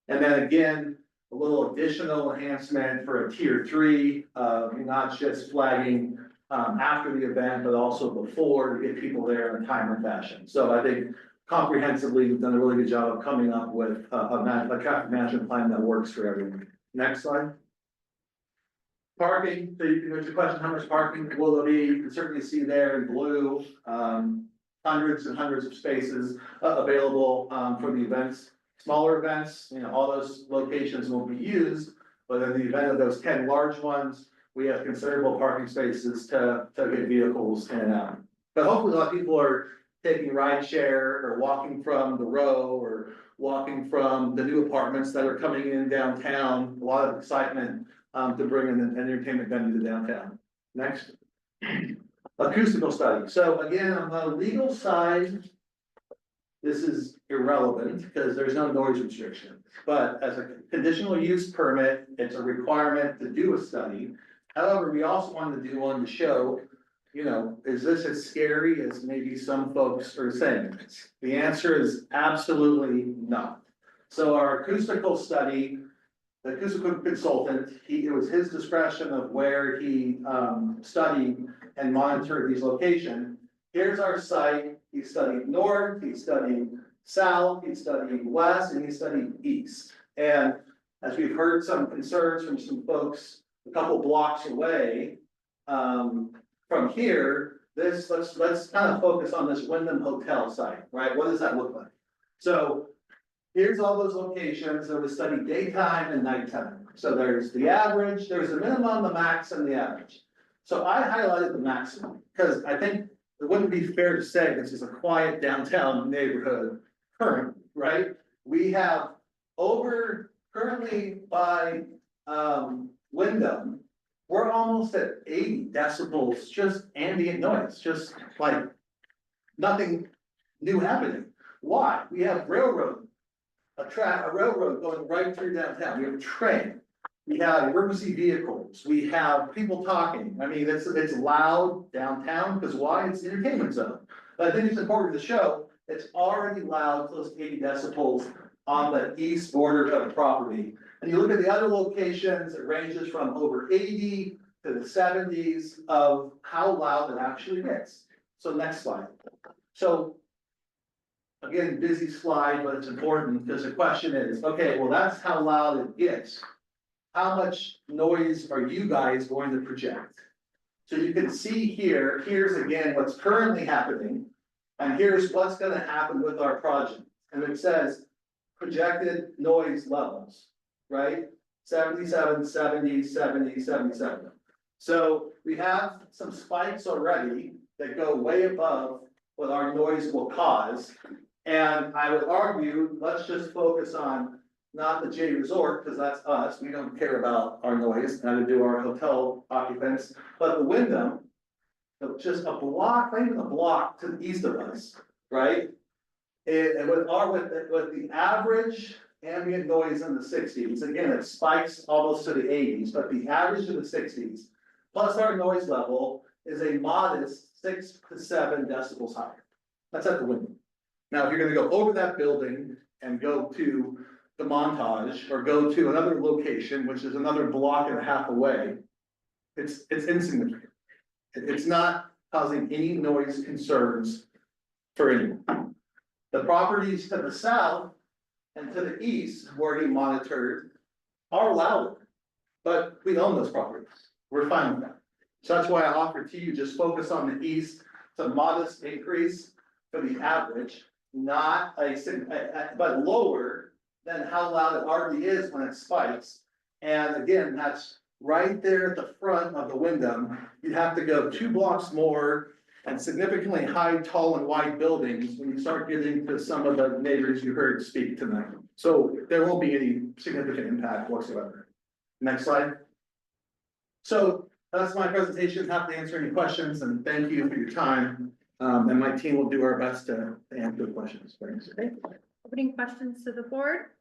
And then again, a little additional enhancement for a tier 3, not just flagging after the event, but also before to get people there in a timely fashion. So I think comprehensively, we've done a really good job of coming up with a traffic management plan that works for everyone. Next slide. Parking, so you can answer your question, how much parking will there be? You can certainly see there in blue, hundreds and hundreds of spaces available for the events. Smaller events, all those locations will be used, but in the event of those 10 large ones, we have considerable parking spaces to get vehicles in and out. But hopefully a lot of people are taking ride share or walking from the row or walking from the new apartments that are coming in downtown. A lot of excitement to bring an entertainment venue to downtown. Next. Acoustical study. So again, on the legal side, this is irrelevant because there's no noise restriction. But as a conditional use permit, it's a requirement to do a study. However, we also wanted to do one to show, is this as scary as maybe some folks are saying? The answer is absolutely not. So our acoustical study, the acoustical consultant, it was his discretion of where he studied and monitored these locations. Here's our site. He studied north, he studied south, he studied west, and he studied east. And as we've heard some concerns from some folks a couple blocks away from here, let's kind of focus on this Wyndham Hotel site, right? What does that look like? So here's all those locations that was studied daytime and nighttime. So there's the average, there's the minimum, the max, and the average. So I highlighted the maximum because I think it wouldn't be fair to say this is a quiet downtown neighborhood currently, right? We have currently by Wyndham, we're almost at 80 decibels, just ambient noise, just like nothing new happening. Why? We have railroad, a railroad going right through downtown. We have a train. We have emergency vehicles. We have people talking. I mean, it's loud downtown because why? It's the entertainment zone. But I think it's important to show it's already loud, close to 80 decibels on the east border of the property. And you look at the other locations, it ranges from over 80 to the 70s of how loud it actually gets. So next slide. So again, busy slide, but it's important because the question is, okay, well, that's how loud it gets. How much noise are you guys going to project? So you can see here, here's again what's currently happening, and here's what's going to happen with our project. And it says projected noise levels, right? 77, 70, 70, 77. So we have some spikes already that go way above what our noise will cause. And I would argue, let's just focus on not the J Resort, because that's us. We don't care about our noise, how to do our hotel occupants, but the Wyndham, just a block, not even a block to the east of us, right? And with the average ambient noise in the 60s, again, it spikes almost to the 80s, but the average of the 60s, plus our noise level is a modest 6 to 7 decibels higher. That's at the Wyndham. Now, if you're gonna go over that building and go to the Montage or go to another location, which is another block and a half away, it's insignificant. It's not causing any noise concerns for anyone. The properties to the south and to the east, already monitored, are louder, but we own those properties. We're fine with that. So that's why I offered to you, just focus on the east. It's a modest increase for the average, not but lower than how loud it already is when it spikes. And again, that's right there at the front of the Wyndham. You'd have to go 2 blocks more and significantly high, tall and wide buildings when you start getting to some of the neighbors you heard speak tonight. So there won't be any significant impact whatsoever. Next slide. So that's my presentation. Happy to answer any questions and thank you for your time. And my team will do our best to answer the questions. Thanks. Opening questions to the board.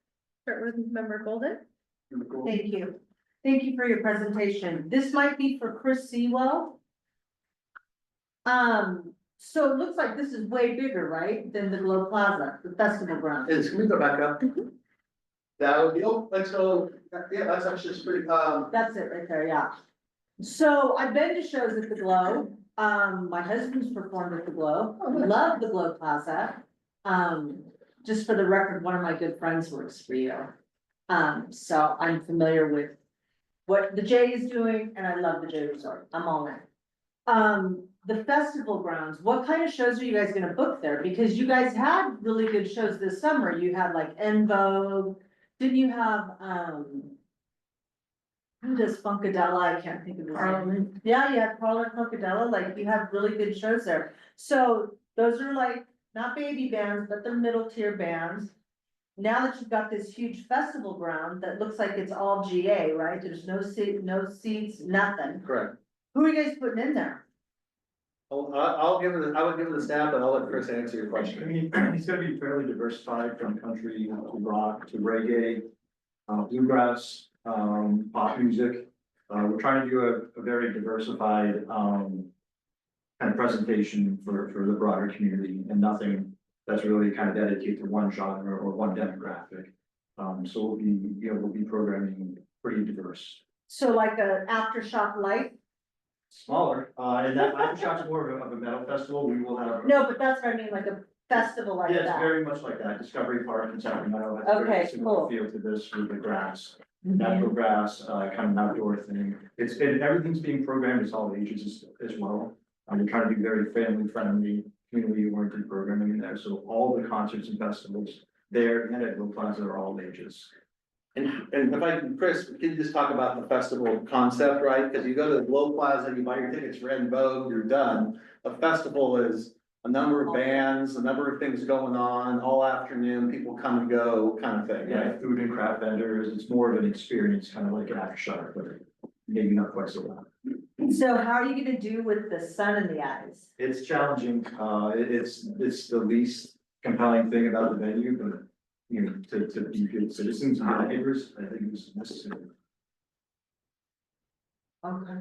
Start with member Golden. Thank you. Thank you for your presentation. This might be for Chris Sewell. So it looks like this is way bigger, right, than the Globe Plaza, the festival ground. Can we go back up? That would be, oh, let's go, yeah, that's actually just pretty, That's it right there, yeah. So I've been to shows at the Globe. My husband's performed at the Globe. Love the Globe Plaza. Just for the record, one of my good friends works for you. So I'm familiar with what the J is doing and I love the J Resort. I'm all in. The festival grounds, what kind of shows are you guys gonna book there? Because you guys had really good shows this summer. You had like En Vogue. Didn't you have, who does Funkadella? I can't think of his name. Yeah, you had Parliament Funkadella, like you have really good shows there. So those are like, not baby bands, but they're middle tier bands. Now that you've got this huge festival ground that looks like it's all GA, right? There's no seats, nothing. correct. Who are you guys putting in there? I'll give it, I would give it a stab, but I'll let Chris answer your I question. mean, he's gonna be fairly diversified from country to rock to reggae, bluegrass, pop music. We're trying to do a very diversified, kind of presentation for the broader community and nothing that's really kind of dedicated to one genre or one demographic. So we'll be programming pretty diverse. So like a aftershock light? Smaller, and that Aftershocks more of a metal festival, we will have. No, but that's what I mean, like a festival like Yeah, it's that. very much like that, Discovery Park in Sacramento, has a very Okay, similar cool. feel to this with the grass. Mhm. Natural grass, kind of an outdoor thing, and everything's being programmed, it's all ages as well. We're trying to be very family friendly, community oriented programming in there, so all the concerts and festivals there and at Globe Plaza are all ages. And if I can, Chris, can you just talk about the festival concept, right? Because you go to the Globe Plaza, you buy your tickets for En Vogue, you're done. A festival is a number of bands, a number of things going on, all afternoon, people come and go kind of thing, Yeah, right? food and craft vendors, it's more of an experience, kind of like an Aftershock, but maybe not quite so loud. So how are you gonna do with the sun in the eyes? It's challenging, it's the least compelling thing about the venue, but, you know, to be good citizens and good neighbors, I think it's necessary. Okay.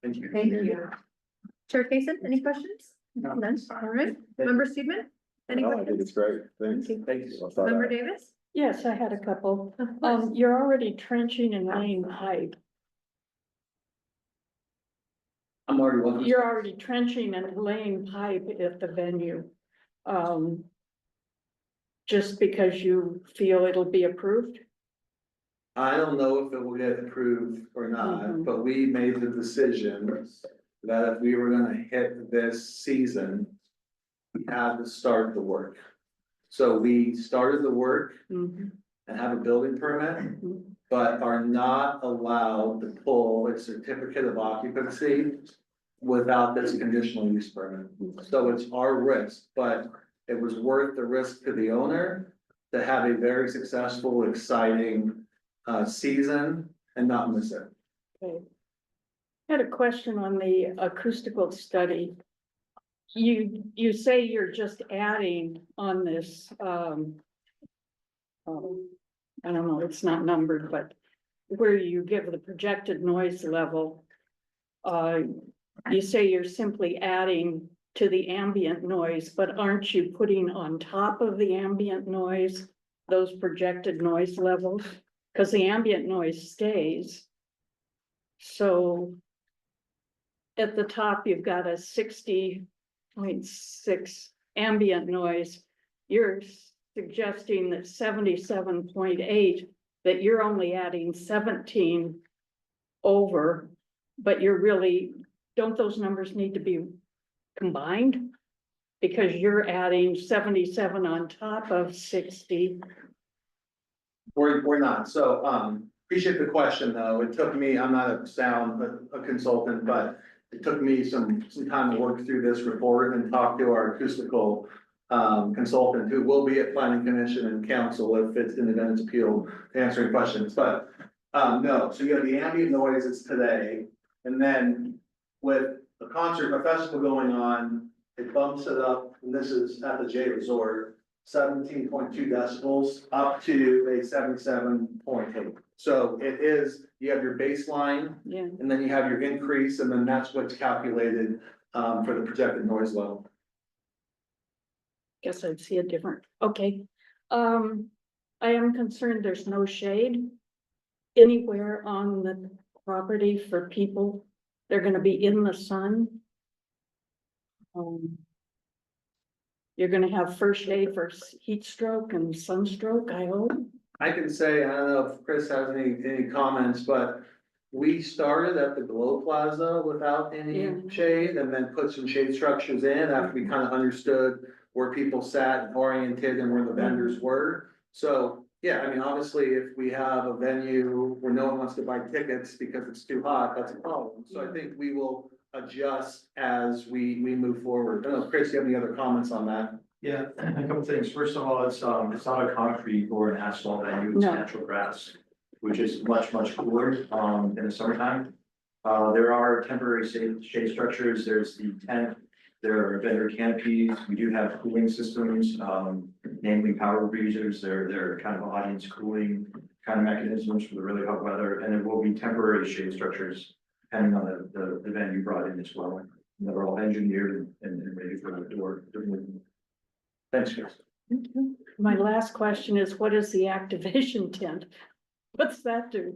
Thank you. Thank you. Chair Kason, any questions? No. None, all right. Member Steedman? Any No, I think questions? it's great, thanks. Okay. Thank you. I'll thought Member out. Davis? Yes, I had a couple. Of course. You're already trenching and laying pipe. I'm already welcome. You're already trenching and laying pipe at the venue. Just because you feel it'll be approved? I don't know if it will get approved or not, Mhm. but we made the decision that if we were gonna hit this season, we had to start the work. So we started the work Mhm. and have a building permit, but are not allowed to pull a certificate of occupancy without this conditional use permit. So it's our risk, but it was worth the risk to the owner to have a very successful, exciting season and not miss it. Okay. Had a question on the acoustical study. You say you're just adding on this, I don't know, it's not numbered, but where you give the projected noise level. You say you're simply adding to the ambient noise, but aren't you putting on top of the ambient noise those projected noise levels? Because the ambient noise stays. So at the top, you've got a 60.6 ambient noise. You're suggesting that 77.8, that you're only adding 17 over, but you're really, don't those numbers need to be combined? Because you're adding 77 on top of 60. We're not, so, appreciate the question, though, it took me, I'm not a consultant, but it took me some time to work through this report and talk to our acoustical consultant, who will be at planning commission and council if it's in the event appeal, answering questions, but no, so you have the ambient noise, it's today, and then with a concert, a festival going on, it bumps it up, and this is at the J Resort, 17.2 decibels up to a 77.8. So it is, you have your baseline, Yeah. and then you have your increase, and then that's what's calculated for the projected noise level. Guess I'd see a different, okay. I am concerned there's no shade anywhere on the property for people. They're gonna be in the sun. You're gonna have first aid for heat stroke and sunstroke, I hope. I can say, I don't know if Chris has any comments, but we started at the Glow Plaza without any Yeah. shade and then put some shade structures in after we kind of understood where people sat and oriented and where the vendors were. So, yeah, I mean, obviously, if we have a venue where no one wants to buy tickets because it's too hot, that's a problem. So I think we will adjust as we move forward. I don't know, Chris, you have any other comments on that? Yeah, a couple things. First of all, it's not a concrete or an asphalt venue, it's No. natural grass, which is much cooler, in the summertime. There are temporary shade structures. There's the tent, there are vendor canopies. We do have cooling systems, namely power breezers. They're kind of audience cooling kind of mechanisms for the really hot weather. And there will be temporary shade structures depending on the venue brought in as well. And they're all engineered and ready for the door. Thanks, Chris. My last question is, what is the activation tent? What's that do?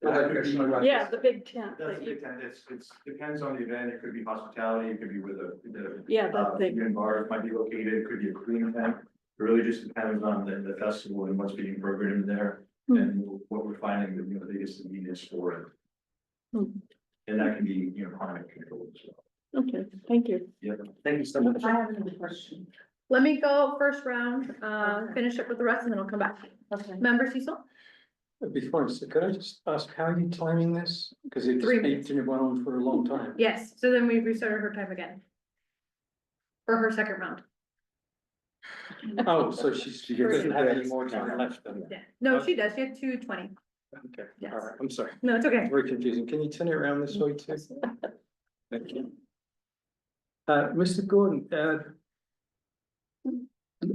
Yeah, the big tent. That's that a you- big tent. It's depends on the event. It could be hospitality, it could be with the. Yeah, that thing. Food and bars might be located, it could be a clean tent. It really just depends on the festival and what's being programmed there. And what we're finding that, the biggest need is for it. And that can be, climate control as well. Okay, thank you. Yeah, thank you so much. I have another question. Let me go first round, finish up with the rest and then I'll come back. Okay. Member Cecil? Before, so could I just ask, how are you timing this? Because it's 3 minutes. been on for a long time. Yes, so then we restarted her time again. For her second round. Oh, so she doesn't have any more time left then? Yeah, no, she does, she had 2:20. Okay, Yes. all right, I'm sorry. No, it's okay. Very confusing. Can you turn it around this way too? Thank you. Mr. Gordon,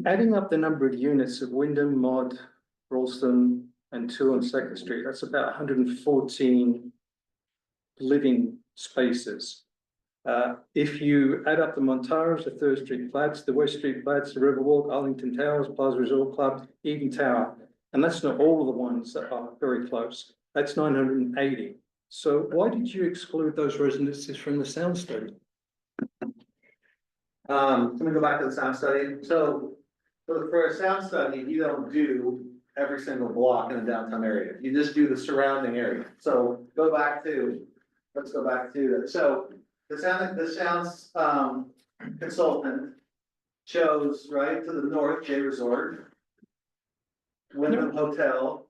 adding up the number of units of Wyndham, Mod, Ralston, and 2 on Second Street, that's about 114 living spaces. If you add up the Montaros, the Third Street Flats, the West Street Flats, the Riverwalk, Arlington Towers, Plaza Resort Club, Eden Tower, and that's not all of the ones that are very close, that's 980. So why did you exclude those residences from the sound study? Let me go back to the sound study. So for a sound study, you don't do every single block in the downtown area. You just do the surrounding area. So let's go back to that. So the sounds consultant chose right to the north, J Resort, Wyndham Hotel,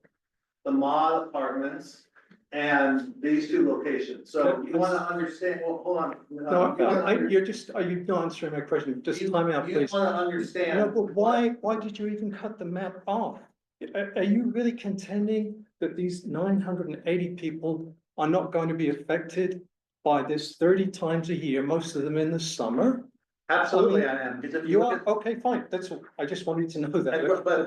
the Mod Apartments, and these 2 locations. So you wanna understand, well, hold on. No, are you not answering my question? Just time out, You please. wanna understand. No, but why did you even cut the map off? Are you really contending that these 980 people are not going to be affected by this 30 times a year, most of them in the summer? Absolutely, I am. Because if You look are, at- okay, fine, that's all, I just wanted to know But-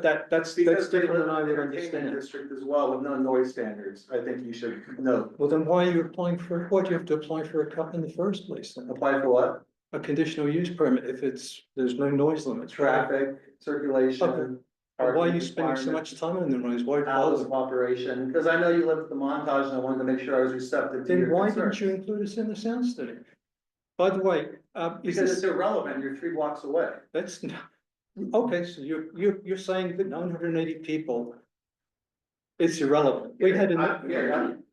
that, that's Because they different live than I in the would entertainment understand. district as well with no noise standards, I think you should know. Well, then why are you applying for, why do you have to apply for a cut in the first place then? Apply for what? A conditional use permit if there's no noise limits. Traffic, circulation. Why are you parking spending so much time on the noise? Why Hours bother? of operation, because I know you live at the Montage and I wanted to make sure I was receptive to Then your why concerns. didn't you include us in the sound study? By the way, is Because it's this, irrelevant, you're 3 blocks away. that's, okay, so you're saying that 980 people, it's irrelevant. We had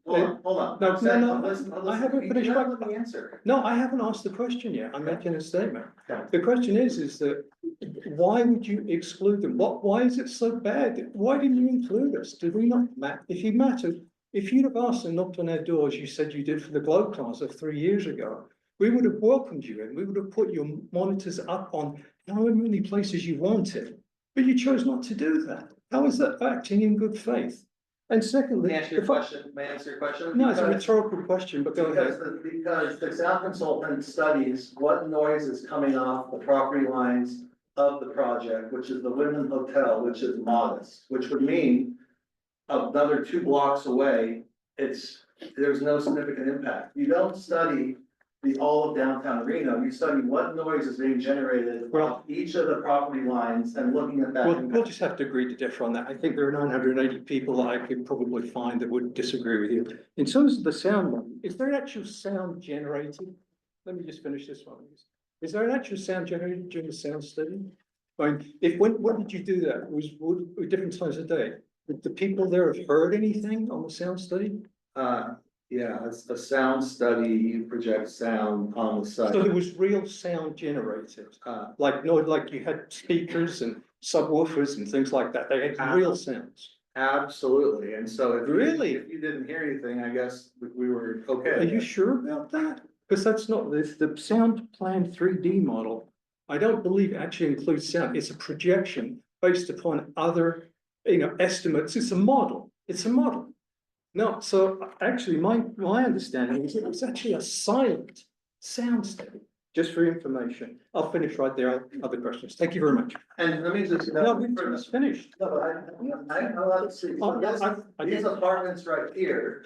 Hold on. No, I'm saying- no, listen, I haven't you finished do not my- let me answer. No, I haven't asked the question yet. I'm making a statement. Okay. The question is that why would you exclude them? Why is it so bad? Why didn't you include us? Did we not if you mattered, if you'd have asked and knocked on our doors, you said you did for the Globe Plaza 3 years ago, we would have welcomed you in. We would have put your monitors up on however many places you wanted, but you chose not to do that. How is that acting in good faith? And secondly, May I answer your question? May I answer your question? no, it's a Because- rhetorical question, but go ahead. Because the sound consultant studies what noise is coming off the property lines of the project, which is the Wyndham Hotel, which is modest, which would mean another 2 blocks away, there's no significant impact. You don't study all of downtown Reno, you study what noise is being generated from each of the property lines and looking at that. We'll just have to agree to differ on that. I think there are 980 people that I could probably find that would disagree with you. In terms of the sound one, is there an actual sound generated? Let me just finish this one. Is there an actual sound generated during the sound study? I mean, when did you do that? Was different times of day? Did the people there have heard anything on the sound study? Yeah, it's a sound study, you project sound on the site. So there was real sound generated, like, no, like you had speakers and subwoofers and things like that. They had real sounds. Absolutely, and so if Really? if you didn't hear anything, I guess we were okay. Are you sure about that? Because that's not, the sound plan 3D model, I don't believe actually includes sound. It's a projection based upon other, estimates. It's a model. It's a model. No, so actually, my understanding is it was actually a silent sound study, just for information. I'll finish right there. Other questions. Thank you very much. And let me just. No, it's finished. No, I'll see. These apartments right here,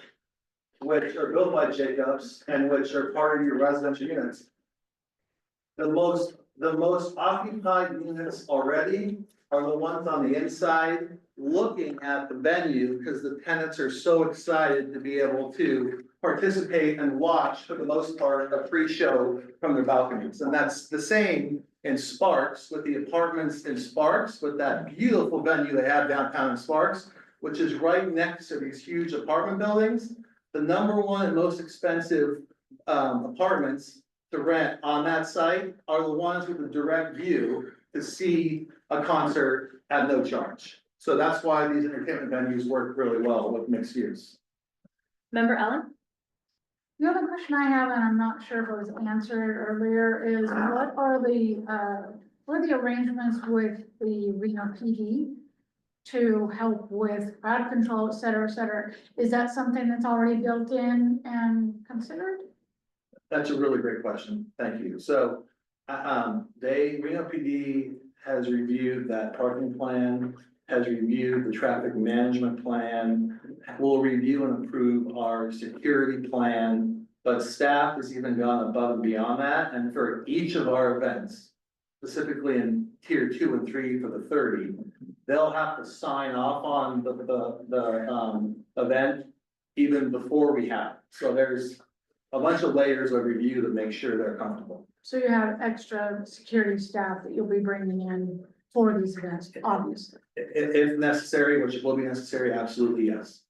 which are built by Jacobs and which are part of your residential units. The most occupied units already are the ones on the inside, looking at the venue, because the tenants are so excited to be able to participate and watch, for the most part, a pre-show from their balconies. And that's the same in Sparks, with the apartments in Sparks, with that beautiful venue they have downtown in Sparks, which is right next to these huge apartment buildings. The number one and most expensive apartments to rent on that site are the ones with a direct view to see a concert at no charge. So that's why these entertainment venues work really well with mixed use. Member Ellen? The other question I have, and I'm not sure if it was answered earlier, is what are the arrangements with the Reno PD to help with crowd control, et cetera, et cetera? Is that something that's already built in and considered? That's a really great question. Thank you. So, Reno PD has reviewed that parking plan, has reviewed the traffic management plan, will review and approve our security plan, but staff has even gone above and beyond that, and for each of our events, specifically in tier 2 and 3 for the 30, they'll have to sign off on the event even before we have it. So there's a bunch of layers of review to make sure they're comfortable. So you have extra security staff that you'll be bringing in for these events, obviously. If necessary, which will be necessary, absolutely, yes.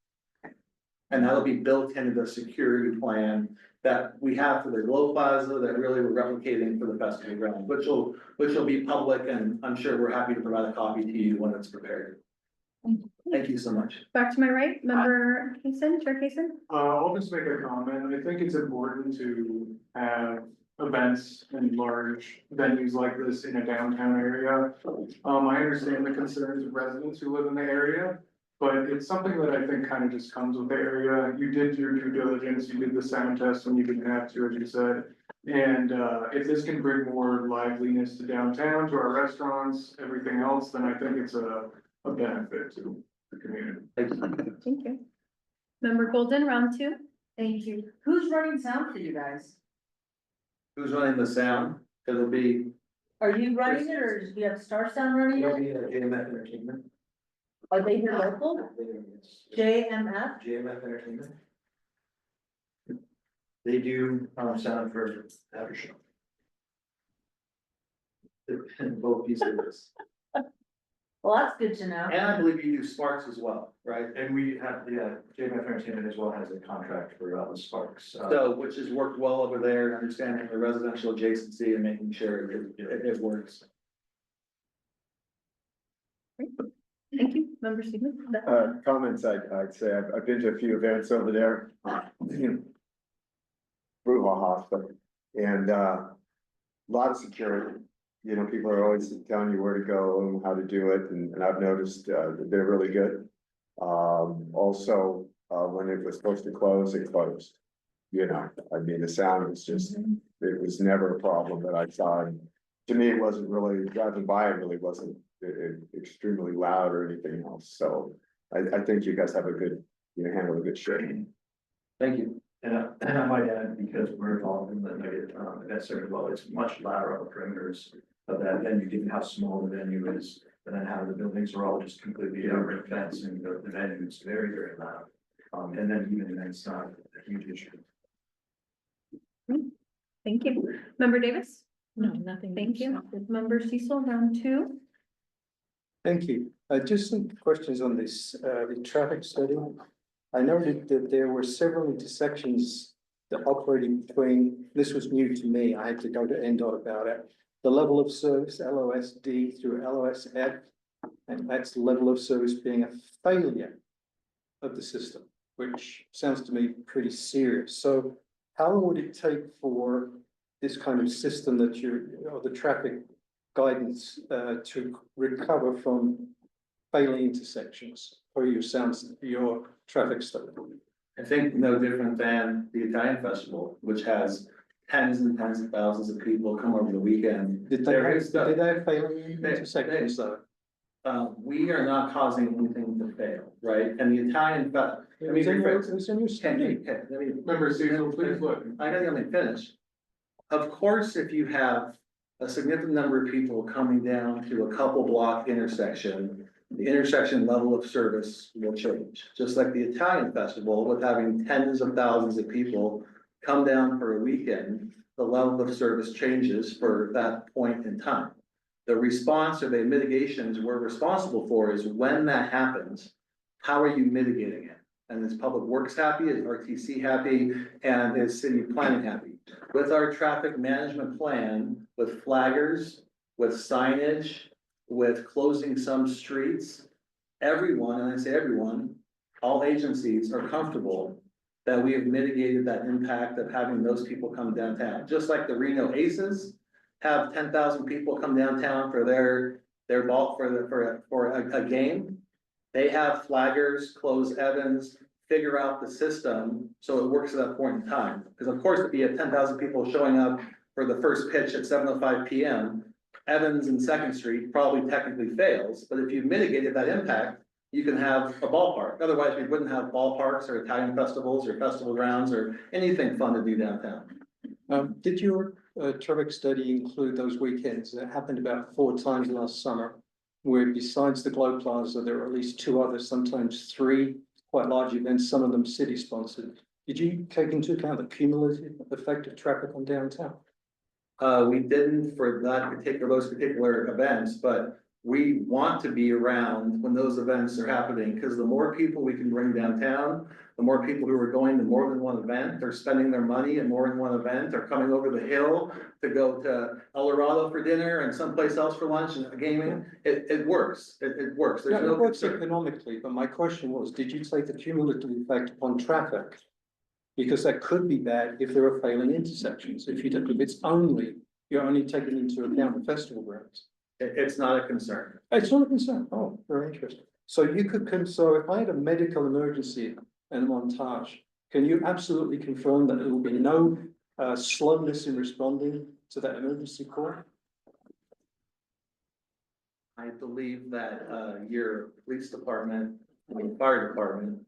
And that'll be built into the security plan that we have for the Glow Plaza that really we're replicating for the festival ground, which will be public, and I'm sure we're happy to provide a copy to you when it's prepared. Thank you so much. Back to my right, member Kaysen, Chair Kaysen. I'll just make a comment. I think it's important to have events in large venues like this in a downtown area. I understand the concerns of residents who live in the area, but it's something that I think kind of just comes with the area. You did your due diligence, you did the sound test when you didn't have to, as you said. And if this can bring more liveliness to downtown, to our restaurants, everything else, then I think it's a benefit to the community. Thank you. Member Golden, round 2. Thank you. Who's running sound for you guys? Who's running the sound? It'll be. Are you running it, or do you have Star Sound running It'll it? be JMF Entertainment. Are they here local? JMF? JMF Entertainment. They do, sound for after show. Both pieces of this. Well, that's good to know. And I believe you do Sparks as well, right? And we have, JMF Entertainment as well has a contract for the Sparks. So, which has worked well over there, understanding the residential adjacency and making sure it works. Thank you, member Stevens. Comments, I'd say, I've been to a few events over there. Brouhaha stuff, and a lot of security. People are always telling you where to go and how to do it, and I've noticed that they're really good. Also, when it was supposed to close, it closed. The sound was just, it was never a problem that I saw. And to me, it wasn't really, driving by, it really wasn't extremely loud or anything else. So I think you guys have a good, handle a good show. Thank you. And I might add, because we're involved in the event center as well, it's much louder on the perimeters of that venue, given how small the venue is, and then how the buildings are all just completely over fence, and the venue is very, very loud. And then even then, it's not a huge issue. Thank you. Member Davis? No, nothing. Thank you. Member Cecil, round two. Thank you. Just some questions on this, the traffic study. I noted that there were several intersections that operated between, this was new to me, I had to go to NDOT about it. The level of service, LOSD through LOSF, and that's the level of service being a failure of the system, which sounds to me pretty serious. So how long would it take for this kind of system that or the traffic guidance to recover from failing intersections or your traffic study? I think no different than the Italian festival, which has tens and tens of thousands of people come over the weekend. Did they have failing intersections though? We are not causing anything to fail, right? And the Italian, Member Cecil, please look. I gotta let me finish. Of course, if you have a significant number of people coming down to a couple block intersection, the intersection level of service will change. Just like the Italian festival, with having tens of thousands of people come down for a weekend, the level of service changes for that point in time. The response or the mitigations we're responsible for is when that happens, how are you mitigating it? And is Public Works happy, is RTC happy, and is city planning happy? With our traffic management plan, with flaggers, with signage, with closing some streets, everyone, and I say everyone, all agencies are comfortable that we have mitigated that impact of having those people come downtown. Just like the Reno Aces have 10,000 people come downtown for their ball for a game. They have flaggers, close Evans, figure out the system so it works at that point in time. Because of course, if you have 10,000 people showing up for the first pitch at 7:05 PM, Evans and Second Street probably technically fails, but if you've mitigated that impact, you can have a ballpark. Otherwise, we wouldn't have ballparks or Italian festivals or festival grounds or anything fun to do downtown. Did your traffic study include those weekends? It happened about 4 times last summer, where besides the Globe Plaza, there were at least 2 others, sometimes 3 quite large events, some of them city sponsored. Did you take into account the cumulative effect of traffic on downtown? We didn't for those particular events, but we want to be around when those events are happening, because the more people we can bring downtown, the more people who are going to more than one event, they're spending their money in more than one event, they're coming over the hill to go to El Dorado for dinner and someplace else for lunch and gaming. It works, it works, there's no It works concern. economically, but my question was, did you take the cumulative effect on traffic? Because that could be bad if there are failing intersections, if you're only taking into account the festival grounds. It's not a concern. It's not a concern. Oh, very interesting. So so if I had a medical emergency and a montage, can you absolutely confirm that there will be no slowness in responding to that emergency call? I believe that your police department, fire department,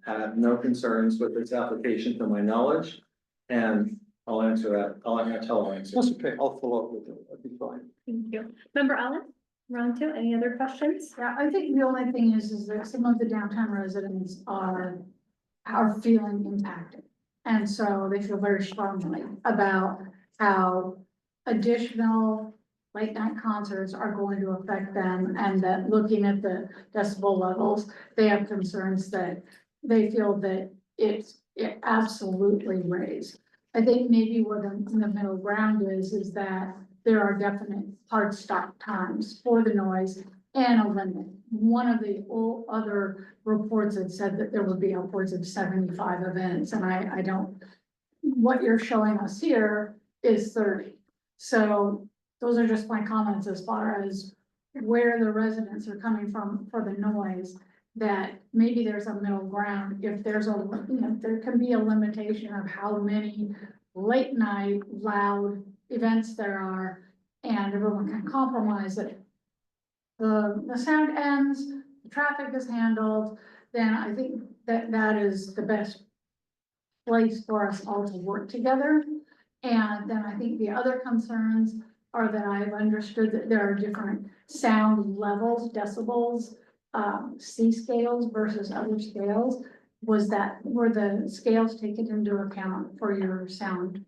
have no concerns with this application to my knowledge. And I'll answer that, I'll answer. That's okay, I'll follow up with it, that'd be fine. Thank you. Member Allen, round two, any other questions? Yeah, I think the only thing is that some of the downtown residents are feeling impacted. And so they feel very strongly about how additional late night concerts are going to affect them, and that looking at the decibel levels, they have concerns that they feel that it absolutely raised. I think maybe what the middle ground is that there are definite hard stop times for the noise and a limit. One of the other reports had said that there would be upwards of 75 events, and I don't, what you're showing us here is 30. So those are just my comments as far as where the residents are coming from for the noise, that maybe there's a middle ground. If there's there can be a limitation of how many late night loud events there are, and everyone can compromise it. The sound ends, the traffic is handled, then I think that is the best place for us all to work together. And then I think the other concerns are that I've understood that there are different sound levels, decibels, C scales versus other scales. Were the scales taken into account for your sound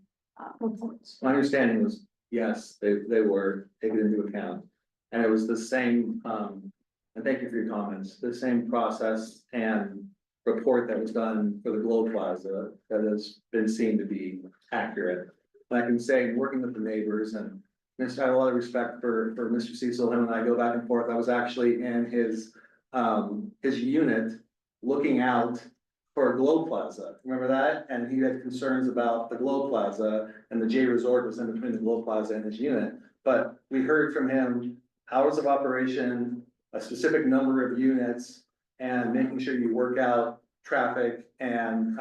reports? My understanding was, yes, they were taken into account. And it was the same, and thank you for your comments, the same process and report that was done for the Globe Plaza that has been seen to be accurate. And I can say, working with the neighbors, and I have a lot of respect for Mr. Cecil, him and I go back and forth. I was actually in his unit looking out for Globe Plaza, remember that? And he had concerns about the Globe Plaza, and the J Resort was in between the Globe Plaza and his unit. But we heard from him hours of operation, a specific number of units, and making sure you work out traffic and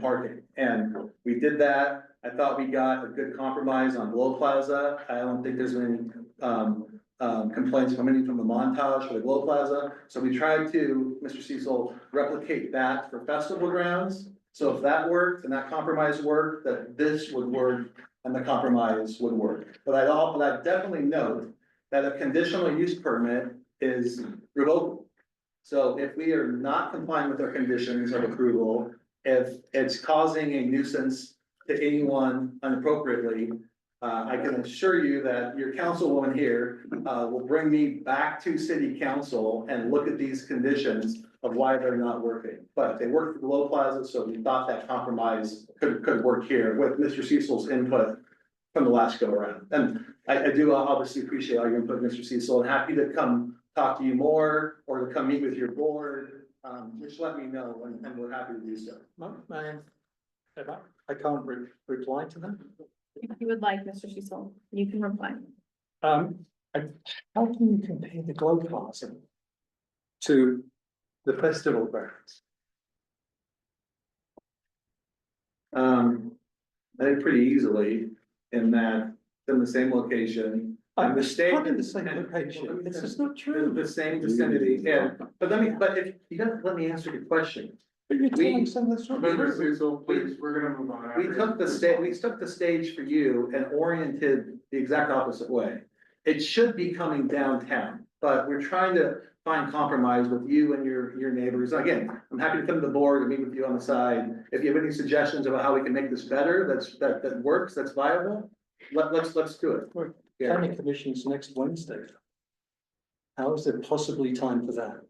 parking. And we did that. I thought we got a good compromise on Globe Plaza. I don't think there's any complaints coming from the Montage for the Globe Plaza. So we tried to, Mr. Cecil, replicate that for festival grounds. So if that worked and that compromise worked, that this would work and the compromise would work. But I definitely note that a conditional use permit is revocable. So if we are not complying with our conditions of approval, if it's causing a nuisance to anyone inappropriately, I can assure you that your councilwoman here will bring me back to city council and look at these conditions of why they're not working. But they work for the Globe Plaza, so we thought that compromise could work here with Mr. Cecil's input from the last go around. And I do obviously appreciate all your input, Mr. Cecil, and happy to come talk to you more or to come meet with your board. Just let me know and we're happy to do so. I can't reply to them. If you would like, Mr. Cecil, you can reply. How can you compare the Globe Plaza to the festival grounds? I think pretty easily in that, in the same location. And the state. Not in the same location, it's just not true. The same vicinity, yeah, but if you gotta let me answer your question. But you're telling some that's not Member true. Cecil, please, we're gonna move on. We took the stage for you and oriented the exact opposite way. It should be coming downtown, but we're trying to find compromise with you and your neighbors. Again, I'm happy to come to the board and meet with you on the side. If you have any suggestions about how we can make this better, that works, that's viable, let's do it. Planning commission's next Wednesday. How is there possibly time for that?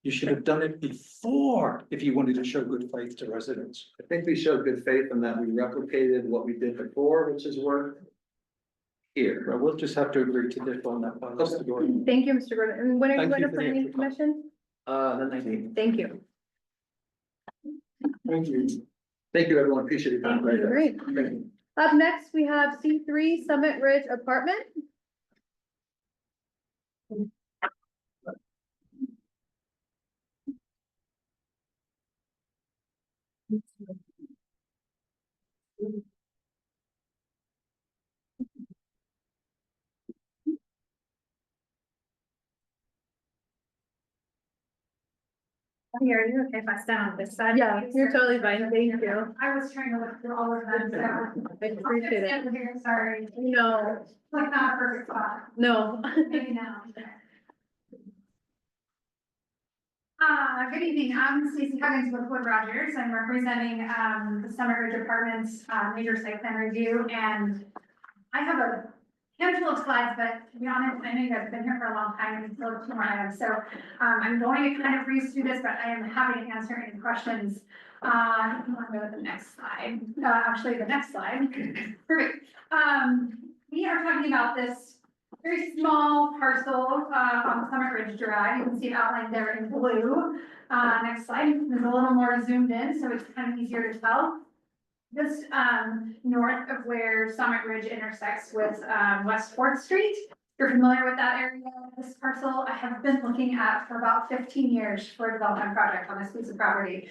You should have done it before if you wanted to show good faith to residents. I think we showed good faith in that we replicated what we did before, which is work here. Well, we'll just have to agree to differ on that one. Mr. Gordon. Thank you, Mr. Gordon. And when are you Thank going you to for the planning extra time. commission? The 19th. Thank you. Thank you. Thank you, everyone. Appreciate your time. Thank you. Great. Thank you. Up next, we have C3 Summit Ridge Apartment. Here, are you okay if I stand on this side? Yeah, you're totally fine. Thank you. I was trying to look through all of them, so. I appreciate it. Stand here, sorry. No, Like not a perfect spot. no. Maybe now. Good evening, I'm Stacey Huggins with Wood Rogers. I'm representing, the Summit Ridge Apartments, major site plan review, and I have a handful of slides, but to be honest, I know you guys have been here for a long time, and still have 2 more items, so, I'm going to kind of breeze through this, but I am happy to answer any questions. You want to go to the next slide, actually, the next slide. Perfect. We are talking about this very small parcel on Summit Ridge Drive. You can see it outlined there in blue. Next slide, there's a little more zoomed in, so it's kind of easier to tell. Just north of where Summit Ridge intersects with West 4th Street. If you're familiar with that area, this parcel I have been looking at for about 15 years for a development project on this piece of property.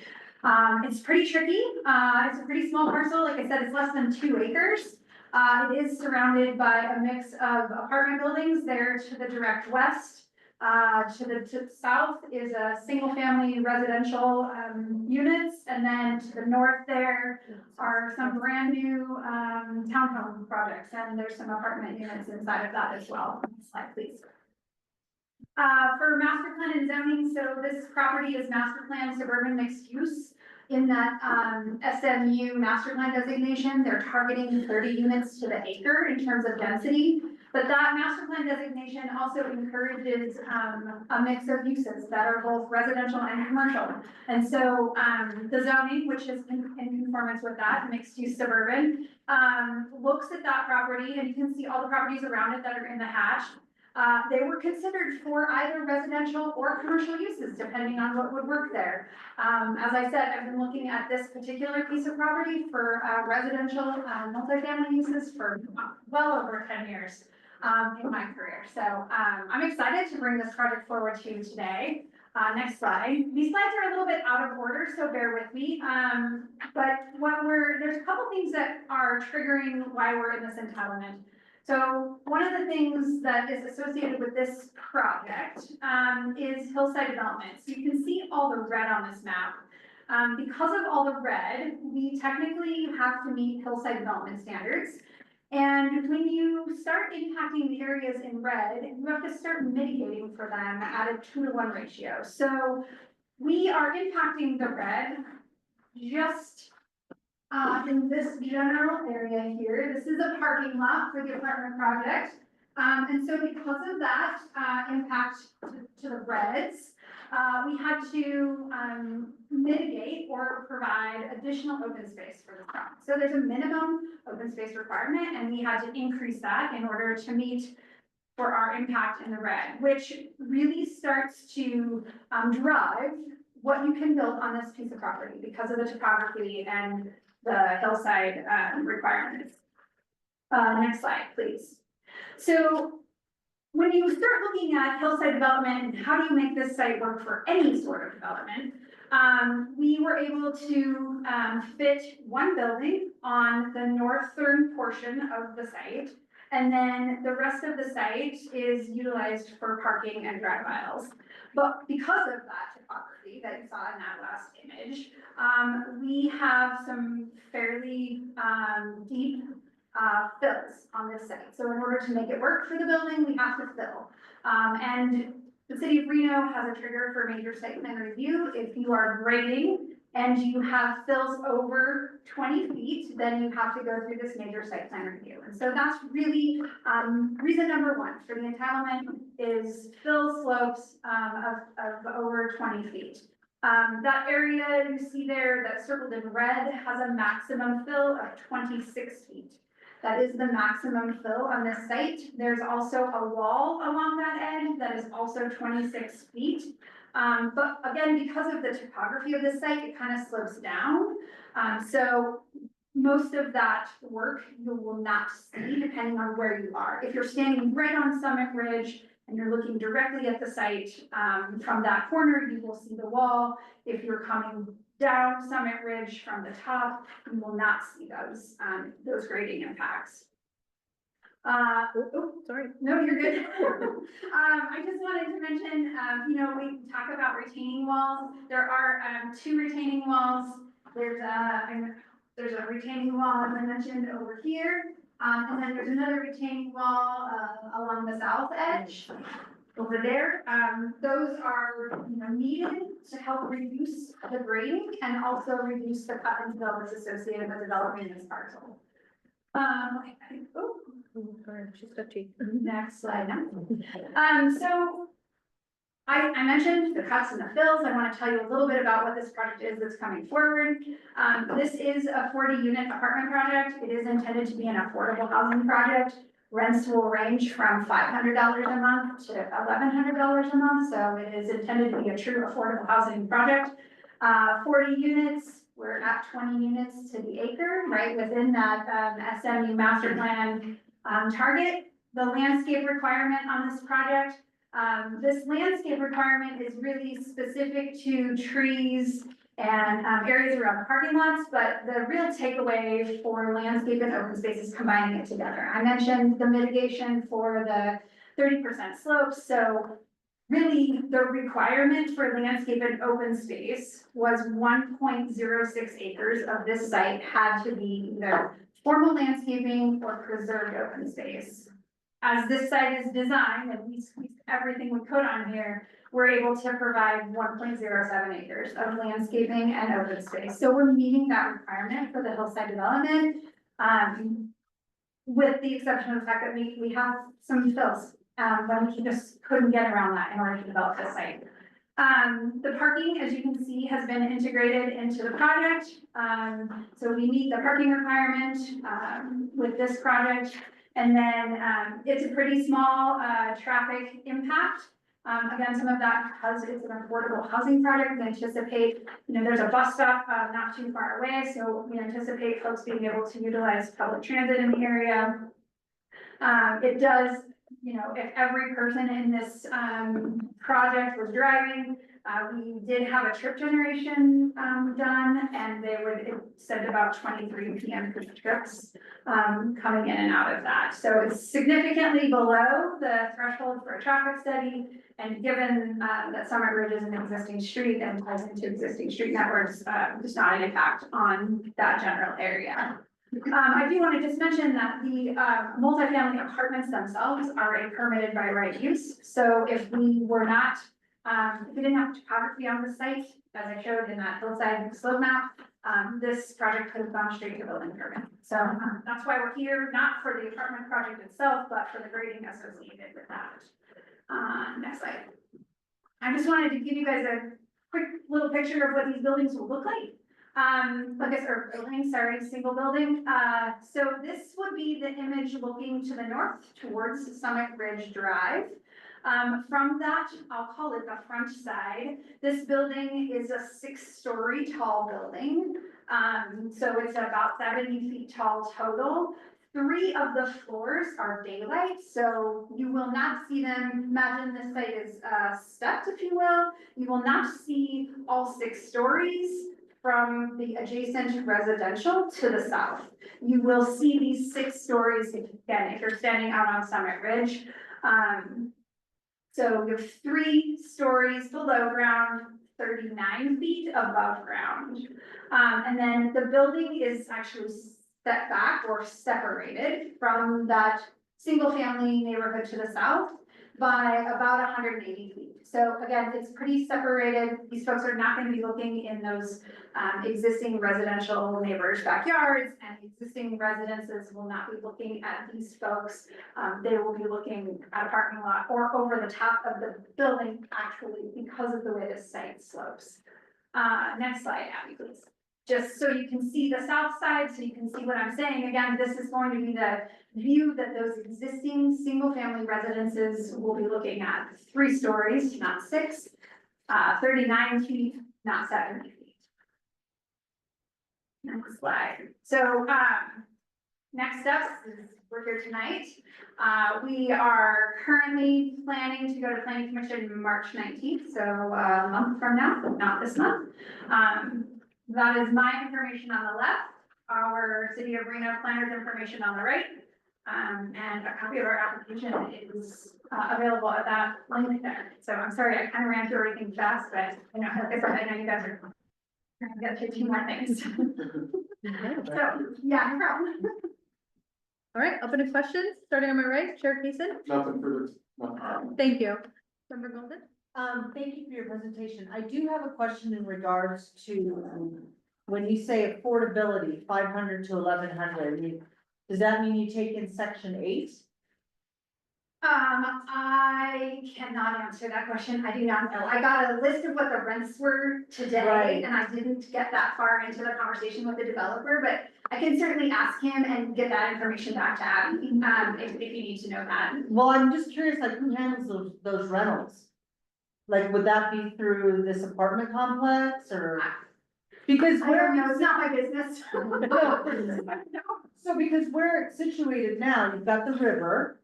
It's pretty tricky. It's a pretty small parcel. Like I said, it's less than 2 acres. It is surrounded by a mix of apartment buildings there to the direct west. To the south is a single-family residential, units, and then to the north there are some brand-new, townhome projects, and there's some apartment units inside of that as well. Next slide, please. For master plan and zoning, so this property is master plan suburban mixed use. In that, SMU master plan designation, they're targeting 30 units to the acre in terms of density. But that master plan designation also encourages, a mix of uses that are both residential and commercial. And so, the zoning, which is in conformance with that, mixed use suburban, looks at that property, and you can see all the properties around it that are in the hatch. They were considered for either residential or commercial uses, depending on what would work there. As I said, I've been looking at this particular piece of property for, residential, multifamily uses for well over 10 years, in my career. So, I'm excited to bring this project forward to you today. Next slide. These slides are a little bit out of order, so bear with me. But there's a couple things that are triggering why we're in this entitlement. So one of the things that is associated with this project is hillside development. So you can see all the red on this map. Because of all the red, we technically have to meet hillside development standards. And when you start impacting the areas in red, you have to start mitigating for them at a 2-to-1 ratio. So we are impacting the red just in this general area here. This is a parking lot for the apartment project. And so because of that impact to the reds, we had to mitigate or provide additional open space for the project. So there's a minimum open space requirement, and we had to increase that in order to meet for our impact in the red, which really starts to drive what you can build on this piece of property because of the topography and the hillside requirements. Next slide, please. So when you start looking at hillside development, and how do you make this site work for any sort of development? We were able to fit one building on the northern portion of the site. And then the rest of the site is utilized for parking and drive aisles. But because of that topography that you saw in that last image, we have some fairly deep fills on this site. So in order to make it work for the building, we have to fill. And the city of Reno has a trigger for major site plan review. If you are grading and you have fills over 20 feet, then you have to go through this major site plan review. And so that's really reason number one for the entitlement is fill slopes of over 20 feet. That area you see there that's circled in red has a maximum fill of 26 feet. That is the maximum fill on this site. There's also a wall along that edge that is also 26 feet. But again, because of the topography of the site, it kind of slopes down. So most of that work you will not see depending on where you are. If you're standing right on Summit Ridge and you're looking directly at the site from that corner, you will see the wall. If you're coming down Summit Ridge from the top, you will not see those grading impacts. Sorry. No, you're good. I just wanted to mention, we talk about retaining walls. There are 2 retaining walls. There's a retaining wall, as I mentioned, over here. And then there's another retaining wall along the south edge over there. Those are needed to help reduce the grading and also reduce the cut and fill that's associated with developing this parcel. She's touchy. Next slide now. So I mentioned the cuts and the fills. I want to tell you a little bit about what this project is that's coming forward. This is a 40-unit apartment project. It is intended to be an affordable housing project. Rents will range from $500 a month to $1,100 a month. So it is intended to be a true affordable housing project. 40 units. We're at 20 units to the acre, right within that SMU master plan target. The landscape requirement on this project. This landscape requirement is really specific to trees and areas around the parking lots, but the real takeaway for landscape and open space is combining it together. I mentioned the mitigation for the 30% slopes, so really, the requirement for landscape and open space was 1.06 acres of this site had to be either formal landscaping or preserved open space. As this site is designed, and we squeezed everything we could on here, we're able to provide 1.07 acres of landscaping and open space. So we're meeting that requirement for the hillside development. With the exception of the fact that we have some fills, but we just couldn't get around that in order to develop this site. The parking, as you can see, has been integrated into the project. So we meet the parking requirement, with this project. And then, it's a pretty small, traffic impact. Again, some of that because it's an affordable housing project, we anticipate, there's a bus stop, not too far away. So we anticipate folks being able to utilize public transit in the area. It does, if every person in this, project was driving, we did have a trip generation, done, and they would send about 23 PM per trips, coming in and out of that. So it's significantly below the threshold for a traffic study. And given, that Summit Ridge is an existing street and ties into existing street networks, there's not an impact on that general area. I do want to just mention that the multifamily apartments themselves are a permitted by right use. So if we were not, if we didn't have topography on the site, as I showed in that hillside slope map, this project could have gone straight to building permit. So that's why we're here, not for the apartment project itself, but for the grading associated with that. Next slide. I just wanted to give you guys a quick little picture of what these buildings will look like. Single building. So this would be the image looking to the north towards Summit Ridge Drive. From that, I'll call it the front side. This building is a 6-story tall building. So it's about 70 feet tall total. 3 of the floors are daylight, so you will not see them. Imagine this site is stepped, if you will. You will not see all 6 stories from the adjacent residential to the south. You will see these 6 stories again if you're standing out on Summit Ridge. So you have 3 stories below ground, 39 feet above ground. And then the building is actually set back or separated from that single family neighborhood to the south by about 180 feet. So again, it's pretty separated. These folks are not going to be looking in those existing residential neighbors' backyards, and existing residences will not be looking at these folks. They will be looking at a parking lot or over the top of the building, actually, because of the way this site slopes. Next slide, Abby, please. Just so you can see the south side, so you can see what I'm saying. Again, this is going to be the view that those existing single-family residences will be looking at. 3 stories, not 6, 39 feet, not 70 feet. Next slide. So, next steps is we're here tonight. We are currently planning to go to Planning Commission March 19th, so a month from now, but not this month. That is my information on the left, our City of Reno planner's information on the right. And a copy of our application is available at that link there. So I'm sorry, I kind of ran through everything fast, but I know you guys are trying to get through 2 more things. So, yeah, no problem. All right, open to questions, starting on my right, Chair Kaysen. Nothing further. No. Thank you. Member Golden? Thank you for your presentation. I do have a question in regards to, when you say affordability, 500 to 1100, does that mean you take in section 8? I cannot answer that question. I do not know. I got a list of what the rents were today, Right. and I didn't get that far into the conversation with the developer, but I can certainly ask him and get that information back to Abby, if you need to know that. Well, I'm just curious, like, who handles those rentals? Like, would that be through this apartment complex or? Because I don't know, it's not my business. So because where it's situated now, you've got the river,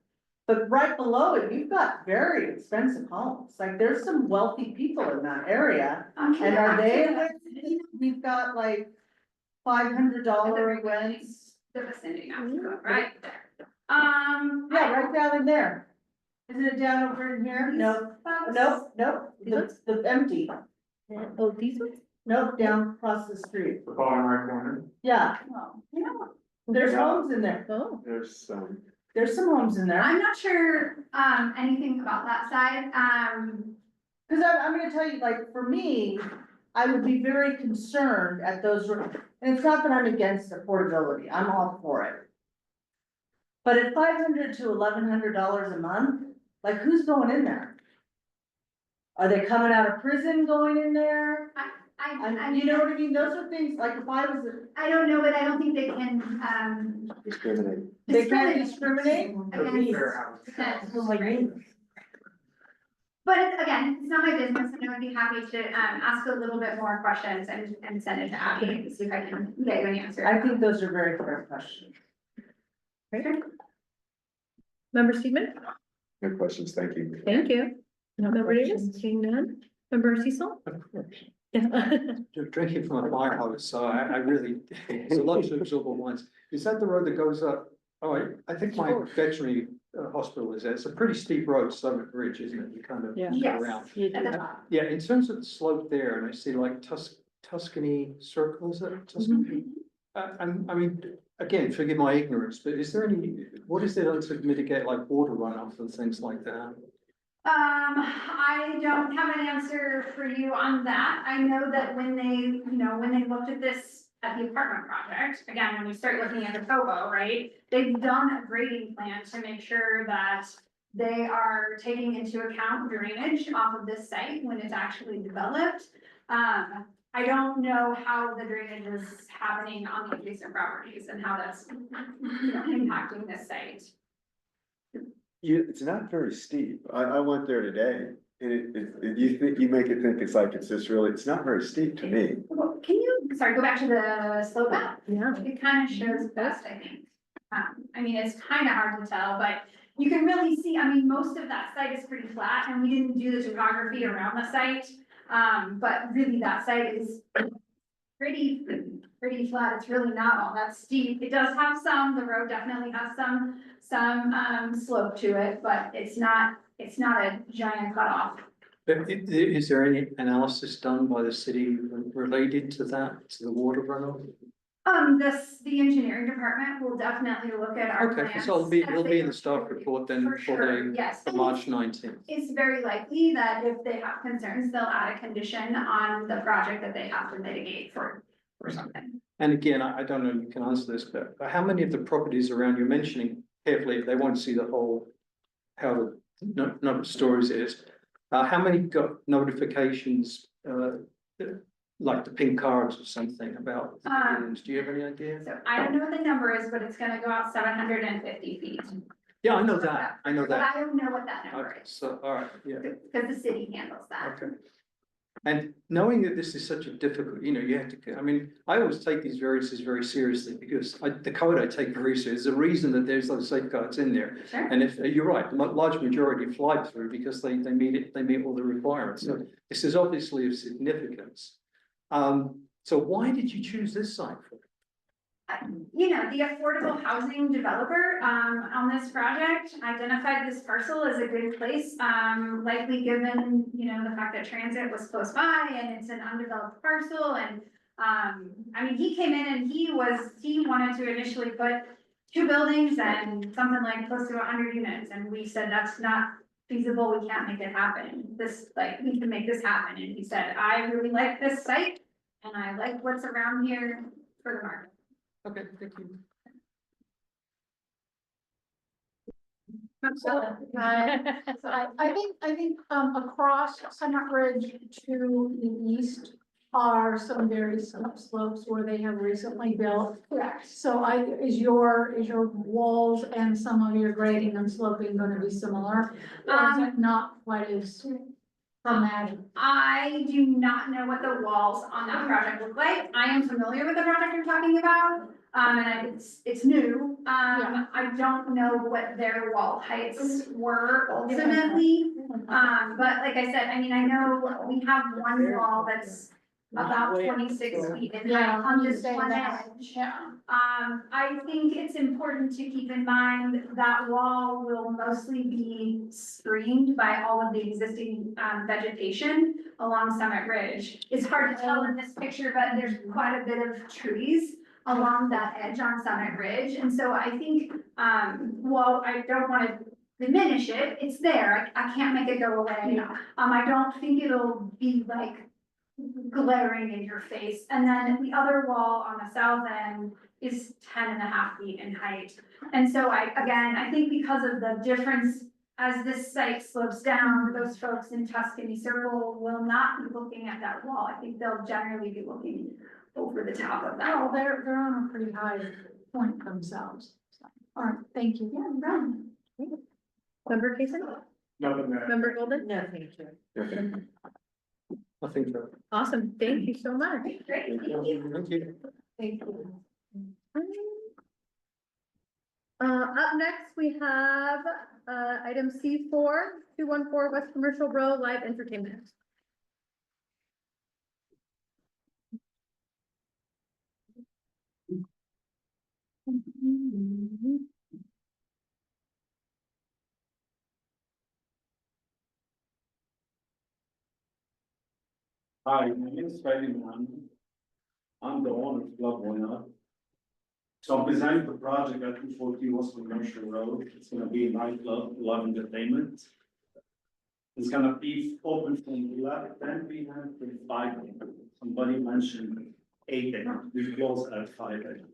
but right below it, you've got very expensive homes. Like, there's some wealthy people in that area. And are they, we've got like $500 rents. The vicinity now, right there. Yeah, right down in there. Isn't it down over in here? No, nope, the empty. Oh, these ones? Nope, down across the street. The bottom right corner. Yeah, Yeah. there's Yeah. homes in there. Oh. There's some. There's some homes in there. I'm not sure, anything about that side, Cause I'm gonna tell you, like, for me, I would be very concerned at those, and it's not that I'm against affordability, I'm all for it. But at $500 to $1,100 a month, like, who's going in there? Are they coming out of prison going in there? You know what I mean? Those are things, like, if I was, I don't know, but I don't think they can, Discriminate. they can't discriminate? against. Oh my goodness. But again, it's not my business, and I would be happy to, ask a little bit more questions and send it to Abby and see if I can get you an answer. I think those are very fair questions. Member Steedman? Good questions, thank you. Thank you. Member Davis, seeing none. Member Cecil? You're drinking from a fire hose, so I really, it's a lot to absorb at once. Is that the road that goes up? Oh, I think my veterinary hospital is there. It's a pretty steep road, Summit Ridge, isn't it? You kind of Yeah. go Yes, around. at the top. Yeah, in terms of the slope there, and I see like Tuscany Circle, is that Tuscany? I mean, again, forgive my ignorance, but is there any, what is there done to mitigate like water runoff and things like that? I don't have an answer for you on that. I know that when they looked at this, at the apartment project, again, when you start looking at the topo, right? They've done a grading plan to make sure that they are taking into account drainage off of this site when it's actually developed. I don't know how the drainage is happening on the adjacent properties and how that's, impacting this site. It's not very steep. I went there today. You make it think it's like it's just really, it's not very steep to me. Well, can you, sorry, go back to the slope map? Yeah. It kind of shows best, I think. I mean, it's kind of hard to tell, but you can really see, I mean, most of that site is pretty flat and we didn't do the topography around the site. But really that site is pretty flat. It's really not all that steep. It does have some, the road definitely has some slope to it, but it's not a giant cutoff. But is there any analysis done by the city related to that, to the water runoff? The engineering department will definitely look at our Okay, plans. so it'll be in the staff report then For sure, yes. for March 19th. It's very likely that if they have concerns, they'll add a condition on the project that they have to mitigate for something. And again, I don't know if you can answer this, but how many of the properties around, you're mentioning carefully, they won't see the whole, how the number of stories is. How many got notifications, like the pink cards or something about, do you have any idea? So I don't know what the number is, but it's gonna go out 750 feet. Yeah, I know that, But I don't know what that number Okay, is, so, all right, yeah, because the city handles that. okay. And knowing that this is such a difficult, you have to, I mean, I always take these variances very seriously because the code I take very seriously. There's a reason that there's those safeguards in there. Sure. And if, you're right, the large majority fly through because they meet all the requirements. So this is obviously of significance. So why did you choose this site for? The affordable housing developer, on this project identified this parcel as a good place, likely given, the fact that transit was close by and it's an undeveloped parcel and, I mean, he came in and he wanted to initially put 2 buildings and something like close to 100 units, and we said, that's not feasible, we can't make it happen. We can make this happen, and he said, I really like this site and I like what's around here for the market. Okay, thank you. So I think, across Summit Ridge to the east are some very steep slopes where they have recently built. Correct. So is your walls and some of your grading and sloping gonna be similar? Or is it not quite as dramatic? I do not know what the walls on that project look like. I am familiar with the project you're talking about, and it's new. I don't know what their wall heights were ultimately. But like I said, I mean, I know we have one wall that's about 26 feet in height Yeah, on I'm this just saying one that. edge. Yeah. I think it's important to keep in mind that wall will mostly be screened by all of the existing vegetation along Summit Ridge. It's hard to tell in this picture, but there's quite a bit of trees along that edge on Summit Ridge. And so I think, while I don't want to diminish it, it's there. I can't make it go away. I don't think it'll be like glaring in your face. And then the other wall on the south end is 10.5 feet in height. And so I think because of the difference as this site slopes down, those folks in Tuscany Circle will not be looking at that wall. I think they'll generally be looking over the top of that. Oh, they're on a pretty high point themselves. All right, thank you. Yeah, right. Member Kason? Nothing there. Member Golden? No, thank you. Okay. I think so. Awesome, thank you so much. Great, thank you. Thank you. Thank you. Up next, we have, item C4, 214 West Commercial Row, live entertainment. Hi, my name is Freddie Mann. I'm the owner of Club One Up. So I'm presenting the project at 240 West Commercial Road. It's gonna be a nightclub, live entertainment. It's gonna be open from 10 p.m. to 5 p.m. Somebody mentioned 8 a.m. We close at 5 a.m.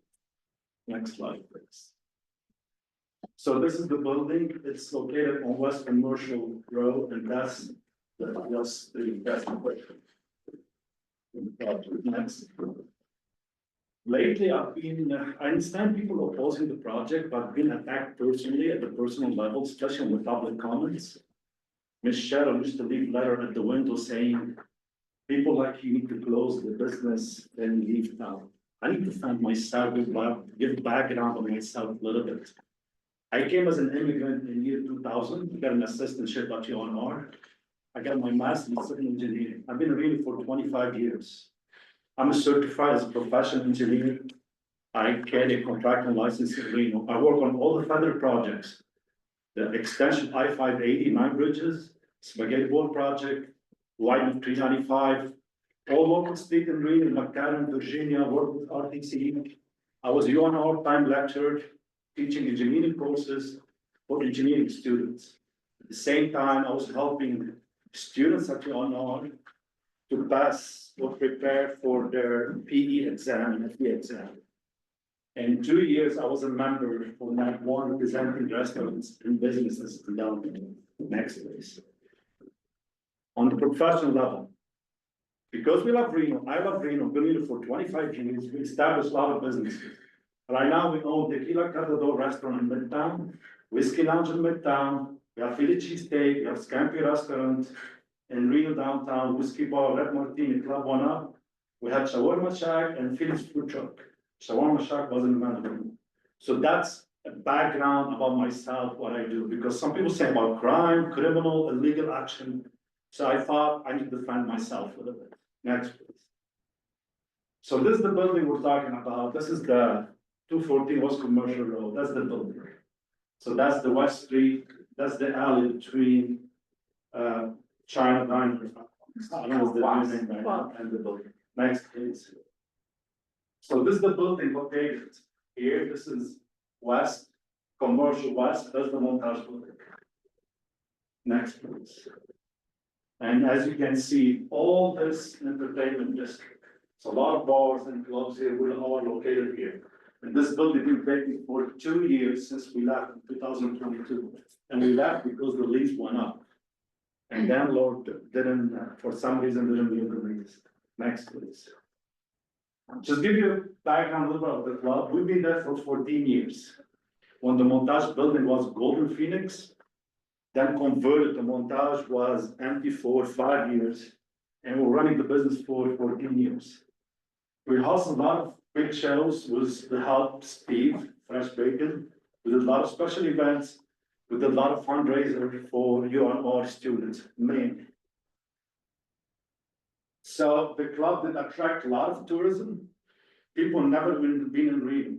Next slide, please. So this is the building. It's located on West Commercial Road, and that's the best question. Next. Lately, I understand people opposing the project, but I've been attacked personally at the personal level, especially with public comments. Ms. Cheryl used to leave letter at the window saying, people like you need to close the business and leave town. I need to find myself, give background on myself a little bit. I came as an immigrant in year 2000, got an assistantship at UNR. I got my master's in civil engineering. I've been in Reno for 25 years. I'm certified as a professional engineer. I carry a contractor license in Reno. I work on all the federal projects. The extension I-580, 9 bridges, Spaghetti Bowl project, widening 395, all local street in Reno, McAllen, Virginia, work with RTC. I was UNR time lecturer, teaching engineering courses for engineering students. At the same time, I was helping students at UNR to pass or prepare for their PE exam and FE exam. In 2 years, I was a member for NAC one representing restaurants and businesses in downtown. Next, please. On the professional level, because we love Reno, I love Reno, been Reno for 25 years, we established a lot of businesses. Right now, we own Tequila Catador restaurant in Midtown, Whiskey Lounge in Midtown, we have Philly cheesesteak, we have Scampi restaurant in Reno downtown, Whiskey Bar, Red Martini, Club One Up. We had Shawarma Shack and Philly's food truck. Shawarma Shack was in Manhattan. So that's a background about myself, what I do, because some people say about crime, criminal, illegal action. So I thought I need to defend myself a little bit. Next, please. So this is the building we're talking about. This is the 214 West Commercial Road. That's the building. So that's the West Street. That's the alley between China Diner. I don't know the new name right now, and the building. Next, please. So this is the building located here. This is West, Commercial West. That's the Montage building. Next, please. And as you can see, all this entertainment district. So a lot of bars and clubs here, we're all located here. And this building been vacant for 2 years since we left in 2022. And we left because the lease went up. And landlord didn't, for some reason, didn't renew the lease. Next, please. Just give you a background a little bit of the club. We've been there for 14 years. When the Montage building was Golden Phoenix, then converted, the Montage was empty for 5 years. And we're running the business for 14 years. We hosted a lot of big shows with the help of Steve, Fresh Bacon. We did a lot of special events. We did a lot of fundraisers for UNR students, mainly. So the club did attract a lot of tourism. People never been in Reno.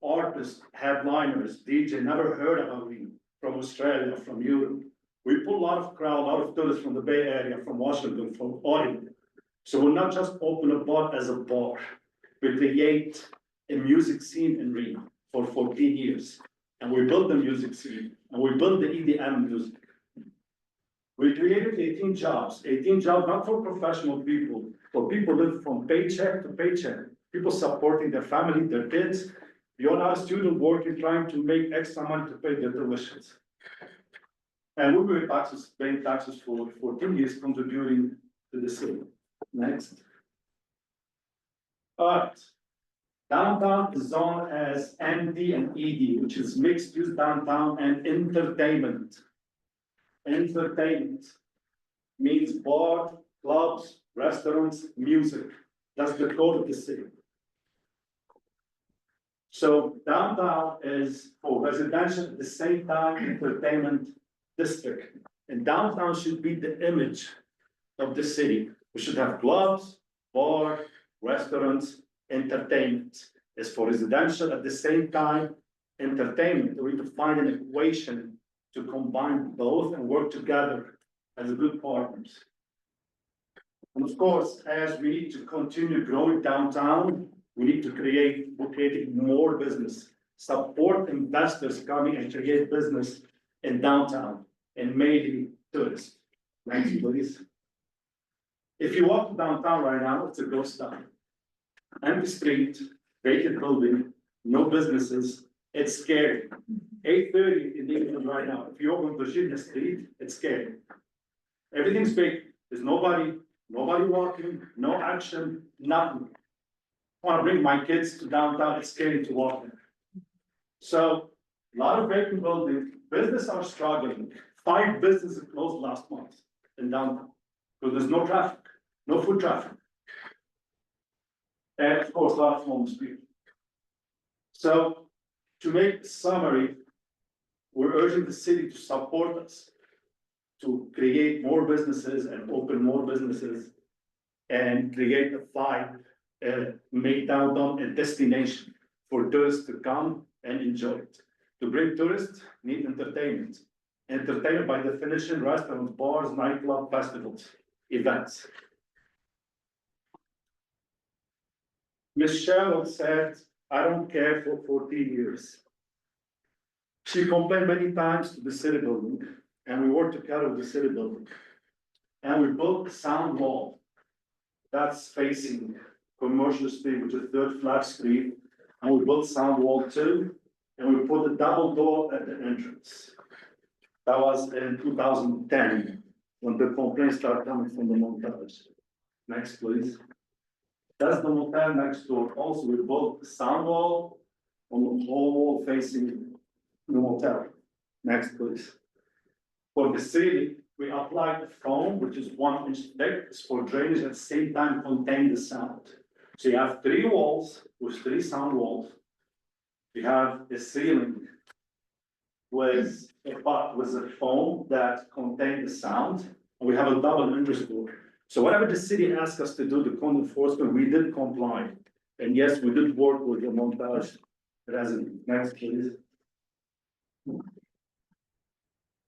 Artists, headliners, DJ never heard about Reno, from Australia, from Europe. We pull a lot of crowd, a lot of tourists from the Bay Area, from Washington, from Oregon. So we'll not just open a bar as a bar, we create a music scene in Reno for 14 years. And we built the music scene, and we built the EDM music. We created 18 jobs not for professional people, for people live from paycheck to paycheck. People supporting their family, their kids. You're not a student working, trying to make extra money to pay their tuitions. And we were paying taxes for 14 years, contributing to the city. Next. All right. Downtown is known as MD and ED, which is mixed use downtown and entertainment. Entertainment means bar, clubs, restaurants, music. That's the code of the city. So downtown is for residential at the same time entertainment district. And downtown should be the image of the city. We should have clubs, bar, restaurants, entertainment. It's for residential at the same time entertainment. We need to find an equation to combine both and work together as good partners. And of course, as we need to continue growing downtown, we need to create more business, support investors coming and create business in downtown and mainly tourists. Next, please. If you walk downtown right now, it's a ghost town. Empty street, vacant building, no businesses, it's scary. 8:30 in the evening right now, if you open Virginia Street, it's scary. Everything's big, there's nobody walking, no action, nothing. I wanna bring my kids to downtown, it's scary to walk there. So, a lot of vacant buildings, businesses are struggling. 5 businesses closed last month in downtown, because there's no traffic, no foot traffic. And of course, a lot of homeless people. So, to make a summary, we're urging the city to support us, to create more businesses and open more businesses, and create a vibe, make downtown a destination for tourists to come and enjoy it. To bring tourists, need entertainment. Entertainment by definition, restaurants, bars, nightclub, festivals, events. Ms. Sherwood said, I don't care for 14 years. She complained many times to the city building, and we worked together with the city building. And we built a sound wall that's facing Commercial Street, which is 3rd Flag Street. And we built sound wall too, and we put a double door at the entrance. That was in 2010, when the complaints started coming from the Montage. Next, please. That's the motel next door. Also, we built a sound wall on the whole wall facing the motel. Next, please. For the ceiling, we applied a foam, which is 1 inch thick, it's for drainage at the same time contain the sound. So you have 3 walls with 3 sound walls. You have a ceiling with a foam that contains the sound, and we have a double entrance door. So whatever the city asked us to do, the code enforcement, we did comply. And yes, we did work with the Montage resident. Next, please.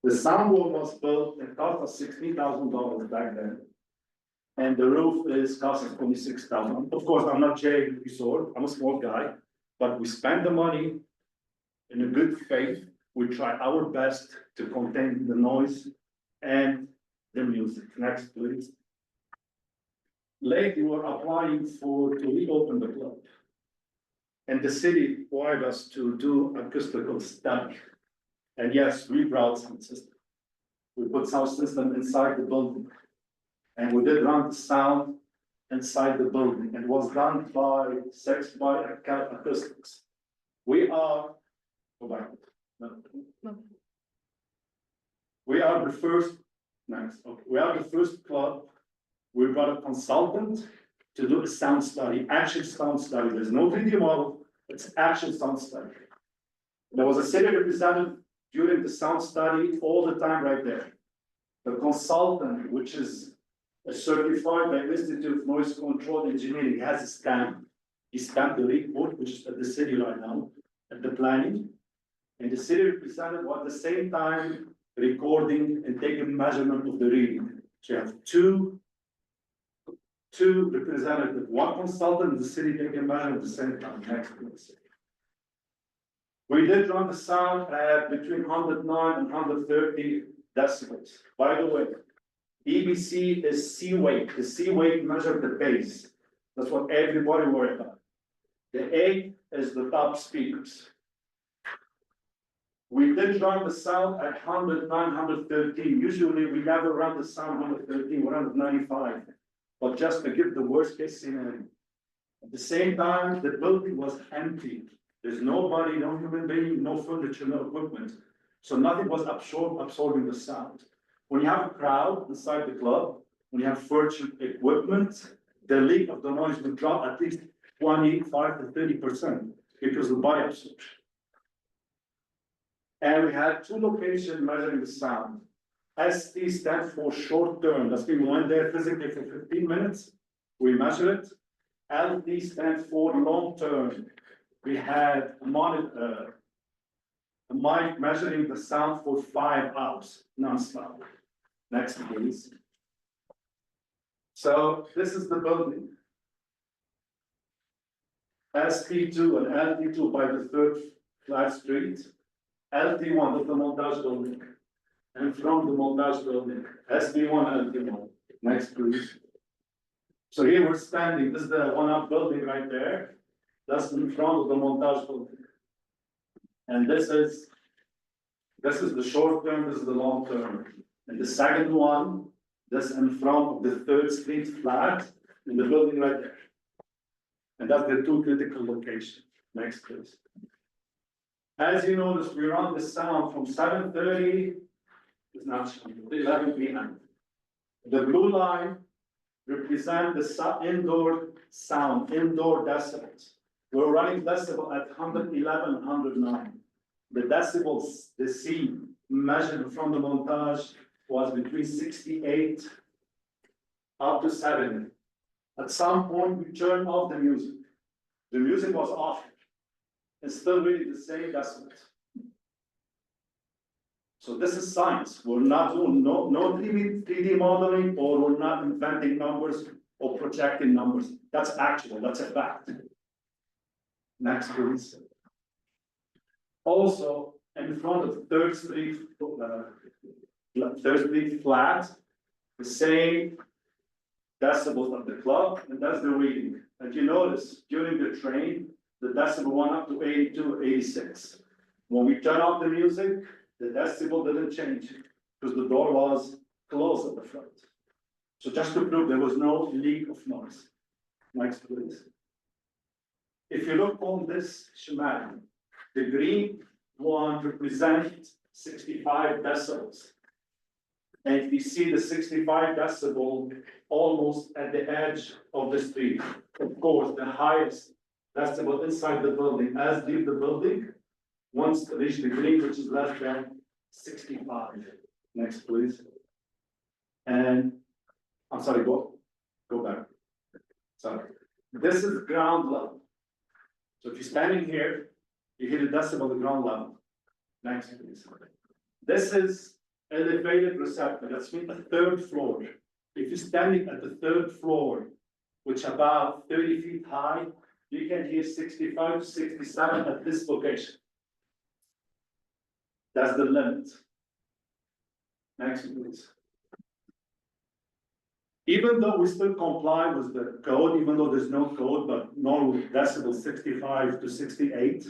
The sound wall was built and cost us $16,000 back then. And the roof is cost us $26,000. Of course, I'm not Jay Resort, I'm a small guy, but we spend the money in a good faith. We try our best to contain the noise and the music. Next, please. Lately, we're applying to reopen the club. And the city required us to do acoustical study. And yes, we brought sound system. We put sound system inside the building. And we did run the sound inside the building. It was done by acoustics. We are, go back. No. We are the first, next, okay. We are the first club. We brought a consultant to do a sound study, actual sound study. There's no 3D model, it's actual sound study. There was a city representative during the sound study all the time right there. The consultant, which is certified by Institute of Noise Control Engineering, has a stamp. He stamped the report, which is at the city right now, at the planning. And the city representative at the same time recording and taking measurement of the reading. So you have two representatives, one consultant, the city taking measurement at the same time, next to the city. We did run the sound at between 109 and 130 decibels. By the way, EBC is C weight. The C weight measures the bass. That's what everybody worry about. The A is the top speakers. We did run the sound at 109, 113. Usually we never run the sound 113, we run at 95. But just to give the worst case scenario. At the same time, the building was empty. There's nobody, no human being, no furniture, no equipment. So nothing was absorbing the sound. When you have a crowd inside the club, when you have furniture equipment, the leak of the noise will drop at least 25 to 30% because of the body absorption. And we had two locations measuring the sound. ST stands for short term. That's mean we went there physically for 15 minutes. We measure it. LT stands for long term. We had a mic measuring the sound for 5 hours non-stop. Next, please. So this is the building. ST2 and LT2 by the 3rd flat street. LT1 is the montage building. And from the montage building, ST1, LT1. Next, please. So here we're standing. This is the one-up building right there. That's in front of the montage building. And this is the short term, this is the long term. And the second one, this in front of the 3rd street flat in the building right there. And that's the two critical locations. Next, please. As you notice, we run the sound from 7:30, it's not 11 p.m. The blue line represents the indoor sound, indoor decibels. We're running decibel at 111, 109. The decibels, the C measured from the montage was between 68 up to 70. At some point, we turned off the music. The music was off. It's still really the same decibels. So this is science. We're not doing no 3D modeling, or we're not inventing numbers or projecting numbers. That's actual, that's a fact. Next, please. Also, in front of 3rd Street flat, the same decibels of the club, and that's the reading. And you notice during the train, the decibel went up to 82, 86. When we turn off the music, the decibel didn't change because the door was closed at the front. So just to prove there was no leak of noise. Next, please. If you look on this schematic, the green one represents 65 decibels. And if you see the 65 decibel almost at the edge of the street, of course, the highest decibel inside the building, as leave the building, once they reach the green, which is less than 65. Next, please. And I'm sorry, go back. Sorry. This is ground level. So if you're standing here, you hit a decibel at ground level. Next, please. This is elevated receptor. That's mean the 3rd floor. If you're standing at the 3rd floor, which about 30 feet high, you can hear 65 to 67 at this location. That's the limit. Next, please. Even though we still comply with the code, even though there's no code, but normal decibel 65 to 68,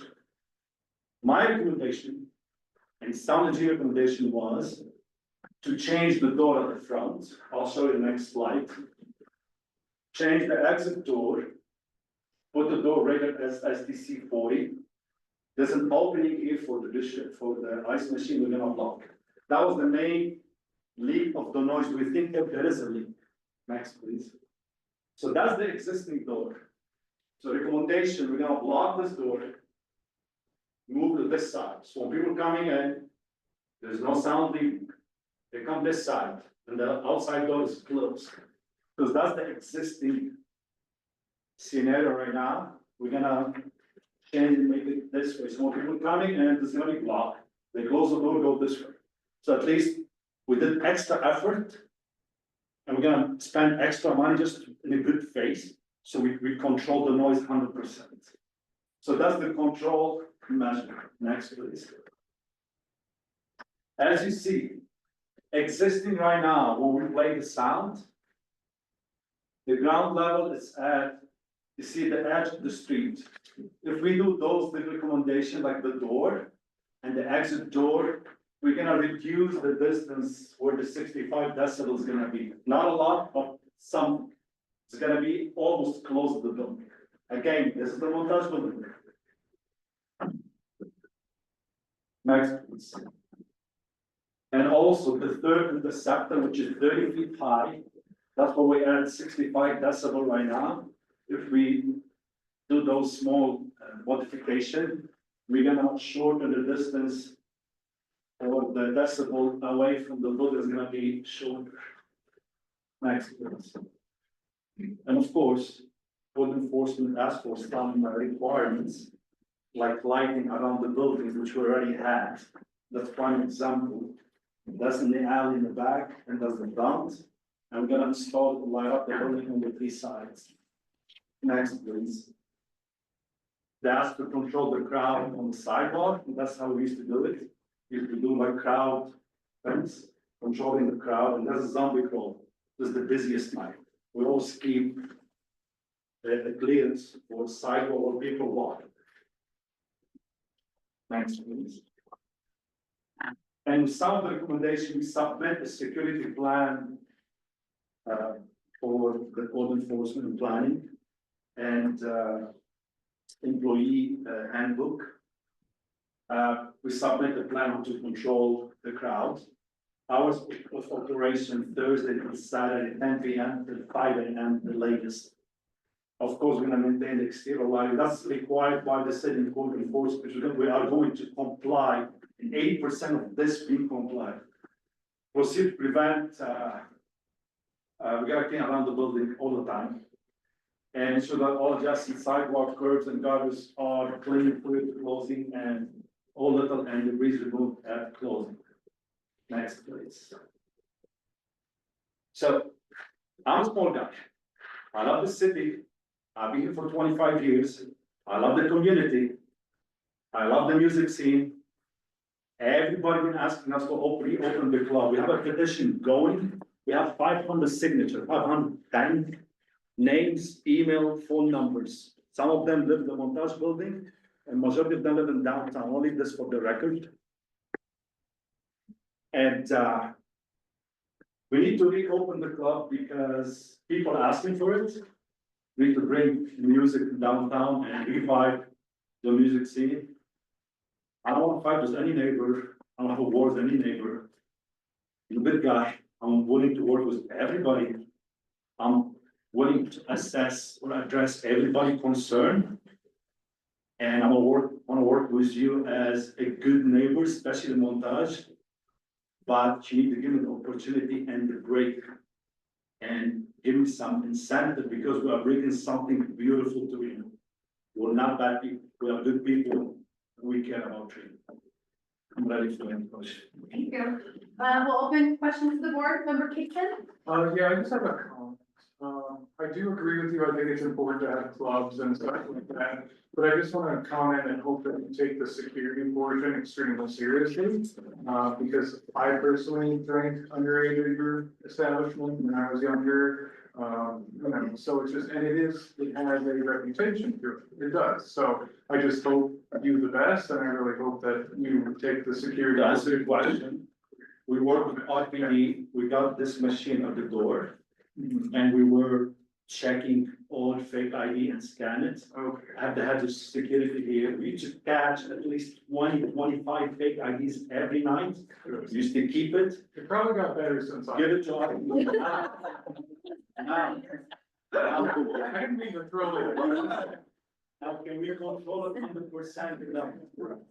my recommendation and sound engineer recommendation was to change the door at the front. I'll show you the next slide. Change the exit door, put the door rated as STC 40. There's an opening here for the ice machine we're gonna lock. That was the main leak of the noise. We think that there is a leak. Next, please. So that's the existing door. So recommendation, we're gonna block this door, move to this side. So when people coming in, there's no sound leaving. They come this side, and the outside door is closed. Because that's the existing scenario right now. We're gonna change and make it this way. So more people coming and it's gonna be blocked. They close the door, go this way. So at least we did extra effort. And we're gonna spend extra money just in a good faith. So we control the noise 100%. So that's the control measure. Next, please. As you see, existing right now, when we play the sound, the ground level is at, you see the edge of the street. If we do those little recommendations like the door and the exit door, we're gonna reduce the distance where the 65 decibel is gonna be. Not a lot, but some. It's gonna be almost close to the building. Again, this is the montage building. Next, please. And also the third and the sector, which is 30 feet high, that's what we add 65 decibel right now. If we do those small modification, we're gonna shorten the distance or the decibel away from the building is gonna be shorter. Next, please. And of course, code enforcement asks for some requirements, like lighting around the buildings, which we already had. That's one example. That's in the alley in the back, and that's the front. I'm gonna install the light up the building on the 3 sides. Next, please. They ask to control the crowd on the sidewalk, and that's how we used to do it. We used to do like crowd fence, controlling the crowd, and that's a zombie crawl. This is the busiest night. We always keep the clearance for sidewalk or people walking. Next, please. And some of the recommendations, we submit a security plan for the code enforcement and planning and employee handbook. We submit a plan to control the crowd. Hours of operation Thursday and Saturday, 10 p.m. to 5 a.m. the latest. Of course, we're gonna maintain the exterior lighting. That's required by the city code enforcement, because we are going to comply, and 80% of this being complied. Proceed to prevent, we gotta clean around the building all the time. And ensure that all adjacent sidewalk, curbs and gutters are clean, fluid closing, and all little and debris removed at closing. Next, please. So, I'm a small guy. I love the city. I've been here for 25 years. I love the community. I love the music scene. Everybody been asking us to reopen the club. We have a petition going. We have 500 signatures, 510 names, email, phone numbers. Some of them live in the Montage building, and majority of them live in downtown. I'll leave this for the record. And we need to reopen the club because people are asking for it. We need to bring music downtown and revive the music scene. I don't want to fight with any neighbor. I don't have a war with any neighbor. I'm a good guy. I'm willing to work with everybody. I'm willing to assess or address everybody concerned. And I want to work with you as a good neighbor, especially the Montage. But you need to give me the opportunity and the break. And give me some incentive, because we are bringing something beautiful to you. We're not bad people, we are good people, we care about you. I'm ready for any question. Thank you. We'll open questions to the board. Member Kitchen? Yeah, I just have a comment. I do agree with you. I think it's important to have clubs and stuff like that. But I just want to comment and hope that you take the security portion extremely seriously. Because I personally drank underage at your establishment when I was younger. So it's just, and it has a reputation to it. It does. So I just hope you the best, and I really hope that you take the security. To answer your question, we work with RPD, we got this machine at the door. And we were checking all fake ID and scan it. Okay. I have to have the security here. We used to catch at least 20-25 fake IDs every night. We used to keep it. It probably got better since I. Give it to us. Now, I didn't mean to throw it. now can we control it 100%? No.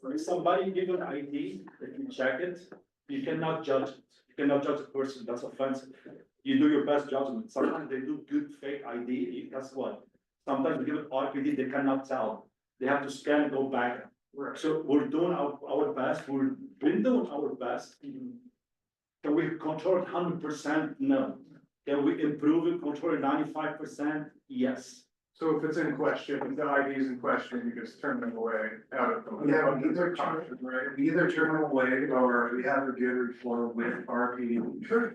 If somebody give an ID, if you check it, you cannot judge it. You cannot judge a person, that's offensive. you do your best judgment. Sometimes they do good fake ID, guess what? Sometimes you give it RPD, they cannot tell. They have to scan and go back. So we're doing our best, we've been doing our best. Can we control it 100%? No. Can we improve it, control it 95%? Yes. So if it's in question, if the ID is in question, you just turn them away out of the. Yeah, we either turn them away or we have a good report with RP.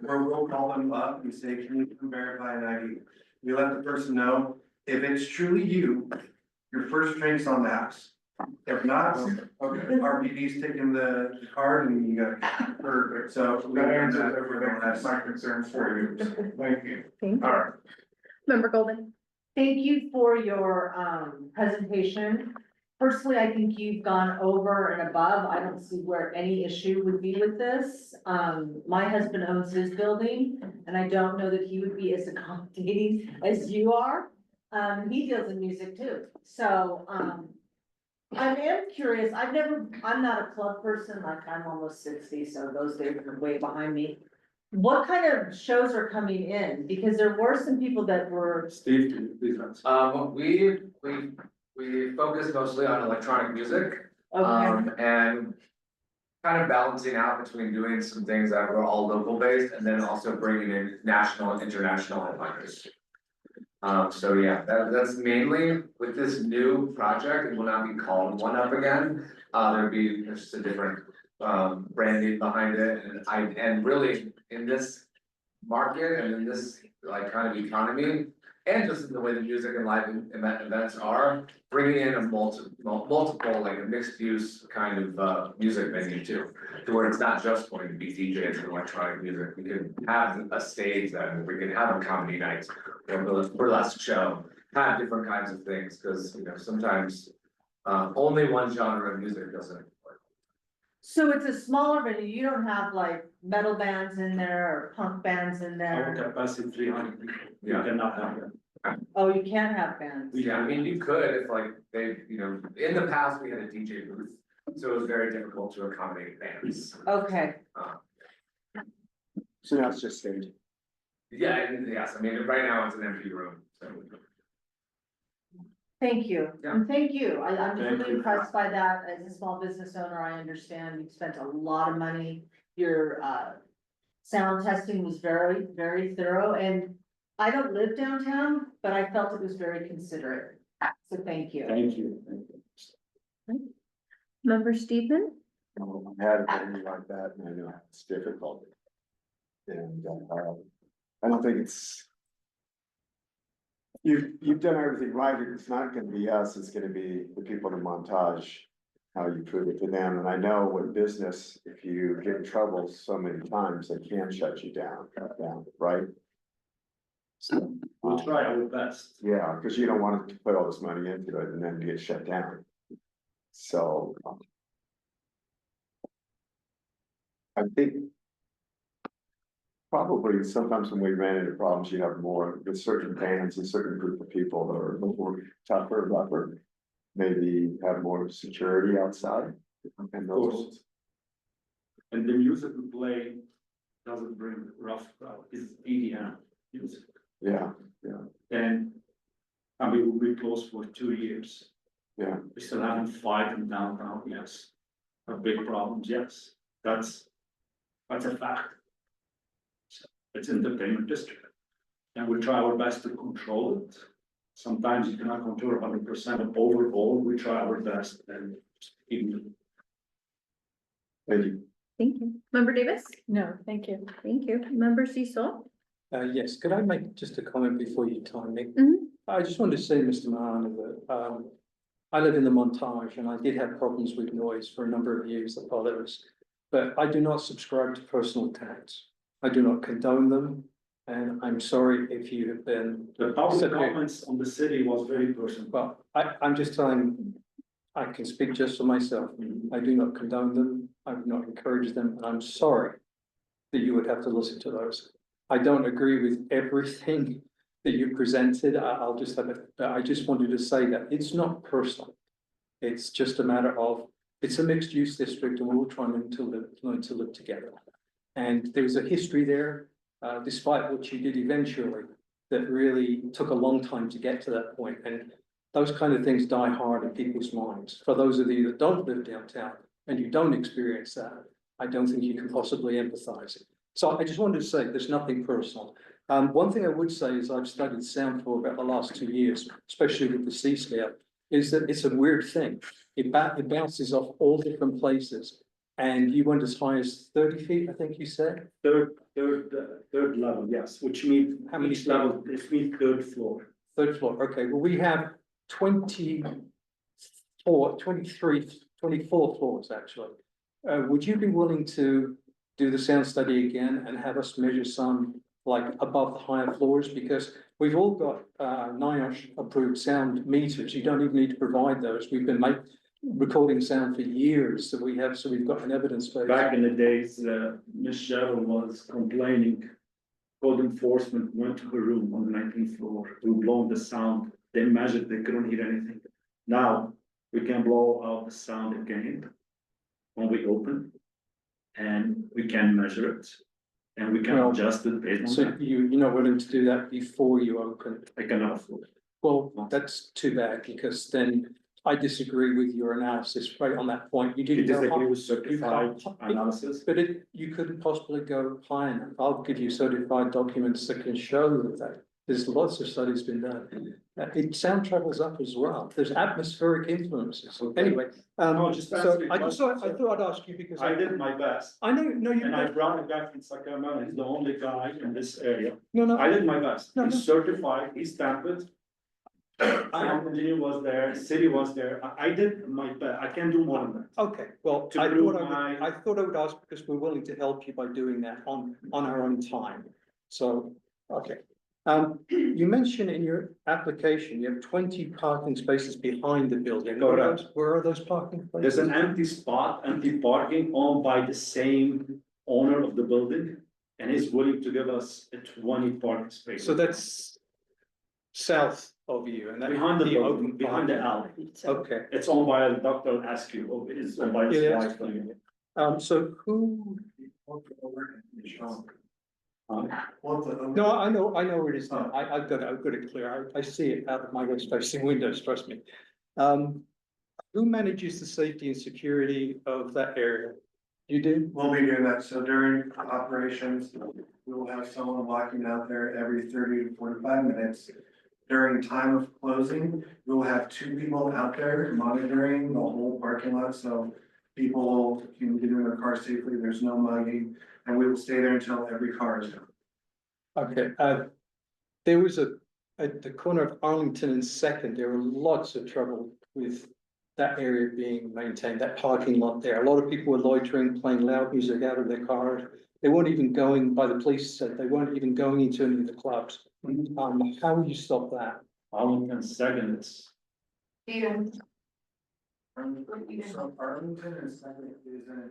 Or we'll call them up and say, can you come verify an ID? We let the person know, if it's truly you, your first drink's on the house. If not, okay, RPD's taking the card and you got it. Perfect. So That answers everything, that's my concern for you, so thank you. All right. Member Golden. Thank you for your presentation. Personally, I think you've gone over and above. I don't see where any issue would be with this. My husband owns his building and I don't know that he would be as accommodating as you are. He deals in music too. So I am curious. I'm not a club person, like I'm almost 60, so those days are way behind me. What kind of shows are coming in? Because there were some people that were. Steve, please answer. We focus mostly on electronic music. Okay. And kind of balancing out between doing some things that were all local based and then also bringing in national and international headliners. So yeah, that's mainly with this new project, it will not be called One Up again. There'll be just a different branding behind it and really in this market and in this like kind of economy. And just in the way the music and live events are, bringing in a multiple like a mixed use kind of music venue too. To where it's not just going to be DJs and electronic music, we could have a stage that we could have a comedy night or a burlesque show, have different kinds of things, because sometimes only one genre of music doesn't work. So it's a smaller venue. You don't have like metal bands in there or punk bands in Our there. capacity 300 people. You Yeah. cannot have that. Oh, you can't have bands. Yeah, I mean, you could if like they, in the past, we had a DJ booth, so it was very difficult to accommodate bands. Okay. So now it's just staging. Yeah, and yes, I mean, right now it's an empty room, so. Thank you, Yeah. and thank you. I'm just Thank really you. impressed by that. As a small business owner, I understand you've spent a lot of money. Your sound testing was very, very thorough, and I don't live downtown, but I felt it was very considerate. So thank you. Thank you. Member Stephen. I've had a venue like that and I know it's difficult. And I don't think it's. You've done everything right. It's not gonna be us, it's gonna be the people in Montage. How you prove it to them. And I know with business, if you get in trouble so many times, they can shut you down, right? So, We'll try our best. yeah, because you don't want to put all this money into it and then get shut down. So. I think. Probably sometimes when we ran into problems, you have more with certain bands and certain group of people that are a little tougher, rougher. Maybe have more security outside and those. And the music we play doesn't bring rough crowd, it's EDM music. Yeah, And I mean, we'll be closed for 2 years. yeah. We still haven't fight in downtown, yes. Have big problems, yes. That's a fact. So, it's entertainment district. And we try our best to control it. Sometimes you cannot control 100%, but overall, we try our best and keep it. Thank you. Thank you. Member Davis? No, thank you. Thank you. Member Cecil? Yes, could I make just a comment before you time me? Mhm. I just wanted to say, Mr. Mahana, that I live in the Montage and I did have problems with noise for a number of years that bothered us. But I do not subscribe to personal attacks. I do not condone them. And I'm sorry if you have been. The public comments on the city was very personal. Well, I'm just telling, I can speak just for myself. I do not condone them. I do not encourage them. And I'm sorry that you would have to listen to those. I don't agree with everything that you presented. I'll just have I just wanted to say that it's not personal. It's just a matter of, it's a mixed use district and we're all trying to learn to live together. And there's a history there. despite what you did eventually, that really took a long time to get to that point. And those kind of things die hard in people's minds. For those of you that don't live downtown and you don't experience that, I don't think you can possibly empathize. So I just wanted to say there's nothing personal. One thing I would say is I've studied sound for about the last 2 years, especially with the C scale, is that it's a weird thing. It bounces off all different places. And you went as high as 30 feet, I think you said? Third level, yes, which means How many each level, this means third floor. Third floor, okay, well, we have 24 floors, actually. Would you be willing to do the sound study again and have us measure some like above the higher floors? Because we've all got NIOSH approved sound meters. You don't even need to provide those. We've been recording sound for years, so we've got an evidence base. Back in the days, Ms. Cheryl was complaining. Code enforcement went to her room on the 19th floor to blow the sound. They measured, they couldn't hear anything. Now, we can blow out the sound again when we open, and we can measure it, and we can adjust it based on So that. you're not willing to do that before you open? I cannot afford it. Well, that's too bad, because then I disagree with your analysis right on that point. You You didn't. go disagree high- with certified analysis? But you couldn't possibly go high enough. I'll give you certified documents that can show that. There's lots of studies been done. Sound travels up as well. There's atmospheric influences. Anyway, No, just so answer the I question. thought I'd ask you because I did my best. I know, no, you. And I brought a guy from Sacramento, he's the only guy in this area. No. I did my best. No, He's certified, he's stamped it. Sound engineer was there, city was there. I did my best. I can do more than that. Okay, well, To I prove thought I would ask because we're willing to help you by doing that on our own time. So, okay. You mentioned in your application, you have 20 parking spaces behind the building. Correct. Where are those parking There's places? an empty spot, empty parking owned by the same owner of the building. And he's willing to give us a 20 parking space. So that's south of you and that. Behind the building, open behind the parking. alley. Okay. It's owned by Dr. Askew, it's owned by his Yeah, wife. So who? No, I know where it is now. I've got it clear. I see it out of my west facing windows, trust me. Who manages the safety and security of that area? You do? We'll be doing that, so during operations, we will have someone walking out there every 30 to 45 minutes. During time of closing, we will have 2 people out there monitoring the whole parking lot, so people can get in their car safely, there's no mugging, and we will stay there until every car is gone. Okay, there was at the corner of Arlington and Second, there were lots of trouble with that area being maintained, that parking lot there. A lot of people were loitering, playing loud music out of their cars. They weren't even going, by the police said, they weren't even going into any of the clubs. How would you stop that? Arlington Second, it's. So Arlington is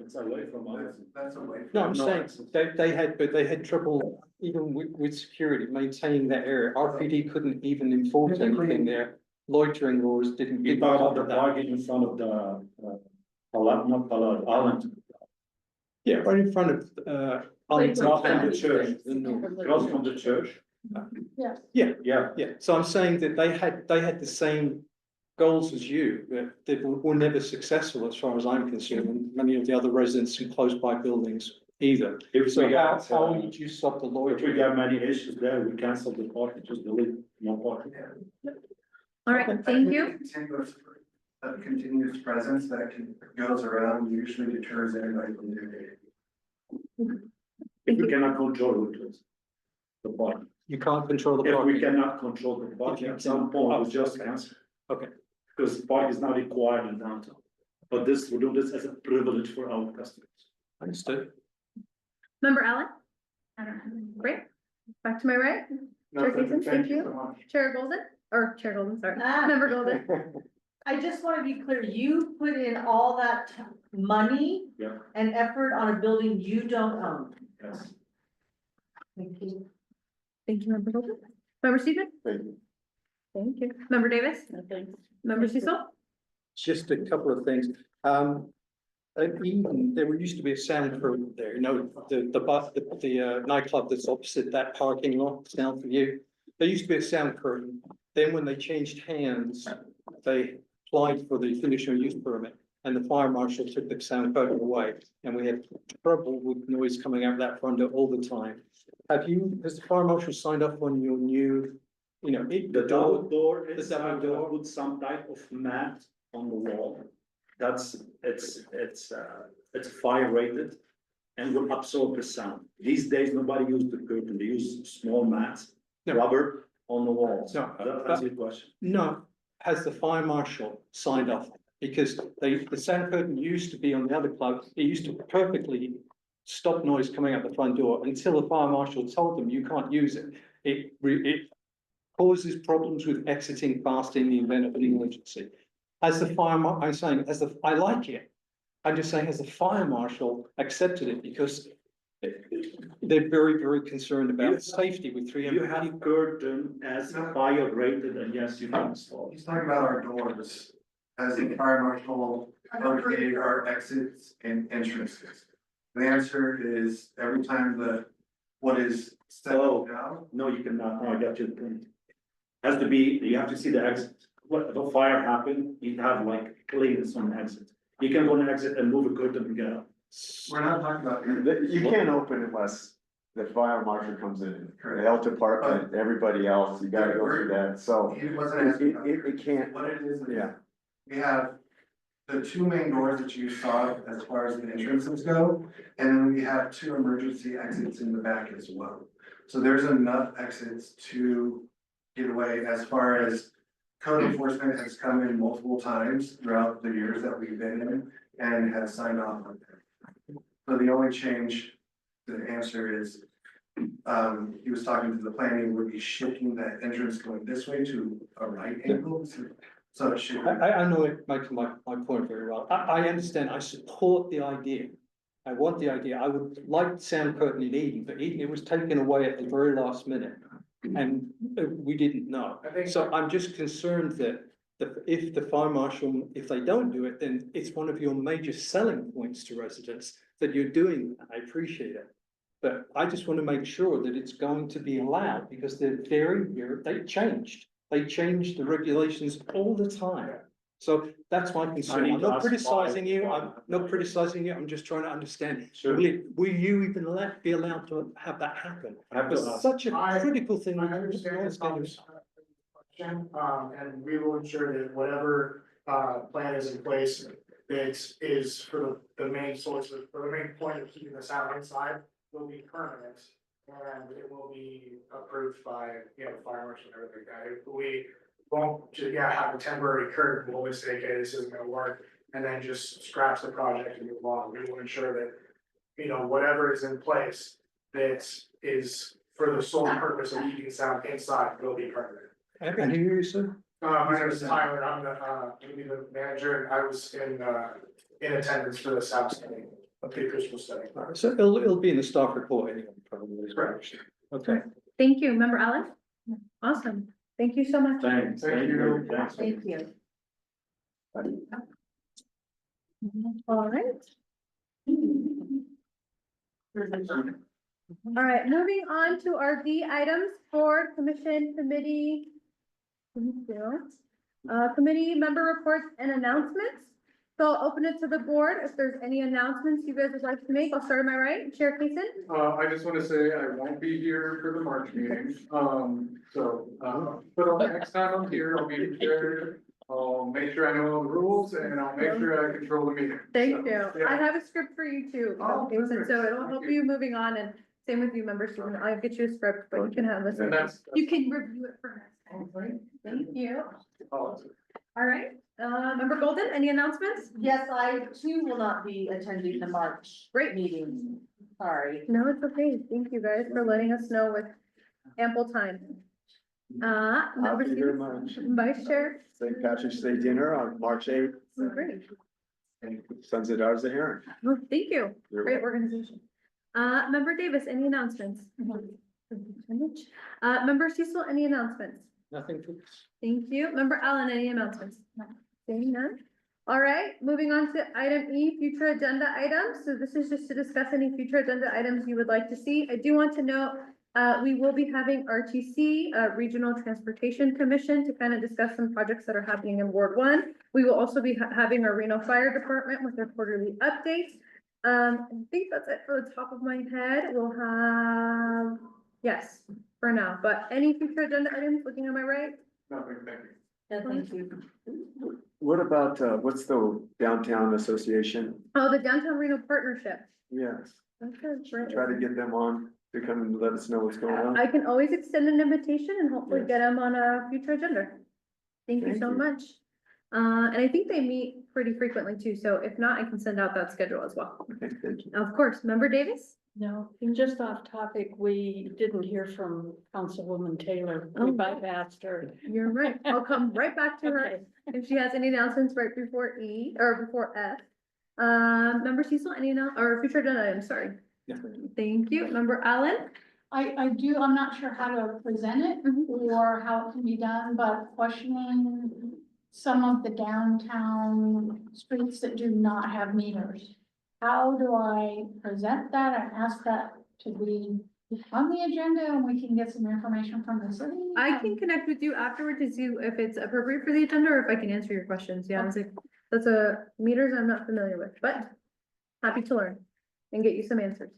It's away from us. That's away. No, I'm saying, they had trouble even with security, maintaining that area. RPD couldn't even enforce anything there. Loitering laws didn't. You talk about the parking in front of the, Arlington. Yeah, right in front of, Arlington. Across from the church, across from the church. Yeah, so I'm saying that they had the same goals as you, but they were never successful as far as I'm concerned, and many of the other residents in close by buildings either. So how would you stop the If loitering? we got many issues there, we cancel the parking, just delete no parking. All right, thank you. Continuous presence that goes around usually deters anybody from doing it. If we cannot control it, the parking. You can't control the If parking. we cannot control the parking, at some point, we just cancel. Okay. Because parking is not required in downtown. But this, we do this as a privilege for our customers. Understood. Member Allen? Great. Back to my right. Chair Casey, thank you. Chair Golden, Chair Golden, sorry. Member Golden. I just want to be clear, you put in all that money Yeah. and effort on a building you don't own. Yes. Thank you. Thank you, Member Golden. Member Stephen? Thank you. Thank you. Member Davis? Member Cecil? Just a couple of things. Even, there used to be a sound crew there, you know, the nightclub that's opposite that parking lot, Soundview. There used to be a sound crew. Then when they changed hands, they applied for the conditional use permit. And the fire marshal took the sound curtain away, and we had trouble with noise coming out that front door all the time. Has the fire marshal signed up on your new, you know, The double door the is, double door? put some type of mat on the wall. It's fire rated and will absorb the sound. These days, nobody uses the curtain, they use small mats, No. rubber on the walls. No, That's your question. No, has the fire marshal signed off? Because the sound curtain used to be on the other club, it used to perfectly stop noise coming out the front door until the fire marshal told them you can't use it. It causes problems with exiting fast in the event of an emergency. As the I'm saying, I like it. I'm just saying, has the fire marshal accepted it? Because they're very, very concerned about safety with 300 You have people. curtain as fire rated, and yes, you can install. He's talking about our doors, as the fire marshal located our exits and entrances. The answer is every time what is set down. No, you cannot, no, I got your point. Has to be, you have to see the exit. What, if a fire happened, you have like clearance on the exit. You can go on the exit and move a curtain and get out. We're not talking about. You can't open unless the fire marshal comes in, the health department, everybody else, you gotta go through that, so. He wasn't asking about It can't, what it is. yeah. We have the two main doors that you saw as far as the entrances go, and then we have two emergency exits in the back as well. So there's enough exits to get away as far as code enforcement has come in multiple times throughout the years that we've been in and has signed off on it. So the only change, the answer is, he was talking to the planning, would be shifting that entrance going this way to a right angle. So it should. I know it makes my point very well. I understand, I support the idea. I want the idea. I would like sound curtain in Eden, but Eden, it was taken away at the very last minute. And we didn't know. So I'm just concerned that if the fire marshal, if they don't do it, then it's one of your major selling points to residents that you're doing. I appreciate it. But I just want to make sure that it's going to be allowed because they're they changed. They changed the regulations all the time. So that's my concern. I'm not criticizing you. I'm not criticizing you. I'm just trying to understand. Will you even be allowed to have that happen? It's such a critical thing. I understand this question, and we will ensure that whatever plan is in place, that is for the main source of, for the main point of keeping the sound inside will be permanent. And it will be approved by, you know, fire marshal and everything like that. We won't just, have a temporary curtain, we'll always say, okay, this isn't gonna work, and then just scraps the project and move on. We will ensure that, you know, whatever is in place that is for the sole purpose of keeping sound inside will be permanent. And who are you, sir? My name is Tyler, I'm the manager, and I was in attendance for this house study, a pre-Christmas study. So it'll be in the staff report anyway, probably. Correct. Okay. Thank you, member Allen. Awesome. Thank you so much. Thanks. Thank you. Thank you. All right. All right, moving on to our D items for commission committee. Committee member reports and announcements. So I'll open it to the board. If there's any announcements you guys would like to make, I'll start on my right, Chair Kaysen. I just want to say I won't be here for the March meeting, but next time I'm here, I'll be prepared. I'll make sure I know all the rules and I'll make sure I control the meeting. Thank So, you. yeah. I have a script for you too, Kaysen, perfect. so it'll help you moving on, and same with you, member Stephen. I'll get you a script, but you can have this. And that's- You can review it for next time. Thank you. All right, member Golden, any announcements? Yes, I too will not be attending the March meeting. Sorry. No, it's okay. Thank you guys for letting us know with ample time. Member Thank you very Stevens, much. Vice Chair. St. Patrick's Day dinner on March 8th. Oh, great. Sons of Daughters of Heron. Well, thank you. You're Great welcome. organization. Member Davis, any announcements? Member Cecil, any announcements? Nothing. Thank you. Member Allen, any announcements? Seeing none. All right, moving on to item E, future agenda items. So this is just to discuss any future agenda items you would like to see. I do want to note, we will be having RTC, Regional Transportation Commission, to kind of discuss some projects that are happening in Ward 1. We will also be having our Reno Fire Department with their quarterly updates. I think that's it for the top of my head. We'll have, yes, for now, but any future agenda items, looking at my right? Nothing, thank you. Yeah, thank you. What about, what's the downtown association? Oh, the Downtown Reno Partnership. Yes, Okay, great. try to get them on to come and let us know what's going on. I can always extend an invitation and hopefully get them on a future agenda. Thank you Thank so you. much. And I think they meet pretty frequently too, so if not, I can send out that schedule as well. Okay, thank you. Of course, Member Davis? No, and just off topic, we didn't hear from Councilwoman Taylor. Oh. We bypassed her. You're right. I'll come right back to her Okay. if she has any announcements right before E or before F. Member Cecil, any or future agenda items, sorry. Yeah. Thank you. Member Allen? I'm not sure how to present it or how it can be done, but questioning some of the downtown streets that do not have meters. How do I present that and ask that to be on the agenda and we can get some information from the city? I can connect with you afterward to see if it's appropriate for the agenda or if I can answer your questions. Yeah, I was like, that's a meters I'm not familiar with, but happy to learn and get you some answers.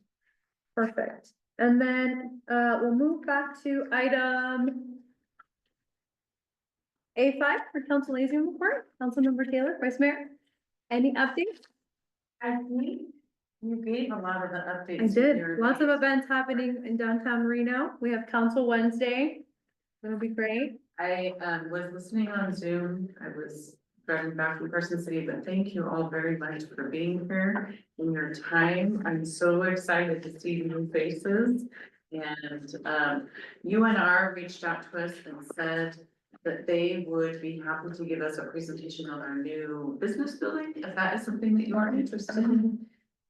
Perfect. And then, we'll move back to item A5 for council liaison report. Councilmember Taylor, Vice Mayor. Any updates? I think you gave a lot of the updates. I did. Lots of events happening in downtown Reno. We have Council Wednesday. That'll be great. I was listening on Zoom. I was driving back from Carson City, but thank you all very much for being here in your time. I'm so excited to see new faces. And UNR reached out to us and said that they would be happy to give us a presentation on our new business building, if that is something that you are interested in.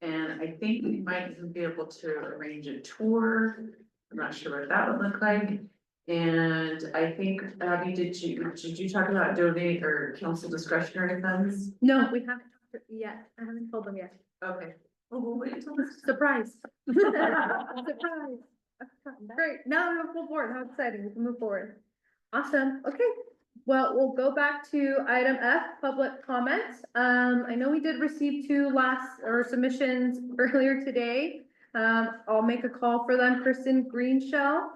And I think we might even be able to arrange a tour. I'm not sure what that would look like. And I think, Abby, did you talk about donate or council discretionary funds? No, we haven't talked yet. I haven't told them yet. Okay. Oh, well, wait until this. Surprise. Surprise. Great. Now we have full board. How exciting. We can move forward. Awesome. Okay. Well, we'll go back to item F, public comments. I know we did receive two submissions earlier today. I'll make a call for them. Kristen Greenshell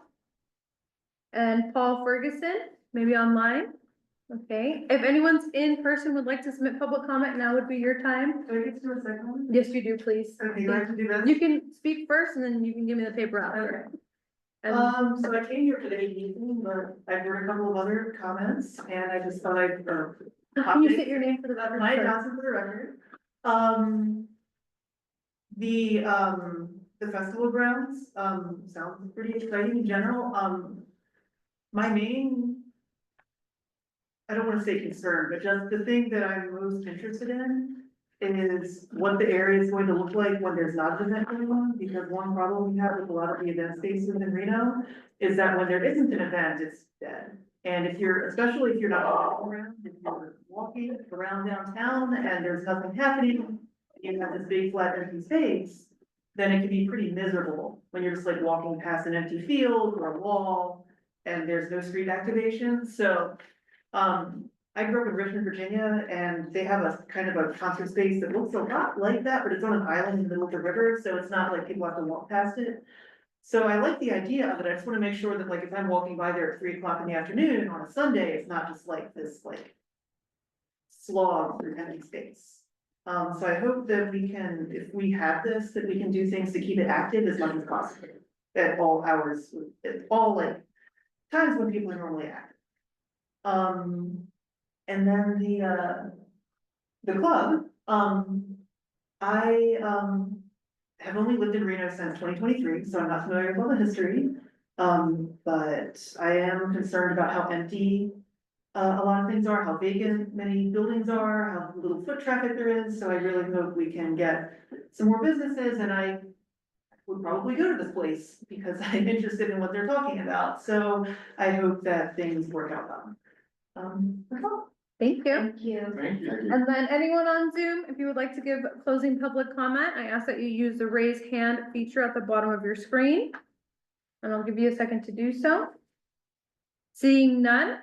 and Paul Ferguson, maybe online. Okay. If anyone's in person would like to submit public comment, now would be your time. Do I get to do a second one? Yes, you do, please. Okay, do I have to do that? You can speak first and then you can give me the paper after. And So I came here today evening, but I've heard a couple of other comments and I just thought I'd, can you state your name for the record? Maya Sorry. Johnson for the record. The festival grounds, sounds pretty exciting in general. My main, I don't wanna say concern, but just the thing that I'm most interested in is what the area is going to look like when there's not an event going on, because one problem we have with a lot of the event spaces in Reno is that when there isn't an event, it's dead. And especially if you're not walking around, if you're walking around downtown and there's nothing happening, you have this big flat empty space, then it can be pretty miserable when you're just like walking past an empty field or a wall and there's no street activation. So, I grew up in Richmond, Virginia, and they have a kind of a concert space that looks a lot like that, but it's on an island in the middle of the river, so it's not like people have to walk past it. So I like the idea of it. I just wanna make sure that like if I'm walking by there at 3 o'clock in the afternoon on a Sunday, it's not just like this like slog through empty space. So I hope that we can, if we have this, that we can do things to keep it active as much as possible. At all hours, at all like times when people are normally active. And then the club, I have only lived in Reno since 2023, so I'm not familiar with all the history. But I am concerned about how empty a lot of things are, how vacant many buildings are, how little foot traffic there is. So I really hope we can get some more businesses, and I would probably go to this place because I'm interested in what they're talking about. So I hope that things work out well. That's all. Thank you. Thank you. Thank you. And then anyone on Zoom, if you would like to give closing public comment, I ask that you use the raise hand feature at the bottom of your screen. And I'll give you a second to do so. Seeing none,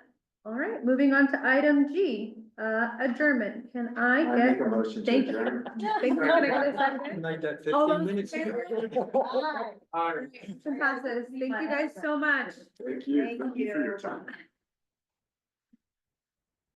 all right, moving on to item G, adjournment. Can I I get? make a motion to Thank you. adjourn. Thank you. Can I get a second? Made that All 15 those in minutes ago. favor? Motion passes. Thank you guys so much. Thank you for your time.